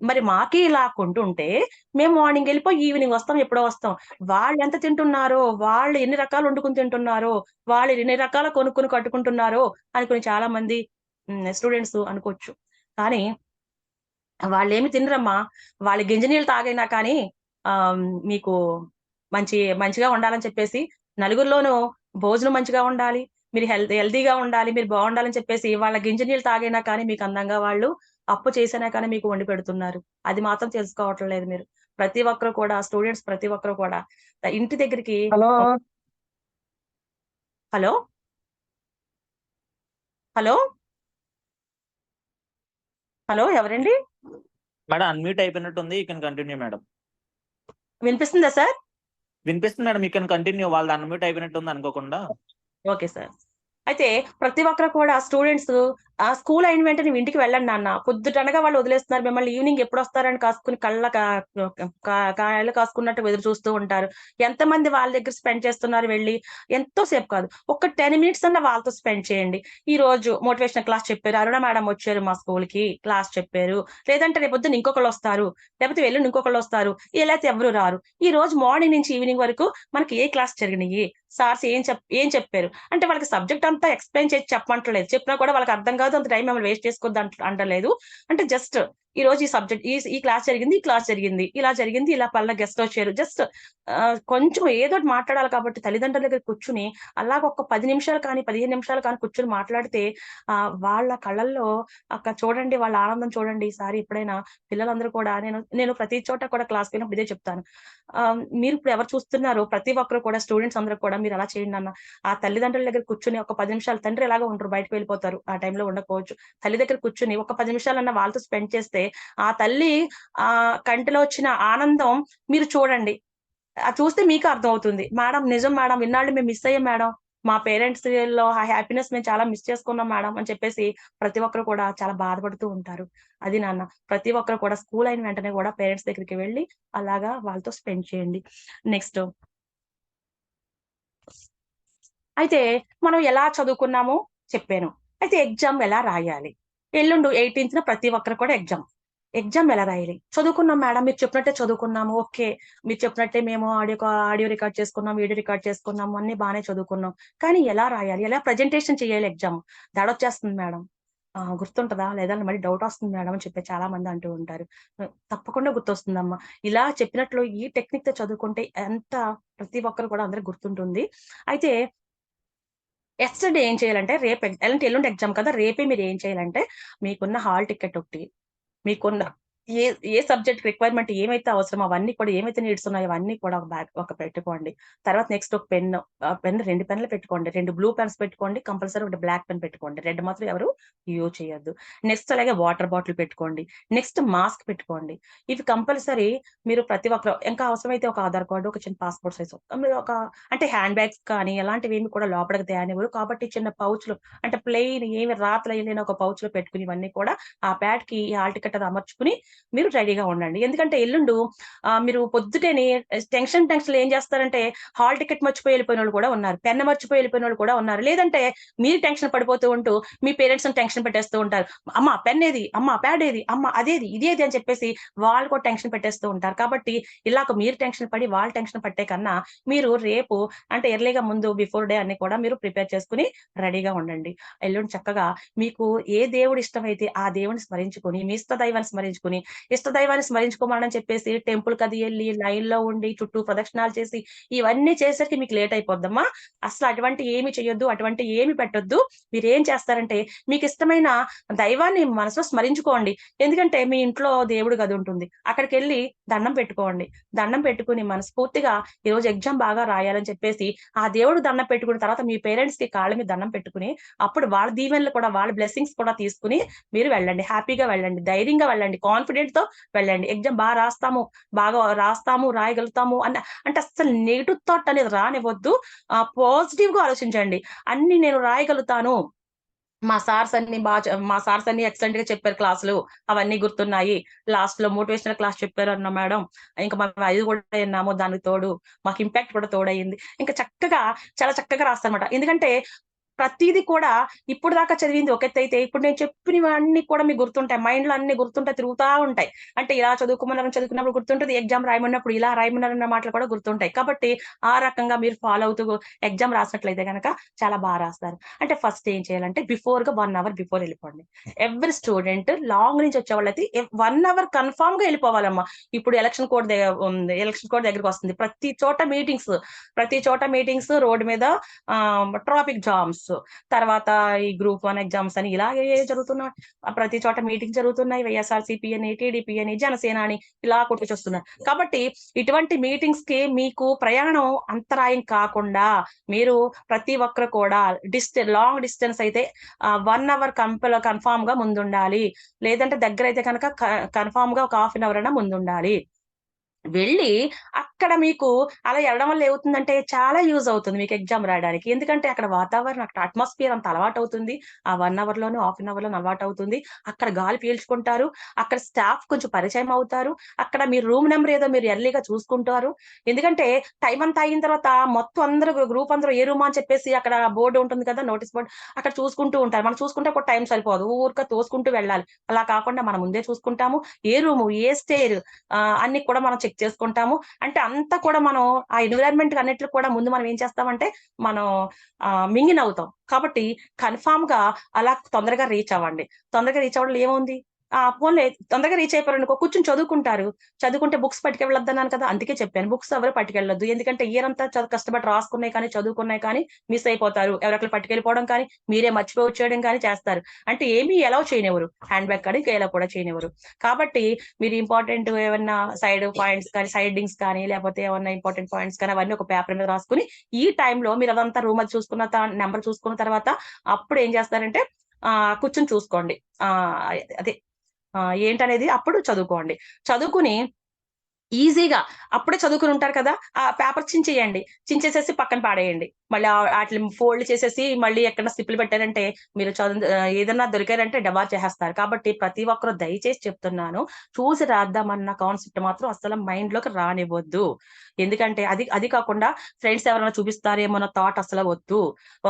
మరి మాకే ఇలా కొంటుంటే మేము మార్నింగ్ ఎళ్ళిపోయి ఈవినింగ్ వస్తాం. ఎప్పుడో వస్తాం. వాళ్ళెంత తింటున్నారో, వాళ్ళు ఎన్ని రకాలు వండుకొని తింటున్నారో, వాళ్ళు ఎన్ని రకాల కొనుక్కొని కట్టుకుంటున్నారో అనుకుని చాలా మంది స్టూడెంట్స్ అనుకోవచ్చు. కానీ వాళ్ళేమి తినరమ్మా. వాళ్ళు గింజ నీళ్ళు తాగైనా కానీ మీకు మంచిగా ఉండాలని చెప్పేసి, నలుగురిలోనూ భోజనం మంచిగా ఉండాలి, మీరు హెల్తీగా ఉండాలి, మీరు బాగుండాలని చెప్పేసి వాళ్ళ గింజ నీళ్ళు తాగైనా కానీ మీకు అందంగా వాళ్ళు అప్పు చేసైనా కానీ మీకు వండి పెడుతున్నారు. అది మాత్రం తెలుసుకోవట్లేదు లేదు మీరు. ప్రతి ఒక్కరు కూడా స్టూడెంట్స్ ప్రతి ఒక్కరు కూడా ఇంటి దగ్గరికి హలో హలో? హలో? హలో ఎవరండి? మేడం అన్మ్యూట్ అయిపోయినట్టుంది. You can continue madam. వినిపిస్తుందా సార్? వినిపిస్తుంది మేడం. You can continue. వాళ్ళది అన్మ్యూట్ అయిపోయినట్టుంది అనుకోకుండా. Okay sir. అయితే ప్రతి ఒక్కరు కూడా స్టూడెంట్స్ స్కూల్ అయిన వెంటనే ఇంటికి వెళ్ళండి నాన్న. పొద్దుటనగా వాళ్ళు వదిలేస్తున్నారు మిమ్మల్ని. ఈవినింగ్ ఎప్పుడొస్తారని కాసుకుని కాయలు కాసుకున్నట్టు ఎదురు చూస్తూ ఉంటారు. ఎంతమంది వాళ్ళ దగ్గర స్పెండ్ చేస్తున్నారు వెళ్ళి? ఎంతో సేపు కాదు. ఒక 10 మినిట్స్ అన్నా వాళ్ళతో స్పెండ్ చేయండి. ఈ రోజు మోటివేషనల్ క్లాస్ చెప్పారు. అరుణ మేడం వచ్చారు మా స్కూల్‌కి క్లాస్ చెప్పారు. లేదంటే రేపొద్దున ఇంకొకళ్ళు వస్తారు. లేకపోతే ఎల్లుండి ఇంకొకళ్ళు వస్తారు. ఈళ్ళైతే ఎవరు రారు. ఈ రోజు మార్నింగ్ నుంచి ఈవినింగ్ వరకు మనకి ఏ క్లాస్ జరిగినాయి? సార్స్ ఏం చెప్పారు? అంటే వాళ్ళకి సబ్జెక్ట్ అంతా ఎక్స్‌ప్లెయిన్ చేసి చెప్పమంటలేదు. చెప్పినా కూడా వాళ్ళకి అర్థం కాదు. అంత టైం ఏమైనా వేస్ట్ చేసుకోవద్దు అంటలేదు. అంటే జస్ట్ ఈరోజు ఈ సబ్జెక్ట్ ఈ క్లాస్ జరిగింది. ఇలా జరిగింది. ఇలా పలానా గెస్ట్ వచ్చారు. జస్ట్ కొంచెం ఏదోటి మాట్లాడాలి కాబట్టి తల్లిదండ్రుల దగ్గర కూర్చుని అలాగ ఒక 10 నిమిషాలు కానీ, 15 నిమిషాలు కానీ కూర్చొని మాట్లాడితే వాళ్ళ కళ్ళల్లో అక్కడ చూడండి వాళ్ళ ఆనందం చూడండి. ఈసారి ఎప్పుడైనా పిల్లలందరూ కూడా నేను ప్రతి చోట కూడా క్లాస్‌కి వెళ్ళినప్పుడు ఇదే చెప్తాను. మీరు ఇప్పుడు ఎవరు చూస్తున్నారో ప్రతి ఒక్కరు కూడా స్టూడెంట్స్ అందరూ కూడా మీరు అలా చేయండి నాన్న. ఆ తల్లిదండ్రుల దగ్గర కూర్చొని ఒక 10 నిమిషాలు తండ్రి ఎలాగో ఉంటారు బయటకు వెళ్ళిపోతారు. ఆ టైంలో ఉండకపోవచ్చు. తల్లి దగ్గర కూర్చొని ఒక 10 నిమిషాలన్నా వాళ్ళతో స్పెండ్ చేస్తే ఆ తల్లి కంటిలో వచ్చిన ఆనందం మీరు చూడండి. చూస్తే మీకు అర్థమవుతుంది. మేడం నిజం మేడం ఇన్నాళ్ళు మేము మిస్ అయ్యాం మేడం. మా పేరెంట్స్‌లో ఆ హ్యాపీనెస్ మేము చాలా మిస్ చేసుకున్నాం మేడం అని చెప్పేసి ప్రతి ఒక్కరు కూడా చాలా బాధపడుతూ ఉంటారు. అది నాన్న. ప్రతి ఒక్కరు కూడా స్కూల్ అయిన వెంటనే కూడా పేరెంట్స్ దగ్గరికి వెళ్లి అలాగా వాళ్ళతో స్పెండ్ చేయండి. నెక్స్ట్ అయితే మనం ఎలా చదువుకున్నామో చెప్పాను. అయితే ఎగ్జామ్ ఎలా రాయాలి? ఎల్లుండి 18థ్ ప్రతి ఒక్కరు కూడా ఎగ్జామ్ ఎలా రాయాలి? చదువుకున్నాం మేడం. మీరు చెప్పినట్టే చదువుకున్నాము. ఓకే. మీరు చెప్పినట్టే మేము ఆడియో రికార్డ్ చేసుకున్నాం, వీడియో రికార్డ్ చేసుకున్నాము. అన్నీ బానే చదువుకున్నాం. కానీ ఎలా రాయాలి? ఎలా ప్రెజెంటేషన్ చేయాలి ఎగ్జామ్? దడొచ్చేస్తుంది మేడం. గుర్తుంటదా? లేదా మళ్ళీ డౌట్ వస్తుంది మేడం అని చెప్పి చాలా మంది అంటూ ఉంటారు. తప్పకుండా గుర్తొస్తుందమ్మా. ఇలా చెప్పినట్లు ఈ టెక్నిక్‌తో చదువుకుంటే ప్రతి ఒక్కరు కూడా అందరికి గుర్తుంటుంది. అయితే యెస్టర్‌డే ఏం చేయాలంటే ఎల్లుండి ఎగ్జామ్ కదా! రేపే మీరు ఏం చేయాలంటే మీకున్న హాల్ టికెట్ ఒకటి, మీకున్న ఏ ఏ సబ్జెక్ట్ రిక్వైర్‌మెంట్ ఏమైతే అవసరమో అవన్నీ కూడా ఏమైతే నీడ్స్ ఉన్నాయో అవన్నీ కూడా ఒక పెట్టుకోండి. తర్వాత నెక్స్ట్ ఒక పెన్ 2 పెన్నులు పెట్టుకోండి. 2 బ్లూ పెన్స్ పెట్టుకోండి. కంపల్సరీ ఒకటి బ్లాక్ పెన్ పెట్టుకోండి. రెడ్ మాత్రం ఎవరు యూజ్ చేయొద్దు. నెక్స్ట్ అలాగే వాటర్ బాటిల్ పెట్టుకోండి. నెక్స్ట్ మాస్క్ పెట్టుకోండి. ఇవి కంపల్సరీ మీరు ప్రతి ఒక్కరు ఇంకా అవసరమైతే ఒక ఆధార్ కార్డ్, ఒక చిన్న పాస్‌పోర్ట్ సైజ్ మీరు అంటే హ్యాండ్ బ్యాగ్స్ కానీ అలాంటివేమి కూడా లోపలికి తేనివ్వరు. కాబట్టి చిన్న పౌచ్‌లు అంటే ప్లెయిన్ ఏమి రాతలేని ఒక పౌచ్‌లో పెట్టుకుని ఇవన్నీ కూడా ఆ బ్యాగ్‌కి ఈ హాల్ టికెట్ అది అమర్చుకుని మీరు రెడీగా ఉండండి. ఎందుకంటే ఎల్లుండు మీరు పొద్దుటేని టెన్షన్‌లో ఏం చేస్తారంటే హాల్ టికెట్ మర్చిపోయి వెళ్ళిపోయినోళ్ళు కూడా ఉన్నారు. పెన్ మర్చిపోయి వెళ్ళిపోయినోళ్ళు కూడా ఉన్నారు. లేదంటే మీరు టెన్షన్ పడిపోతూ ఉంటూ మీ పేరెంట్స్‌ని టెన్షన్ పెట్టేస్తూ ఉంటారు. అమ్మ పెన్ ఏది? అమ్మ ప్యాడ్ ఏది? అమ్మ అదేది? ఇదేది? అని చెప్పేసి వాళ్ళు కూడా టెన్షన్ పెట్టేస్తూ ఉంటారు. కాబట్టి ఇలాగ మీరు టెన్షన్ పడి వాళ్ళు టెన్షన్ పట్టే కన్నా మీరు రేపు అంటే ఎర్లీగా ముందు బిఫోర్ డే అన్ని కూడా మీరు ప్రిపేర్ చేసుకొని రెడీగా ఉండండి. ఎల్లుండి చక్కగా మీకు ఏ దేవుడు ఇష్టమైతే ఆ దేవుడిని స్మరించుకొని, మీ ఇష్ట దైవాన్ని స్మరించుకొని ఇష్టదైవాన్ని స్మరించుకోమని చెప్పేసి టెంపుల్ కది వెళ్ళి లైన్ లో ఉండి చుట్టూ ప్రదక్షిణాలు చేసి ఇవన్నీ చేసరికి మీకు లేట్ అయిపోద్దమ్మా. అసలు అటువంటి ఏమి చేయొద్దు, అటువంటి ఏమి పెట్టొద్దు. మీరు ఏం చేస్తారంటే మీకు ఇష్టమైన దైవాన్ని మనసులో స్మరించుకోండి. ఎందుకంటే మీ ఇంట్లో దేవుడు గది ఉంటుంది, అక్కడికి వెళ్ళి దండం పెట్టుకోండి. దండం పెట్టుకుని మనస్ఫూర్తిగా ఈ రోజు ఎగ్జామ్ బాగా రాయాలని చెప్పేసి ఆ దేవుడు దండం పెట్టుకున్న తర్వాత మీ పేరెంట్స్ కి కాళ్ళ మీద దండం పెట్టుకుని అప్పుడు వాళ్ళ దీవెనలు కూడా వాళ్ళ బ్లెస్సింగ్స్ కూడా తీసుకుని మీరు వెళ్ళండి. హ్యాపీగా వెళ్ళండి, ధైర్యంగా వెళ్ళండి, కాన్ఫిడెంట్ తో వెళ్ళండి. ఎగ్జామ్ బాగా రాస్తాము రాయగలుగుతాము అంటే అసలు నెగిటివ్ థాట్ అనేది రానివ్వద్దు. పాజిటివ్ గా ఆలోచించండి. అన్ని నేను రాయగలుగుతాను, మా సార్స్ అన్ని ఎక్సలెంట్ గా చెప్పారు, క్లాసులు అవన్నీ గుర్తున్నాయి, లాస్ట్ లో మోటివేషనల్ క్లాస్ చెప్పారు అన్న మేడం, ఇంకా మనం అది కూడా విన్నాము, దానికి తోడు మాకు ఇంపాక్ట్ కూడా తోడయింది. ఇంకా చాలా చక్కగా రాస్తారనమాట. ఎందుకంటే ప్రతిదీ కూడా ఇప్పుడు దాకా చదివింది ఒక ఎత్తు అయితే ఇప్పుడు నేను చెప్పినవన్నీ కూడా మీకు గుర్తుంటాయి, మైండ్ లో అన్ని తిరుగుతా ఉంటాయి. అంటే ఇలా చదువుకున్నప్పుడు గుర్తుంటుంది, ఎగ్జామ్ రాయమన్నప్పుడు ఇలా రాయమన్నారన్న మాటలు కూడా గుర్తుంటాయి. కాబట్టి ఆ రకంగా మీరు ఫాలో అవుతూ ఎగ్జామ్ రాసినట్లయితే కనుక చాలా బాగా రాస్తారు. అంటే ఫస్ట్ ఏం చేయాలంటే బిఫోర్ గా 1 hour బిఫోర్ వెళ్ళిపోండి. ఎవ్రీ స్టూడెంట్ లాంగ్ నుంచి వచ్చే వాళ్ళైతే 1 hour కన్ఫామ్ గా వెళ్ళిపోవాలమ్మా. ఇప్పుడు ఎలక్షన్ కోడ్ దగ్గరికి వస్తుంది, ప్రతి చోట మీటింగ్స్ రోడ్డు మీద, ట్రాఫిక్ జామ్స్, తర్వాత ఈ గ్రూప్ 1 ఎగ్జామ్స్ అని ఇలాగే జరుగుతున్నాయి. ప్రతి చోట మీటింగ్ జరుగుతున్నాయి. వైఎస్ఆర్సీపీ అని, టీడీపీ అని, జనసేన అని ఇలా కొట్టుకొస్తున్నారు. కాబట్టి ఇటువంటి మీటింగ్స్ కి మీకు ప్రయాణం అంతరాయం కాకుండా మీరు ప్రతి ఒక్కరు కూడా లాంగ్ డిస్టెన్స్ అయితే 1 hour కన్ఫామ్ గా ముందుండాలి. లేదంటే దగ్గర అయితే కనుక కన్ఫామ్ గా ఒక 1/2 hour అయినా ముందుండాలి. వెళ్ళి అక్కడ మీకు అలా వెళ్ళడం వల్ల ఏమవుతుందంటే చాలా యూజ్ అవుతుంది మీకు ఎగ్జామ్ రాయడానికి. ఎందుకంటే అక్కడ వాతావరణం, అక్కడ అట్మాస్ఫియర్ అంత అలవాటు అవుతుంది. ఆ 1 hour లోను 1/2 hour లోను అలవాటు అవుతుంది. అక్కడ గాలి పీల్చుకుంటారు, అక్కడ స్టాఫ్ కొంచెం పరిచయం అవుతారు, అక్కడ మీరు రూమ్ నెంబర్ ఏదో మీరు ఎర్లీగా చూసుకుంటారు. ఎందుకంటే టైం అంతా అయిన తర్వాత మొత్తం అందరూ గ్రూప్ అందరూ ఏ రూమ్ అని చెప్పేసి అక్కడ బోర్డు ఉంటుంది కదా, నోటీస్ బోర్డు, అక్కడ చూసుకుంటూ ఉంటారు. మనం చూసుకుంటే ఒక టైం సరిపోదు, ఊరిక తోసుకుంటూ వెళ్ళాలి. అలా కాకుండా మనం ముందే చూసుకుంటాము, ఏ రూము ఏ స్టేర్ అన్ని కూడా మనం చెక్ చేసుకుంటాము. అంటే అంతా కూడా మనం ఆ ఎన్విరాన్మెంట్ అన్నిట్లు కూడా ముందు మనం ఏం చేస్తామంటే మనం మింగిన్ అవుతాం. కాబట్టి కన్ఫామ్ గా అలా తొందరగా రీచ్ అవ్వండి. తొందరగా రీచ్ అవ్వడం ఏముంది, పోన్లే తొందరగా రీచ్ అయిపోయారనుకో, కూర్చొని చదువుకుంటే బుక్స్ పట్టుకెళ్ళొద్దన్నాను కదా, అందుకే చెప్పాను బుక్స్ ఎవరు పట్టుకెళ్ళొద్దు. ఎందుకంటే ఇయర్ అంతా కష్టపడి రాసుకున్నాయి కానీ చదువుకున్నాయి కానీ మిస్ అయిపోతారు, ఎవరొకరు పట్టుకెళ్ళిపోవడం కానీ మీరే మర్చిపోయి వచ్చేయడం కానీ చేస్తారు. అంటే ఏమీ ఎలా చేయనివ్వరు, హ్యాండ్ బ్యాగ్ కానీ ఎలా కూడా చేయనివ్వరు. కాబట్టి మీరు ఇంపార్టెంట్ ఏమన్నా సైడ్ పాయింట్స్ కానీ, సైడింగ్స్ కానీ, లేకపోతే ఏమన్నా ఇంపార్టెంట్ పాయింట్స్ కానీ అవన్నీ ఒక పేపర్ మీద రాసుకుని ఈ టైంలో మీరు అదంతా రూమ్ అది చూసుకున్న నెంబర్ చూసుకున్న తర్వాత అప్పుడు ఏం చేస్తారంటే కూర్చొని చూసుకోండి. అదే ఏంటనేది అప్పుడు చదువుకుని ఈజీగా అప్పుడే చదువుకుని ఉంటారు కదా, ఆ పేపర్ చించేసేసి పక్కన పాడేయండి. మళ్ళీ వాటిని ఫోల్డ్ చేసేసి మళ్ళీ ఎక్కడ స్లిప్లు పెట్టారంటే మీరు ఏదన్నా దొరికారంటే డబార్ చేసేస్తారు. కాబట్టి ప్రతి ఒక్కరు దయచేసి చెప్తున్నాను, చూసి రాద్దామన్న కాన్సెప్ట్ మాత్రం అసలు మైండ్ లోకి రానివ్వద్దు. ఎందుకంటే అది కాకుండా ఫ్రెండ్స్ ఎవరైనా చూపిస్తారేమో అన్న థాట్ అసలు వద్దు.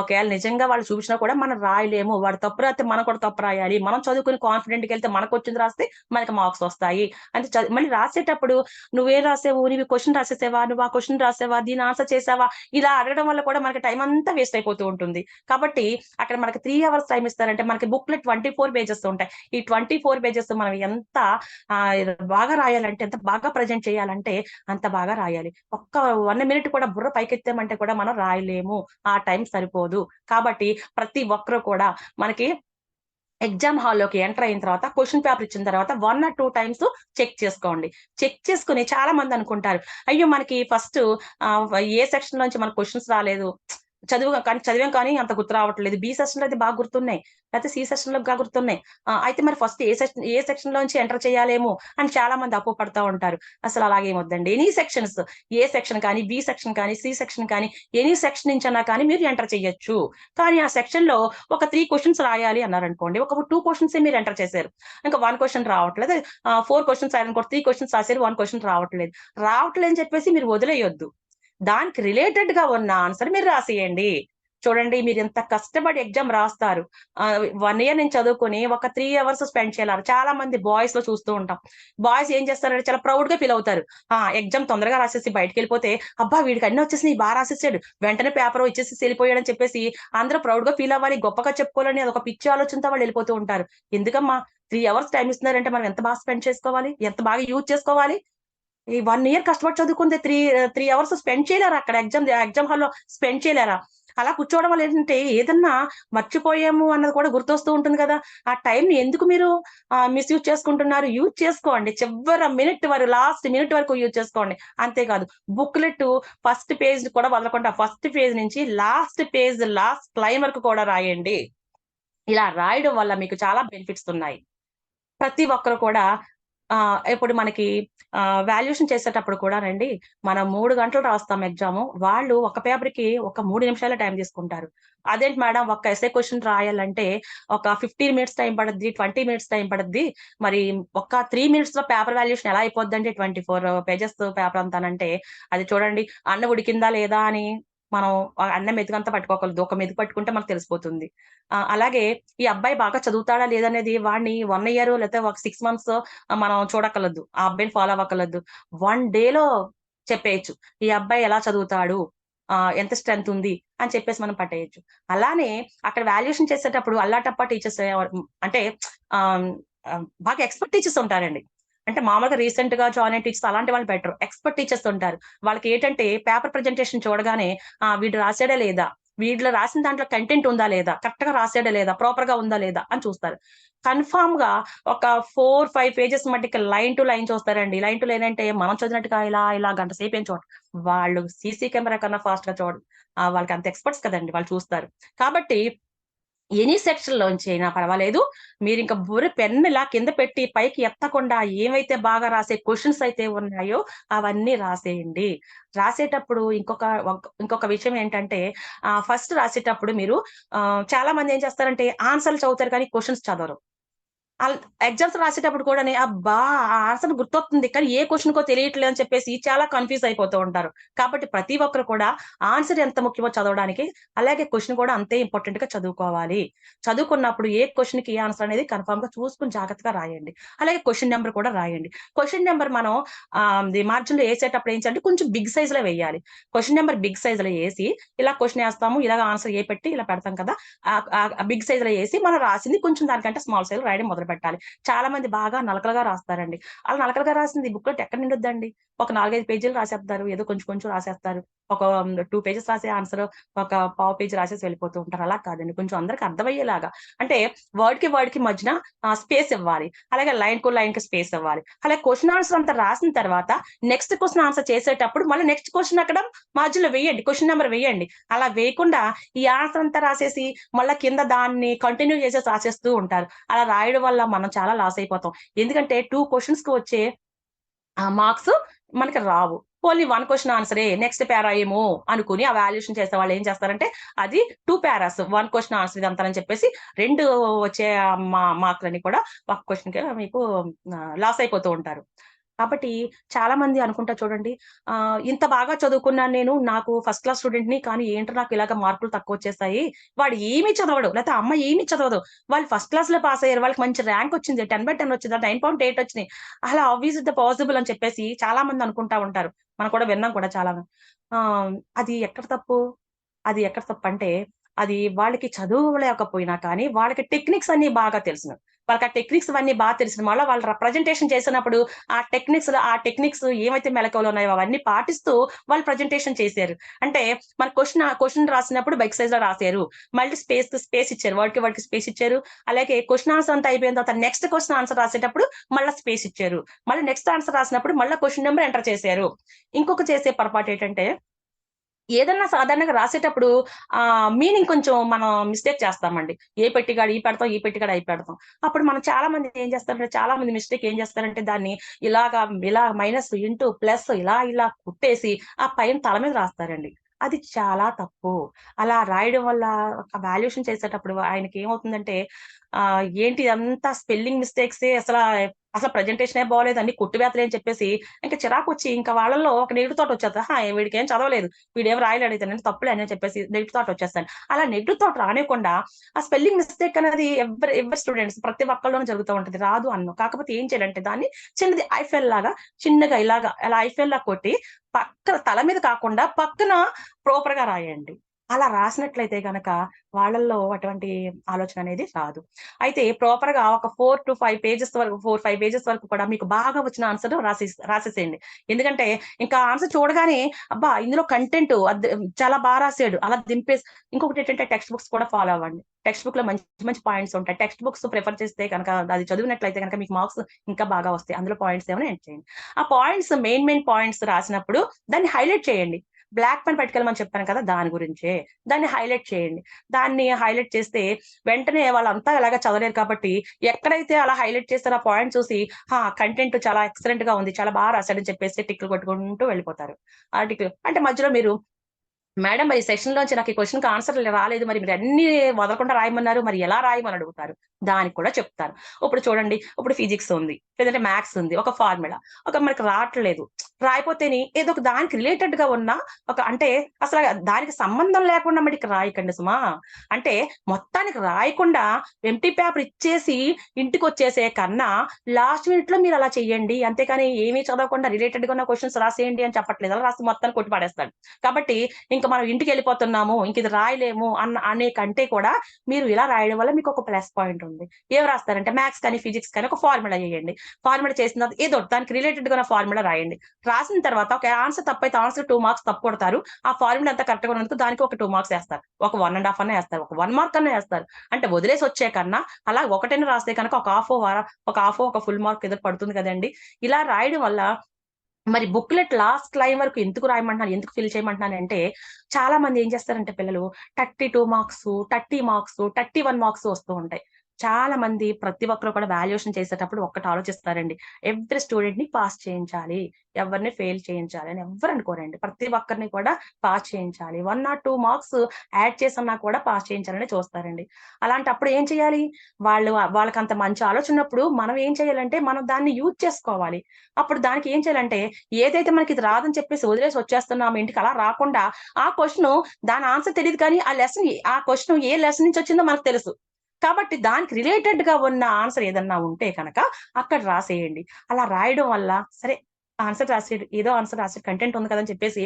ఒకవేళ నిజంగా వాళ్ళు చూపించినా కూడా మనం రాయలేము, వాడు తప్పు రాస్తే మనం కూడా తప్పు రాయాలి. మనం చదువుకుని కాన్ఫిడెంట్కి వెళ్తే మనకు వచ్చింది రాస్తే మనకి మార్క్స్ వస్తాయి. అంటే మళ్ళీ రాసేటప్పుడు నువ్వేం రాసావు, నువ్వు క్వశ్చన్ రాసేసావా, నువ్వు ఆ క్వశ్చన్ రాసావా, దీని ఆన్సర్ చేసావా, ఇలా అడగడం వల్ల కూడా మనకి టైం అంతా వేస్ట్ అయిపోతూ ఉంటుంది. కాబట్టి అక్కడ మనకి 3 hours టైం ఇస్తారంటే మనకి బుక్ లో 24 pages ఉంటాయి. ఈ 24 pages మనం ఎంత బాగా రాయాలంటే, ఎంత బాగా ప్రజెంట్ చేయాలంటే అంత బాగా రాయాలి. ఒక్క 1 minute కూడా బుర్ర పైకెత్తామంటే కూడా మనం రాయలేము, ఆ టైం సరిపోదు. కాబట్టి ప్రతి ఒక్కరు కూడా మనకి ఎగ్జామ్ హాల్లోకి ఎంటర్ అయిన తర్వాత క్వశ్చన్ పేపర్ ఇచ్చిన తర్వాత 1 or 2 times చెక్ చేసుకోండి. చెక్ చేసుకుని చాలా మంది అనుకుంటారు, అయ్యో మనకి ఫస్ట్ ఏ సెక్షన్ నుంచి మనకు క్వశ్చన్స్ రాలేదు, చదివాం కానీ అంత గుర్తు రావట్లేదు, బి సెక్షన్ లో అయితే బాగా గుర్తున్నాయి, లేకపోతే సి సెక్షన్ లో బాగా గుర్తున్నాయి, అయితే మరి ఫస్ట్ ఏ సెక్షన్ లోంచి ఎంటర్ చేయాలేమో అని చాలా మంది అప్పు పడతా ఉంటారు. అసలు అలాగేమొద్దండి. ఎనీ సెక్షన్స్, ఏ సెక్షన్ కానీ, బి సెక్షన్ కానీ, సి సెక్షన్ కానీ, ఎనీ సెక్షన్ నుంచి అన్నా కానీ మీరు ఎంటర్ చేయొచ్చు. కానీ ఆ సెక్షన్ లో ఒక 3 questions రాయాలి అన్నారనుకోండి, ఒక 2 questions మీరు ఎంటర్ చేశారు, ఇంకా 1 question రావట్లేదు, 4 questions రాయాలనుకో, 3 questions రాశారు, 1 question రావట్లేదు అని చెప్పేసి మీరు వదిలేయొద్దు. దానికి రిలేటెడ్ గా ఉన్న ఆన్సర్ మీరు రాసేయండి. చూడండి మీరు ఎంత కష్టపడి ఎగ్జామ్ రాస్తారు. 1 ఇయర్ నేను చదువుకొని ఒక 3 అవర్స్ స్పెండ్ చేయాలి. చాలా మంది బాయ్స్ లో చూస్తూ ఉంటాం. బాయ్స్ ఏం చేస్తారంటే చాలా ప్రౌడ్ గా ఫీల్ అవుతారు. ఎగ్జామ్ తొందరగా రాసేసి బయటకు వెళ్ళిపోతే, అబ్బా వీడికి అన్ని వచ్చేసినాయి, బాగా రాసేసాడు, వెంటనే పేపర్ ఇచ్చేసి వెళ్ళిపోయాడు అని చెప్పేసి అందరూ ప్రౌడ్ గా ఫీల్ అవ్వాలి, గొప్పగా చెప్పుకోవాలని అదొక పిచ్చి ఆలోచనతో వాళ్ళు వెళ్ళిపోతూ ఉంటారు. ఎందుకమ్మా 3 అవర్స్ టైం ఇస్తున్నారంటే మనం ఎంత బాగా స్పెండ్ చేసుకోవాలి, ఎంత బాగా యూజ్ చేసుకోవాలి. ఈ 1 ఇయర్ కష్టపడి చదువుకుంటే 3 అవర్స్ స్పెండ్ చేయలేరా అక్కడ ఎగ్జామ్ హాల్లో స్పెండ్ చేయలేరా? అలా కూర్చోవడం వల్ల ఏంటంటే ఏదన్నా మర్చిపోయాము అన్నది కూడా గుర్తొస్తూ ఉంటుంది కదా. ఆ టైం ని ఎందుకు మీరు మిస్యూజ్ చేసుకుంటున్నారు? యూజ్ చేసుకోండి, చివరి మినిట్ వరకు, లాస్ట్ మినిట్ వరకు యూజ్ చేసుకోండి. అంతేకాదు బుక్లెట్ ఫస్ట్ పేజ్ కూడా వదలకుండా ఫస్ట్ పేజ్ నుంచి లాస్ట్ పేజ్, లాస్ట్ లైన్ వరకు కూడా రాయండి. ఇలా రాయడం వల్ల మీకు చాలా బెనిఫిట్స్ ఉన్నాయి. ప్రతి ఒక్కరు కూడా ఇప్పుడు మనకి వాల్యుయేషన్ చేసేటప్పుడు కూడానండి, మనం 3 గంటలు రాస్తాం ఎగ్జాము. వాళ్ళు ఒక పేపర్‌కి ఒక 3 నిమిషాలే టైం తీసుకుంటారు. అదేంటి మేడం ఒక ఎస్సే క్వెషన్ రాయాలంటే ఒక 15 మినిట్స్ టైం పడుద్ది, 20 మినిట్స్ టైం పడుద్ది. మరి ఒక 3 మినిట్స్‌లో పేపర్ వాల్యుయేషన్ ఎలా అయిపోద్దండి 24 పేజెస్ పేపర్ అంతానంటే, అది చూడండి అన్నం ఉడికిందా లేదా అని మనం అన్నం మెతుకంతా పట్టుకోకూడదు. ఒక మెతుకు పట్టుకుంటే మనకు తెలిసిపోతుంది. అలాగే ఈ అబ్బాయి బాగా చదువుతాడా లేదనేది వాడిని 1 ఇయర్ లేకపోతే ఒక 6 మంత్స్ మనం చూడక్కర్లేదు. ఆ అబ్బాయిని ఫాలో అవ్వక్కర్లేదు. 1 డేలో చెప్పేయొచ్చు. ఈ అబ్బాయి ఎలా చదువుతాడు? ఎంత స్ట్రెంత్ ఉంది? అని చెప్పేసి మనం పట్టేయొచ్చు. అలానే అక్కడ వాల్యుయేషన్ చేసేటప్పుడు అల్లాటప్పా టీచర్స్ అంటే ఆహ్, బాగా ఎక్స్‌పర్ట్ టీచర్స్ ఉంటారండి. అంటే మామూలుగా రీసెంట్‌గా జాయిన్ అయిన టీచర్స్ అలాంటి వాళ్ళు పెట్టరు. ఎక్స్‌పర్ట్ టీచర్స్ ఉంటారు. వాళ్ళకేంటంటే పేపర్ ప్రెజెంటేషన్ చూడగానే వీడు రాసాడా లేదా? వీడిలో రాసిన దాంట్లో కంటెంట్ ఉందా లేదా? కరెక్ట్‌గా రాసాడా లేదా? ప్రాపర్‌గా ఉందా లేదా? అని చూస్తారు. కన్ఫర్మ్‌గా ఒక 4, 5 పేజెస్ మట్టికి లైన్ టు లైన్ చూస్తారండి. లైన్ టు లైన్ అంటే మనం చదివినట్టుగా ఇలా గంట సేపేం చూడరు. వాళ్ళు సీసీ కెమెరా కన్నా ఫాస్ట్‌గా చూడరు. వాళ్ళకి అంత ఎక్స్‌పర్ట్స్ కదండీ! వాళ్ళు చూస్తారు. కాబట్టి ఎనీ సెక్షన్‌లోంచి అయినా పర్వాలేదు. మీరింక పెన్ ఇలా కింద పెట్టి పైకి ఎత్తకుండా ఏవైతే బాగా రాసే క్వెషన్స్ అయితే ఉన్నాయో అవన్నీ రాసేయండి. రాసేటప్పుడు ఇంకొక విషయం ఏంటంటే ఫస్ట్ రాసేటప్పుడు మీరు చాలా మంది ఏం చేస్తారంటే ఆన్సర్‌లు చదువుతారు కానీ క్వెషన్స్ చదవరు. ఎగ్జామ్స్ రాసేటప్పుడు కూడాని అబ్బా! ఆ ఆన్సర్ గుర్తొస్తుంది. కానీ ఏ క్వెషన్‌కో తెలియట్లేదు అని చెప్పేసి చాలా కన్‌ఫ్యూజ్ అయిపోతూ ఉంటారు. కాబట్టి ప్రతి ఒక్కరు కూడా ఆన్సర్ ఎంత ముఖ్యమో చదవడానికి, అలాగే క్వెషన్ కూడా అంతే ఇంపార్టెంట్‌గా చదువుకోవాలి. చదువుకున్నప్పుడు ఏ క్వెషన్‌కి ఏ ఆన్సర్ అనేది కన్ఫర్మ్‌గా చూసుకొని జాగ్రత్తగా రాయండి. అలాగే క్వెషన్ నంబర్ కూడా రాయండి. క్వెషన్ నంబర్ మనం మార్జిన్‌లో ఏసేటప్పుడు ఏం చేయాలంటే కొంచెం బిగ్ సైజ్‌లో వేయాలి. క్వెషన్ నంబర్ బిగ్ సైజ్‌లో ఏసి ఇలా క్వెషన్ ఏస్తాము. ఇలాగ ఆన్సర్ పెట్టి ఇలా పెడతాం కదా! బిగ్ సైజ్‌లో ఏసి మనం రాసింది కొంచెం దానికంటే స్మాల్ సైజ్‌లో రాయడం మొదలుపెట్టాలి. చాలా మంది బాగా నలకలుగా రాస్తారండి. అలా నలకలుగా రాసింది బుక్‌లెట్ ఎక్కడ నిండుద్దండి? ఒక 4, 5 పేజీలు రాసేస్తారు. ఏదో కొంచెం కొంచెం రాసేస్తారు. ఒక 2 పేజెస్ రాసే ఆన్సర్ ఒక పావు పేజీ రాసేసి వెళ్ళిపోతూ ఉంటారు. అలా కాదండి. కొంచెం అందరికి అర్థమయ్యేలాగా అంటే వర్డ్‌కి మధ్యన స్పేస్ ఇవ్వాలి. అలాగే లైన్‌కి స్పేస్ ఇవ్వాలి. అలాగే క్వెషన్ ఆన్సర్ అంతా రాసిన తర్వాత నెక్స్ట్ క్వెషన్ ఆన్సర్ చేసేటప్పుడు మళ్ళీ నెక్స్ట్ క్వెషన్ అక్కడ మధ్యలో వేయండి. క్వెషన్ నంబర్ వేయండి. అలా వేయకుండా ఈ ఆన్సర్ అంతా రాసేసి మళ్ళా కింద దాన్ని కంటిన్యూ చేసేసి రాసేస్తూ ఉంటారు. అలా రాయడం వల్ల మనం చాలా లాస్ అయిపోతాం. ఎందుకంటే 2 క్వెషన్స్‌కి వచ్చే మార్క్స్ మనకి రావు. ఓన్లీ 1 క్వెషన్ ఆన్సరే నెక్స్ట్ పారా ఏమో అనుకుని ఆ వాల్యుయేషన్ చేసేవాళ్ళు ఏం చేస్తారంటే అది 2 పారాస్ 1 క్వెషన్ ఆన్సర్ ఇదంతా అని చెప్పేసి 2 వచ్చే మార్కులని కూడా ఒక క్వెషన్‌కి మీకు లాస్ అయిపోతూ ఉంటారు. కాబట్టి చాలా మంది అనుకుంటా చూడండి ఇంత బాగా చదువుకున్నాను నేను. నాకు ఫస్ట్ క్లాస్ స్టూడెంట్‌ని. కానీ ఏంటో నాకు ఇలాగ మార్కులు తక్కువొచ్చేసాయి. వాడు ఏమి చదవడు. లేతే అమ్మ ఏమి చదవదు. వాళ్ళు ఫస్ట్ క్లాస్‌లో పాస్ అయ్యారు. వాళ్ళకి మంచి ర్యాంక్ వచ్చింది. 10/10 వచ్చిందా? 9.8 వచ్చినాయి. అలా హౌ ఈస్ ఇట్ పాసిబుల్ అని చెప్పేసి చాలా మంది అనుకుంటా ఉంటారు. మనం కూడా విన్నాం కూడా చాలాను. అది ఎక్కడ తప్పు? అది ఎక్కడ తప్పంటే అది వాళ్ళకి చదువులేకపోయినా కానీ వాళ్ళకి టెక్నిక్స్ అన్నీ బాగా తెలుసును. వాళ్ళకి ఆ టెక్నిక్స్ అవన్నీ బాగా తెలిసిన వల్ల వాళ్ళు ప్రజెంటేషన్ చేసినప్పుడు ఆ టెక్నిక్స్ ఏవైతే మెళకువలు ఉన్నాయో అవన్నీ పాటిస్తూ వాళ్ళు ప్రజెంటేషన్ చేశారు. అంటే మన క్వెషన్ రాసినప్పుడు బిగ్ సైజ్‌లో రాసారు. మళ్ళీ స్పేస్ ఇచ్చారు. వర్డ్‌కి స్పేస్ ఇచ్చారు. అలాగే క్వెషన్ ఆన్సర్ అంతా అయిపోయిన తర్వాత నెక్స్ట్ క్వెషన్ ఆన్సర్ రాసేటప్పుడు మళ్ళా స్పేస్ ఇచ్చారు. మళ్ళీ నెక్స్ట్ ఆన్సర్ రాసినప్పుడు మళ్ళా క్వెషన్ నంబర్ ఎంటర్ చేశారు. ఇంకొక చేసే పొరపాటు ఏంటంటే ఏదన్నా సాధారణంగా రాసేటప్పుడు మీనింగ్ కొంచెం మనం మిస్టేక్ చేస్తామండి. ఏ పెట్టిగాడు ఈ పెడతాం, ఈ పెట్టిగాడు అయి పెడతాం. అప్పుడు మనం చాలా మంది ఏం చేస్తారంటే చాలా మంది మిస్టేక్ ఏం చేస్తారంటే దాన్ని ఇలా మైనస్, ఇంటూ, ప్లస్ ఇలా కుట్టేసి ఆ పైన తల మీద రాస్తారండి. అది చాలా తప్పు. అలా రాయడం వల్ల ఒక వాల్యుయేషన్ చేసేటప్పుడు ఆయనకి ఏమవుతుందంటే ఏంటి ఇదంతా స్పెల్లింగ్ మిస్టేక్సే అసల అసలు ప్రజెంటేషనే బాగోలేదు, అన్ని కొట్టువేతలే అని చెప్పేసి ఇంకా చిరాకు వచ్చి ఇంకా వాళ్ళలో ఒక నెగిటివ్ థాట్ వచ్చేస్తా, వీడికి ఏం చదవలేదు, వీడేం రాయలేడు, అయితే తప్పులే అని చెప్పేసి నెగిటివ్ థాట్ వచ్చేస్తాను. అలా నెగిటివ్ థాట్ రానివ్వకుండా ఆ స్పెల్లింగ్ మిస్టేక్ అనేది ఎవరి స్టూడెంట్స్ ప్రతి ఒక్కళ్ళలోనూ జరుగుతూ ఉంటుంది, రాదు అన్ను. కాకపోతే ఏం చేయాలంటే దాన్ని చిన్నది ఐఫెల్ లాగా చిన్నగా ఇలాగా అలా ఐఫెల్ లా కొట్టి పక్కన తల మీద కాకుండా పక్కన ప్రాపర్ గా రాయండి. అలా రాసినట్లయితే గనక వాళ్ళల్లో అటువంటి ఆలోచన అనేది రాదు. అయితే ప్రాపర్ గా ఒక 4 to 5 పేజెస్ వరకు 4, 5 పేజెస్ వరకు కూడా మీకు బాగా వచ్చిన ఆన్సర్ రాసేసేయండి. ఎందుకంటే ఇంకా ఆన్సర్ చూడగానే అబ్బా ఇందులో కంటెంట్ చాలా బాగా రాసాడు అలా దింపేసి. ఇంకొకటి ఏంటంటే టెక్స్ట్ బుక్స్ కూడా ఫాలో అవ్వండి. టెక్స్ట్ బుక్ లో మంచి మంచి పాయింట్స్ ఉంటాయి. టెక్స్ట్ బుక్స్ ప్రిఫర్ చేస్తే కనుక అది చదివినట్లయితే కనుక మీకు మార్క్స్ ఇంకా బాగా వస్తాయి. అందులో పాయింట్స్ ఏమైనా ఎండ్ చేయండి. ఆ పాయింట్స్ మెయిన్ పాయింట్స్ రాసినప్పుడు దాన్ని హైలైట్ చేయండి. బ్లాక్ పెన్ పట్టుకెళ్ళమని చెప్పాను కదా, దాని గురించే దాన్ని హైలైట్ చేయండి. దాన్ని హైలైట్ చేస్తే వెంటనే వాళ్ళంతా ఎలాగా చదవలేరు కాబట్టి ఎక్కడైతే అలా హైలైట్ చేస్తారో ఆ పాయింట్ చూసి కంటెంట్ చాలా ఎక్సలెంట్ గా ఉంది, చాలా బాగా రాశాడని చెప్పేసి టిక్లు కొట్టుకుంటూ వెళ్ళిపోతారు. ఆ టిక్లు అంటే మధ్యలో మీరు మేడం మరి సెషన్ లోంచి నాకు ఈ క్వశ్చన్ ఆన్సర్ రాలేదు, మరి మీరు అన్ని వదలకుండా రాయమన్నారు, మరి ఎలా రాయమని అడుగుతారు. దానికి కూడా చెప్తారు. ఇప్పుడు చూడండి, ఇప్పుడు ఫిజిక్స్ ఉంది, లేదంటే మ్యాథ్స్ ఉంది, ఒక ఫార్ములా మనకి రావట్లేదు, రాయిపోతేని ఏదో ఒక దానికి రిలేటెడ్ గా ఉన్న అంటే అసలు దానికి సంబంధం లేకుండా మనకి రాయకండి సుమా. అంటే మొత్తానికి రాయకుండా ఎంటీ పేపర్ ఇచ్చేసి ఇంటికి వచ్చేసే కన్నా లాస్ట్ మినిట్ లో మీరు అలా చెయ్యండి. అంతేకాని ఏమీ చదవకుండా రిలేటెడ్ గా ఉన్న క్వశ్చన్స్ రాసేయండి అని చెప్పట్లేదు. అలా రాసి మొత్తాన్ని కొట్టి పడేస్తాడు. కాబట్టి ఇంకా మనం ఇంటికి వెళ్ళిపోతున్నాము, ఇంక ఇది రాయలేము అనే కంటే కూడా మీరు ఇలా రాయడం వల్ల మీకు ఒక ప్లస్ పాయింట్ ఉంది. ఏం రాస్తారంటే మ్యాథ్స్ కానీ ఫిజిక్స్ కానీ ఒక ఫార్ములా చేయండి. ఫార్ములా చేసిన తర్వాత ఏదో దానికి రిలేటెడ్ గా ఫార్ములా రాయండి. రాసిన తర్వాత ఒక ఆన్సర్ తప్పైతే ఆన్సర్ 2 మార్క్స్ తప్పు కొడతారు. ఆ ఫార్ములా ఎంత కరెక్ట్ గా ఉన్నందుకు దానికి ఒక 2 మార్క్స్ వేస్తారు, ఒక 1.5 అన్న వేస్తారు, ఒక 1 మార్క్ అన్న వేస్తారు. అంటే వదిలేసి వచ్చే కన్నా అలా ఒకటైనా రాస్తే కనుక ఒక ఫుల్ మార్క్ ఏదో పడుతుంది కదండి. ఇలా రాయడం వల్ల మరి బుక్లెట్ లాస్ట్ లైన్ వరకు ఎందుకు రాయమంటున్నాను, ఎందుకు ఫిల్ చేయమంటున్నాను అంటే చాలా మంది ఏం చేస్తారంటే పిల్లలు 32 మార్క్స్, 30 మార్క్స్, 31 మార్క్స్ వస్తూ ఉంటాయి. చాలా మంది ప్రతి ఒక్కరు కూడా వాల్యుయేషన్ చేసేటప్పుడు ఒక్కటి ఆలోచిస్తారండి, ఎవ్రీ స్టూడెంట్ ని పాస్ చేయించాలి, ఎవరిని ఫెయిల్ చేయించాలి అని ఎవ్వరు అనుకోరండి. ప్రతి ఒక్కరిని కూడా పాస్ చేయించాలి, 1 or 2 మార్క్స్ యాడ్ చేసన్నా కూడా పాస్ చేయించాలని చూస్తారండి. అలాంటప్పుడు ఏం చేయాలి, వాళ్ళకి అంత మంచి ఆలోచన ఉన్నప్పుడు మనం ఏం చేయాలంటే మనం దాన్ని యూజ్ చేసుకోవాలి. అప్పుడు దానికి ఏం చేయాలంటే ఏదైతే మనకి ఇది రాదని చెప్పేసి వదిలేసి వచ్చేస్తున్నాము ఇంటికి, అలా రాకుండా ఆ క్వశ్చన్ దాని ఆన్సర్ తెలియదు కానీ ఆ క్వశ్చన్ ఏ లెసన్ నుంచి వచ్చిందో మనకు తెలుసు. కాబట్టి దానికి రిలేటెడ్ గా ఉన్న ఆన్సర్ ఏదన్నా ఉంటే కనుక అక్కడ రాసేయండి. అలా రాయడం వల్ల సరే ఆన్సర్ రాసేడు, ఏదో ఆన్సర్ రాసేడు, కంటెంట్ ఉంది కదని చెప్పేసి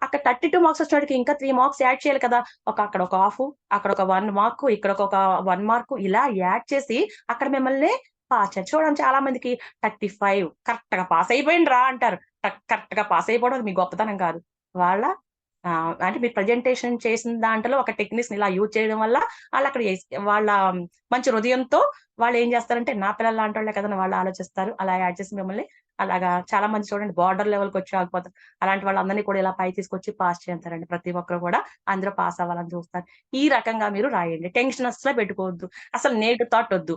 అక్కడ 32 మార్క్స్ వచ్చినోడికి ఇంకా 3 మార్క్స్ యాడ్ చేయాలి కదా. అక్కడ ఒక హాఫ్, అక్కడ ఒక 1 మార్క్, ఇక్కడ ఒక 1 మార్క్, ఇలా యాడ్ చేసి అక్కడ మిమ్మల్ని పాస్ చేయాలి. చూడండి చాలా మందికి 35 కరెక్ట్ గా పాస్ అయిపోయిండ్రా అంటారు. కరెక్ట్ గా పాస్ అయిపోవడం మీ గొప్పతనం కాదు. వాళ్ళ అంటే మీరు ప్రెజెంటేషన్ చేసిన దాంట్లో ఒక టెక్నిక్స్ ఇలా యూజ్ చేయడం వల్ల వాళ్ళు అక్కడ వాళ్ళ మంచి హృదయంతో వాళ్ళు ఏం చేస్తారంటే నా పిల్లలు లాంటి వాళ్ళే కదా వాళ్ళు ఆలోచిస్తారు. అలా యాడ్ చేసి మిమ్మల్ని అలాగా చాలా మంది చూడండి బార్డర్ లెవెల్ కి వచ్చి ఆగిపోతారు. అలాంటి వాళ్ళందరినీ కూడా ఇలా పై తీసుకొచ్చి పాస్ చేస్తారండి. ప్రతి ఒక్కరు కూడా అందరూ పాస్ అవ్వాలని చూస్తారు. ఈ రకంగా మీరు రాయండి. టెన్షన్ అసలు పెట్టుకోవద్దు, అసలు నెగెటివ్ థాట్ వద్దు.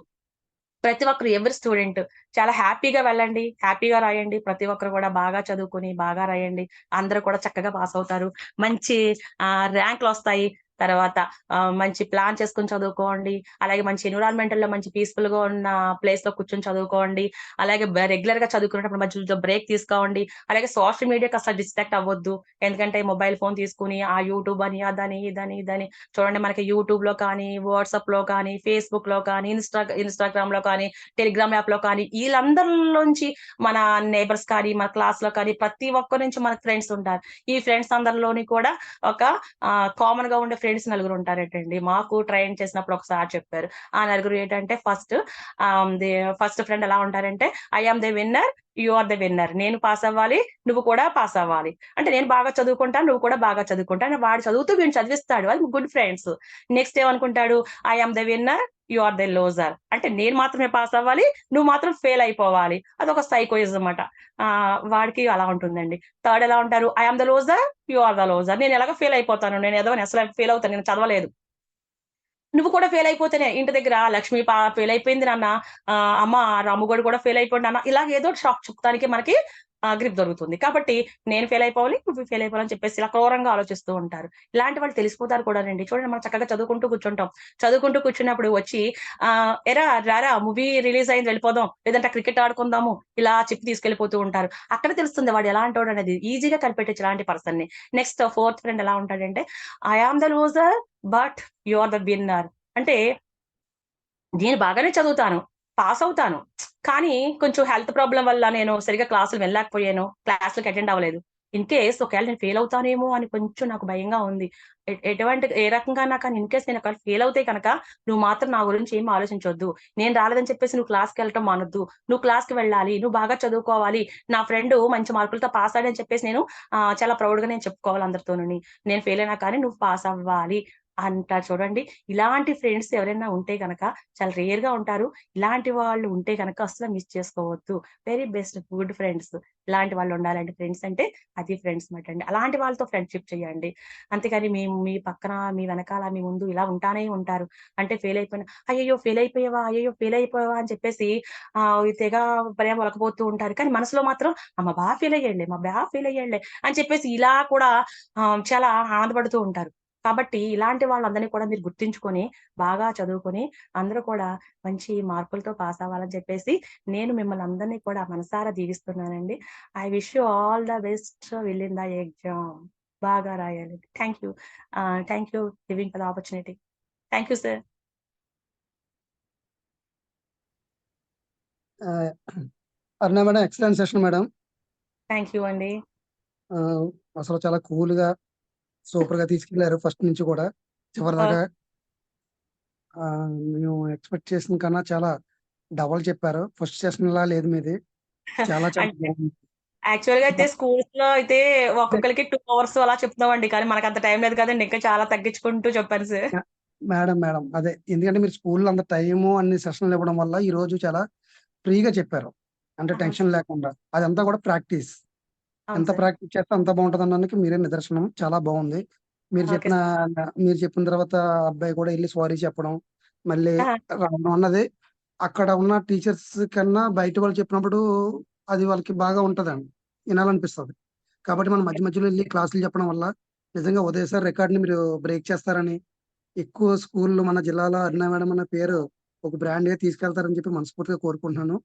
ప్రతి ఒక్కరు ఎవరి స్టూడెంట్ చాలా హ్యాపీగా వెళ్ళండి, హ్యాపీగా రాయండి. ప్రతి ఒక్కరు కూడా బాగా చదువుకొని బాగా రాయండి. అందరూ కూడా చక్కగా పాస్ అవుతారు. మంచి ర్యాంకులు వస్తాయి. తర్వాత మంచి ప్లాన్ చేసుకొని చదువుకోండి. అలాగే మంచి ఎన్విరాన్మెంటల్ లో మంచి పీస్ఫుల్ గా ఉన్న ప్లేస్ లో కూర్చొని చదువుకోండి. అలాగే రెగ్యులర్ గా చదువుకునేటప్పుడు మధ్యలో బ్రేక్ తీసుకోండి. అలాగే సోషల్ మీడియాకి అసలు డిస్ట్రాక్ట్ అవ్వద్దు. ఎందుకంటే మొబైల్ ఫోన్ తీసుకుని ఆ యూట్యూబ్ అని అదని ఇదని చూడండి, మనకి యూట్యూబ్ లో కానీ, వాట్సాప్ లో కానీ, ఫేస్బుక్ లో కానీ, ఇన్స్టాగ్రామ్ లో కానీ, టెలిగ్రామ్ యాప్ లో కానీ వీళ్ళందరిలోంచి మన నేబర్స్ కానీ, మన క్లాస్ లో కానీ ప్రతి ఒక్కరి నుంచి మనకు ఫ్రెండ్స్ ఉంటారు. ఈ ఫ్రెండ్స్ అందరిలోని కూడా ఒక కామన్ గా ఉండే ఫ్రెండ్స్ నలుగురు ఉంటారటండి. మాకు ట్రైన్ చేసినప్పుడు ఒకసారి చెప్పారు. ఆ నలుగురు ఏంటంటే ఫస్ట్ ఫ్రెండ్ ఎలా ఉంటారంటే I am the winner, you are the winner. నేను పాస్ అవ్వాలి, నువ్వు కూడా పాస్ అవ్వాలి. అంటే నేను బాగా చదువుకుంటాను, నువ్వు కూడా బాగా చదువుకుంటాను. వాడు చదువుతూ వీడిని చదివిస్తాడు. అది గుడ్ ఫ్రెండ్స్. నెక్స్ట్ ఏమనుకుంటాడు, I am the winner, you are the loser. అంటే నేను మాత్రమే పాస్ అవ్వాలి, నువ్వు మాత్రం ఫెయిల్ అయిపోవాలి. అదొక సైకోయిజం అన్నమాట. వాడికి అలా ఉంటుందండి. థర్డ్ ఎలా ఉంటారు, I am the loser, you are the loser. నేను ఎలాగో ఫెయిల్ అయిపోతాను, నేను ఏదో అసలు ఫెయిల్ అవుతాను, నేను చదవలేదు. నువ్వు కూడా ఫెయిల్ అయిపోతేనే ఇంటి దగ్గర లక్ష్మి ఫెయిల్ అయిపోయింది నాన్న, అమ్మ రాముగోడు కూడా ఫెయిల్ అయిపోయింది నాన్న, ఇలాగ ఏదో షాక్ చెప్తానికి మనకి గ్రిప్ దొరుకుతుంది. కాబట్టి నేను ఫెయిల్ అయిపోవాలి, నువ్వు ఫెయిల్ అయిపోవాలని చెప్పేసి ఇలా క్రూరంగా ఆలోచిస్తూ ఉంటారు. ఇలాంటి వాళ్ళు తెలిసిపోతారు కూడానండి. చూడండి మనం చక్కగా చదువుకుంటూ కూర్చుంటాం. చదువుకుంటూ కూర్చున్నప్పుడు వచ్చి ఎరా రారా మూవీ రిలీజ్ అయింది వెళ్ళిపోదాం, లేదంటే క్రికెట్ ఆడుకుందాము ఇలా చెప్పి తీసుకెళ్ళిపోతూ ఉంటారు. అక్కడ తెలుస్తుంది వాడు ఎలాంటోడు అనేది. ఈజీగా కనిపెట్టొచ్చు ఇలాంటి పర్సన్‌ని. నెక్స్ట్ ఫోర్త్ ఫ్రెండ్ ఎలా ఉంటాడంటే I am the loser but you are the winner. అంటే నేను బాగానే చదువుతాను, పాస్ అవుతాను. కానీ కొంచెం హెల్త్ ప్రాబ్లమ్ వల్ల నేను సరిగ్గా క్లాసులు వెళ్ళలేకపోయాను. క్లాస్‌లకి అటెండ్ అవ్వలేదు. ఇన్ కేస్ ఒకవేళ నేను ఫెయిల్ అవుతానేమో అని కొంచెం నాకు భయంగా ఉంది. ఏ రకంగానా కానీ ఇన్ కేస్ నేను ఒకవేళ ఫెయిల్ అవుతే గనక నువ్వు మాత్రం నా గురించి ఏమి ఆలోచించొద్దు. నేను రాలేదని చెప్పేసి నువ్వు క్లాస్‌కెళ్ళటం మానొద్దు. నువ్వు క్లాస్‌కి వెళ్ళాలి. నువ్వు బాగా చదువుకోవాలి. నా ఫ్రెండ్ మంచి మార్కులతో పాస్ అయ్యాడని చెప్పేసి నేను చాలా ప్రౌడ్‌గా నేను చెప్పుకోవాలి అందరితోనుని. నేను ఫెయిల్ అయినా కానీ నువ్వు పాస్ అవ్వాలి అంటారు చూడండి. ఇలాంటి ఫ్రెండ్స్ ఎవరైనా ఉంటే గనక చాలా రేర్‌గా ఉంటారు. ఇలాంటి వాళ్ళు ఉంటే గనక అస్సలు మిస్ చేసుకోవద్దు. Very best good friends. ఇలాంటి వాళ్ళు ఉండాలండి. ఫ్రెండ్స్ అంటే అది ఫ్రెండ్స్ మాట అండి. అలాంటి వాళ్ళతో ఫ్రెండ్‌షిప్ చేయండి. అంతేగాని మీ పక్కన, మీ వెనకాల, మీ ముందు ఇలా ఉంటానే ఉంటారు. అంటే ఫెయిల్ అయిపోయిన అయ్యయ్యో! ఫెయిల్ అయిపోయావా? అయ్యయ్యో! ఫెయిల్ అయిపోయావా? అని చెప్పేసి తెగ ప్రేమ ఒలకబోతూ ఉంటారు. కానీ మనసులో మాత్రం ఫెయిల్ అయ్యాడులే, ఫెయిల్ అయ్యాడులే అని చెప్పేసి ఇలా కూడా చాలా ఆనందపడుతూ ఉంటారు. కాబట్టి ఇలాంటి వాళ్ళందరిని కూడా మీరు గుర్తించుకొని, బాగా చదువుకొని, అందరూ కూడా మంచి మార్కులతో పాస్ అవ్వాలని చెప్పేసి, నేను మిమ్మల్ని అందరిని కూడా మనసారా దీవిస్తున్నానండి. I wish you all the best will in the exam. బాగా రాయాలి. Thank you giving for the opportunity. Thank you sir. Aruna madam, excellent session madam. Thank you అండి. అసలు చాలా కూల్‌గా, సూపర్‌గా తీసుకెళ్లారు ఫస్ట్ నుంచి కూడా చివరిదాకా. మేము ఎక్స్‌పెక్ట్ చేసిన కన్నా చాలా డబల్ చెప్పారు. ఫస్ట్ సెషన్‌లా లేదు మీది. చాలా చాలా అంటే బాగుంది. యాక్చువల్‌గా అయితే స్కూల్స్‌లో అయితే ఒక్కొక్కళ్ళకి 2 అవర్స్ అలా చెప్తామండి. కానీ మనకంత టైం లేదు కదండీ. ఇంకా చాలా తగ్గించుకుంటూ చెప్పాను సార్. మేడం అదే. ఎందుకంటే మీరు స్కూల్‌లో అంత టైము అన్ని సెషన్‌లు ఇవ్వడం వల్ల ఈరోజు చాలా ఫ్రీగా చెప్పారు. అంటే అవును టెన్షన్ సార్. లేకుండా. అదంతా కూడా ప్రాక్టీస్. అవును ఎంత సార్. ప్రాక్టీస్ చేస్తే అంత బాగుంటదనడానికి మీరే నిదర్శనం. చాలా బాగుంది. మీరు ఓకే చెప్పిన సార్. మీరు చెప్పిన తర్వాత అబ్బాయి కూడా ఎళ్లి సారీ చెప్పడం, మళ్ళీ ఆ! రావడం అన్నది అక్కడ ఉన్న టీచర్స్ కన్నా బయట వాళ్ళు చెప్పినప్పుడు అది వాళ్ళకి బాగా ఉంటదండి. వినాలనిపిస్తది. కాబట్టి మనం మధ్య మధ్యలో ఎళ్లి క్లాసులు చెప్పడం వల్ల నిజంగా ఉదయ్ సార్ రికార్డ్‌ని మీరు బ్రేక్ చేస్తారని, ఎక్కువ స్కూల్‌లో మన జిల్లాలో అరుణ మేడం అన్న పేరు ఒక బ్రాండ్‌గా తీసుకెళ్తారని చెప్పి మనస్ఫూర్తిగా కోరుకుంటున్నాను.